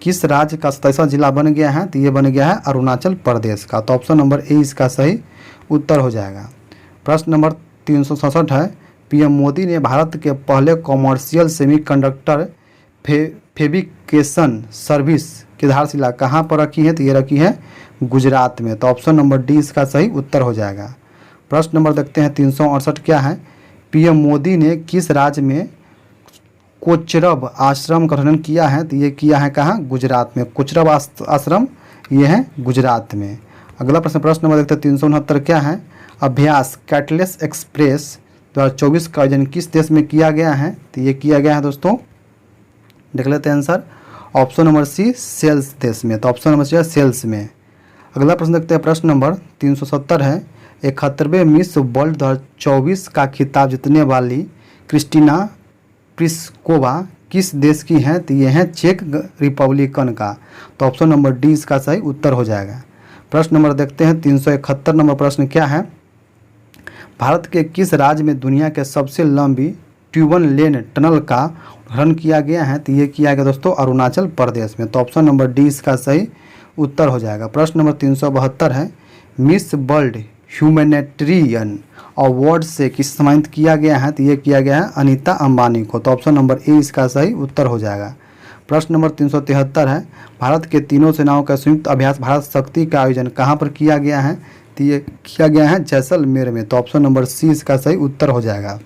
किस राज्य का 27वां जिला बन गया है? तो ये बन गया है अरुणाचल प्रदेश का। तो ऑप्शन नंबर ए इसका सही उत्तर हो जाएगा। प्रश्न नंबर 367 है, पीएम मोदी ने भारत के पहले कॉमर्शियल सेमीकंडक्टर फैब्रिकेशन सर्विस की आधारशिला कहाँ पर रखी है? तो ये रखी है गुजरात में। तो ऑप्शन नंबर डी इसका सही उत्तर हो जाएगा। प्रश्न नंबर देखते हैं 368 क्या है, पीएम मोदी ने किस राज्य में कोचरब आश्रम का गठन किया है? तो ये किया है कहाँ? गुजरात में। कोचरब आश्रम ये है गुजरात में। अगला प्रश्न नंबर देखते हैं 369 क्या है, अभ्यास कैटलेस एक्सप्रेस 2024 का आयोजन किस देश में किया गया है? तो ये किया गया है दोस्तों, देख लेते हैं आंसर, ऑप्शन नंबर सी सेल्स देश में। तो ऑप्शन नंबर सी है सेल्स में। अगला प्रश्न देखते हैं प्रश्न नंबर 370 है, 71वें मिस वर्ल्ड 2024 का खिताब जीतने वाली क्रिस्टीना प्लिस्कोवा किस देश की हैं? तो ये हैं चेक रिपब्लिकन का। तो ऑप्शन नंबर डी इसका सही उत्तर हो जाएगा। प्रश्न नंबर देखते हैं 371 नंबर प्रश्न क्या है, भारत के किस राज्य में दुनिया के सबसे लंबी ट्यूबल लेन टनल का उद्घाटन किया गया है? तो ये किया गया दोस्तों अरुणाचल प्रदेश में। तो ऑप्शन नंबर डी इसका सही उत्तर हो जाएगा। प्रश्न नंबर 372 है, मिस वर्ल्ड ह्यूमैनिटेरियन अवार्ड से किस सम्मानित किया गया है? तो ये किया गया है अनीता अंबानी को। तो ऑप्शन नंबर ए इसका सही उत्तर हो जाएगा। प्रश्न नंबर 373 है, भारत के तीनों सेनाओं का संयुक्त अभ्यास भारत शक्ति का आयोजन कहाँ पर किया गया है? तो ये किया गया है जैसलमेर में। तो ऑप्शन नंबर सी इसका सही उत्तर हो जाएगा।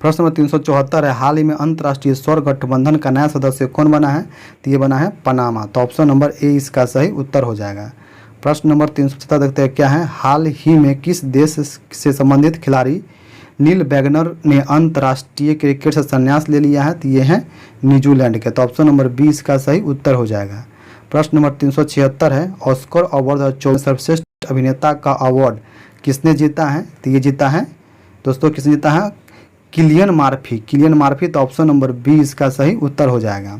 प्रश्न नंबर 374 है, हाल ही में अंतर्राष्ट्रीय सौर गठबंधन का नया सदस्य कौन बना है? तो ये बना है पनामा। तो ऑप्शन नंबर ए इसका सही उत्तर हो जाएगा। प्रश्न नंबर 370 देखते हैं क्या है, हाल ही में किस देश से संबंधित खिलाड़ी नील वैगनर ने अंतर्राष्ट्रीय क्रिकेट से संन्यास ले लिया है? तो ये है न्यूजीलैंड के। तो ऑप्शन नंबर बी इसका सही उत्तर हो जाएगा। प्रश्न नंबर 376 है, ऑस्कर अवार्ड 2024 सर्वश्रेष्ठ अभिनेता का अवार्ड किसने जीता है? तो ये जीता है दोस्तों, किसने जीता है? Kylian Murphy. तो ऑप्शन नंबर बी इसका सही उत्तर हो जाएगा।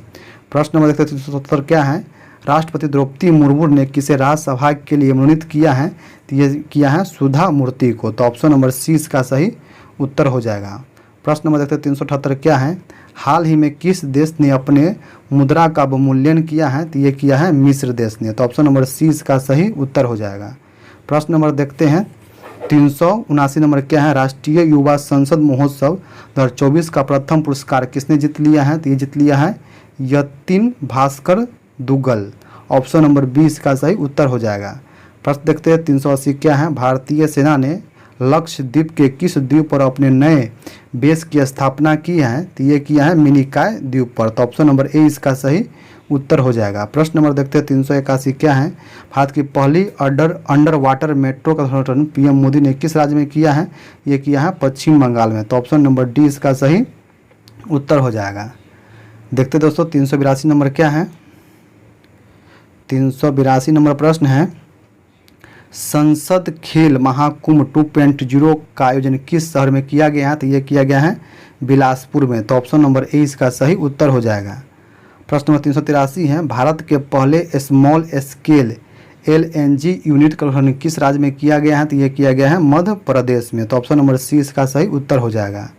प्रश्न नंबर 377 क्या है, राष्ट्रपति द्रौपदी मुर्मू ने किसे राज्यसभा के लिए मनोनीत किया है? तो ये किया है सुधा मूर्ति को। तो ऑप्शन नंबर सी इसका सही उत्तर हो जाएगा। प्रश्न नंबर देखते हैं 378 क्या है, हाल ही में किस देश ने अपने मुद्रा का अवमूल्यन किया है, तो ये किया है मिस्र देश ने। तो ऑप्शन नंबर सी इसका सही उत्तर हो जाएगा। प्रश्न नंबर देखते हैं 379 नंबर क्या है, राष्ट्रीय युवा संसद महोत्सव 2024 का प्रथम पुरस्कार किसने जीत लिया है, तो ये जीत लिया है यतिन भास्कर दुग्गल। ऑप्शन नंबर 20 का सही उत्तर हो जाएगा। प्रश्न देखते हैं 380 क्या है, भारतीय सेना ने लक्षद्वीप के किस द्वीप पर अपने नए बेस की स्थापना की है, तो ये किया है मिनिकॉय द्वीप पर। तो ऑप्शन नंबर ए इसका सही उत्तर हो जाएगा। प्रश्न नंबर देखते हैं 381 क्या है, भारत की पहली अंडर वाटर मेट्रो का उद्घाटन पीएम मोदी ने किस राज्य में किया है, ये किया है पश्चिम बंगाल में। तो ऑप्शन नंबर डी इसका सही उत्तर हो जाएगा। देखते दोस्तों 382 नंबर क्या है, 382 नंबर प्रश्न है, संसद खेल महाकुंभ 2.0 का आयोजन किस शहर में किया गया है, तो ये किया गया है बिलासपुर में। तो ऑप्शन नंबर ए इसका सही उत्तर हो जाएगा। प्रश्न नंबर 383 है, भारत के पहले स्मॉल स्केल LNG यूनिट का उद्घाटन किस राज्य में किया गया है, तो ये किया गया है मध्य प्रदेश में। तो ऑप्शन नंबर सी इसका सही उत्तर हो जाएगा।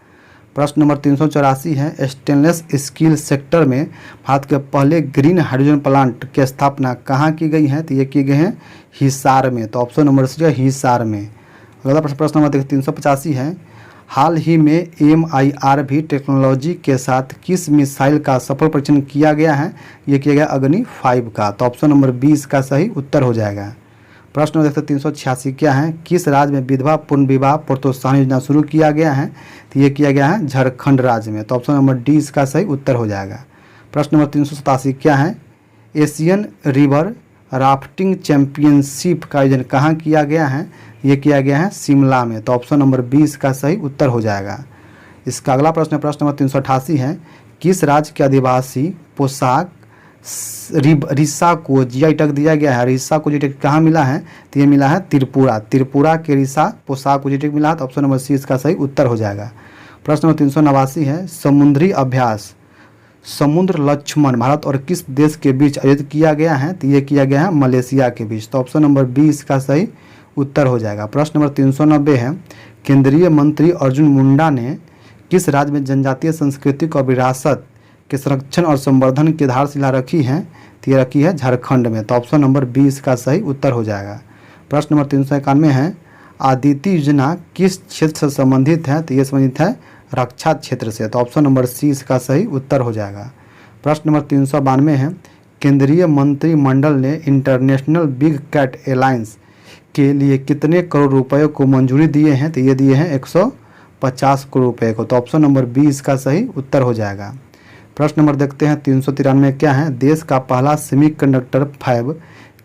प्रश्न नंबर 384 है, स्टेनलेस स्टील सेक्टर में भारत के पहले ग्रीन हाइड्रोजन प्लांट की स्थापना कहाँ की गई है, तो ये की गई है हिसार में। तो ऑप्शन नंबर सी है हिसार में। अगला प्रश्न नंबर 385 है, हाल ही में MIRV टेक्नोलॉजी के साथ किस मिसाइल का सफल परीक्षण किया गया है, ये किया गया अग्नि 5 का। तो ऑप्शन नंबर 20 का सही उत्तर हो जाएगा। प्रश्न देखते 386 क्या है, किस राज्य में विधवा पूर्ण विवाह प्रोत्साहन योजना शुरू किया गया है, तो ये किया गया है झारखंड राज्य में। तो ऑप्शन नंबर डी इसका सही उत्तर हो जाएगा। प्रश्न नंबर 387 क्या है, एशियन रिवर राफ्टिंग चैंपियनशिप का आयोजन कहाँ किया गया है, ये किया गया है शिमला में। तो ऑप्शन नंबर 20 का सही उत्तर हो जाएगा। इसका अगला प्रश्न नंबर 388 है, किस राज्य के आदिवासी पोशाक रिसा को जीआई टैग दिया गया है, रिसा को जीआई टैग कहाँ मिला है, तो ये मिला है त्रिपुरा। त्रिपुरा के रिसा पोशाक को जीआई टैग मिला है। तो ऑप्शन नंबर सी इसका सही उत्तर हो जाएगा। प्रश्न नंबर 389 है, समुद्री अभ्यास समुद्र लक्ष्मण भारत और किस देश के बीच आयोजित किया गया है, तो ये किया गया है मलेशिया के बीच। तो ऑप्शन नंबर 20 का सही उत्तर हो जाएगा। प्रश्न नंबर 390 है, केंद्रीय मंत्री अर्जुन मुंडा ने किस राज्य में जनजातीय संस्कृति और विरासत के संरक्षण और संवर्धन की आधारशिला रखी है, तो ये रखी है झारखंड में। तो ऑप्शन नंबर 20 का सही उत्तर हो जाएगा। प्रश्न नंबर 391 है, आदित्य योजना किस क्षेत्र से संबंधित है, तो ये संबंधित है रक्षा क्षेत्र से। तो ऑप्शन नंबर सी इसका सही उत्तर हो जाएगा। प्रश्न नंबर 392 है, केंद्रीय मंत्रिमंडल ने इंटरनेशनल बिग कैट अलायंस के लिए कितने करोड़ रुपए को मंजूरी दिए हैं, तो ये दिए हैं 150 करोड़ रुपए को। तो ऑप्शन नंबर 20 का सही उत्तर हो जाएगा। प्रश्न नंबर देखते हैं 393 क्या है, देश का पहला सेमीकंडक्टर फैब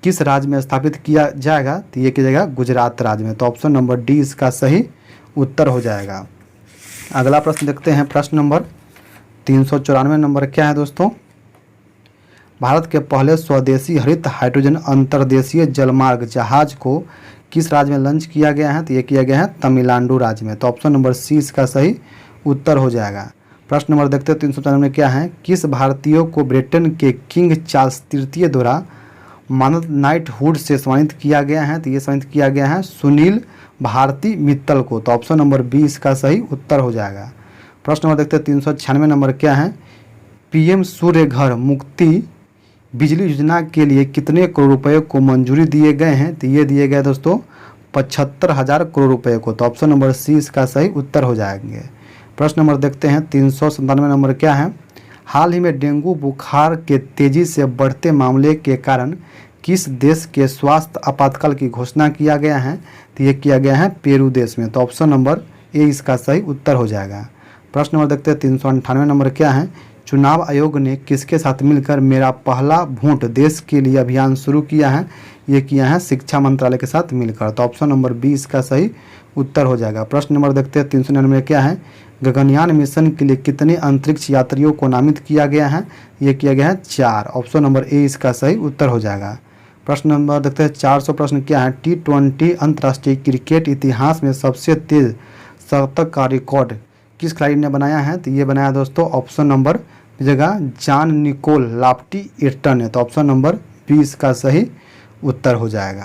किस राज्य में स्थापित किया जाएगा, तो ये किया जाएगा गुजरात राज्य में। तो ऑप्शन नंबर डी इसका सही उत्तर हो जाएगा। अगला प्रश्न देखते हैं, प्रश्न नंबर 394 नंबर क्या है दोस्तों, भारत के पहले स्वदेशी हरित हाइड्रोजन अंतर्देशीय जलमार्ग जहाज को किस राज्य में लॉन्च किया गया है, तो ये किया गया है तमिलनाडु राज्य में। तो ऑप्शन नंबर सी इसका सही उत्तर हो जाएगा। प्रश्न नंबर देखते हैं 395 में क्या है, किस भारतीयों को ब्रिटेन के किंग चार्ल्स तृतीय द्वारा मानद नाइटहुड से सम्मानित किया गया है, तो ये सम्मानित किया गया है सुनील भारती मित्तल को। तो ऑप्शन नंबर 20 का सही उत्तर हो जाएगा। प्रश्न नंबर देखते हैं 396 नंबर क्या है, PM सूर्य घर मुक्ति बिजली योजना के लिए कितने करोड़ रुपए को मंजूरी दिए गए हैं, तो ये दिए गए दोस्तों 75,000 करोड़ रुपए को। तो ऑप्शन नंबर सी इसका सही उत्तर हो जाएंगे। प्रश्न नंबर देखते हैं 397 नंबर क्या है, हाल ही में डेंगू बुखार के तेजी से बढ़ते मामले के कारण किस देश के स्वास्थ्य आपातकाल की घोषणा किया गया है, तो ये किया गया है पेरू देश में। तो ऑप्शन नंबर ए इसका सही उत्तर हो जाएगा। प्रश्न नंबर देखते हैं 398 नंबर क्या है, चुनाव आयोग ने किसके साथ मिलकर मेरा पहला वोट देश के लिए अभियान शुरू किया है, ये किया है शिक्षा मंत्रालय के साथ मिलकर। तो ऑप्शन नंबर 20 का सही उत्तर हो जाएगा। प्रश्न नंबर देखते हैं 399 क्या है, गगनयान मिशन के लिए कितने अंतरिक्ष यात्रियों को नामित किया गया है, ये किया गया है 4। ऑप्शन नंबर ए इसका सही उत्तर हो जाएगा। प्रश्न नंबर देखते हैं 400 प्रश्न क्या है, T20 अंतर्राष्ट्रीय क्रिकेट इतिहास में सबसे तेज शतक का रिकॉर्ड किस खिलाड़ी ने बनाया है, तो ये बनाया दोस्तों ऑप्शन नंबर जगह जॉन निकोल लाफ्टी एर्टन है। तो ऑप्शन नंबर 20 का सही उत्तर हो जाएगा।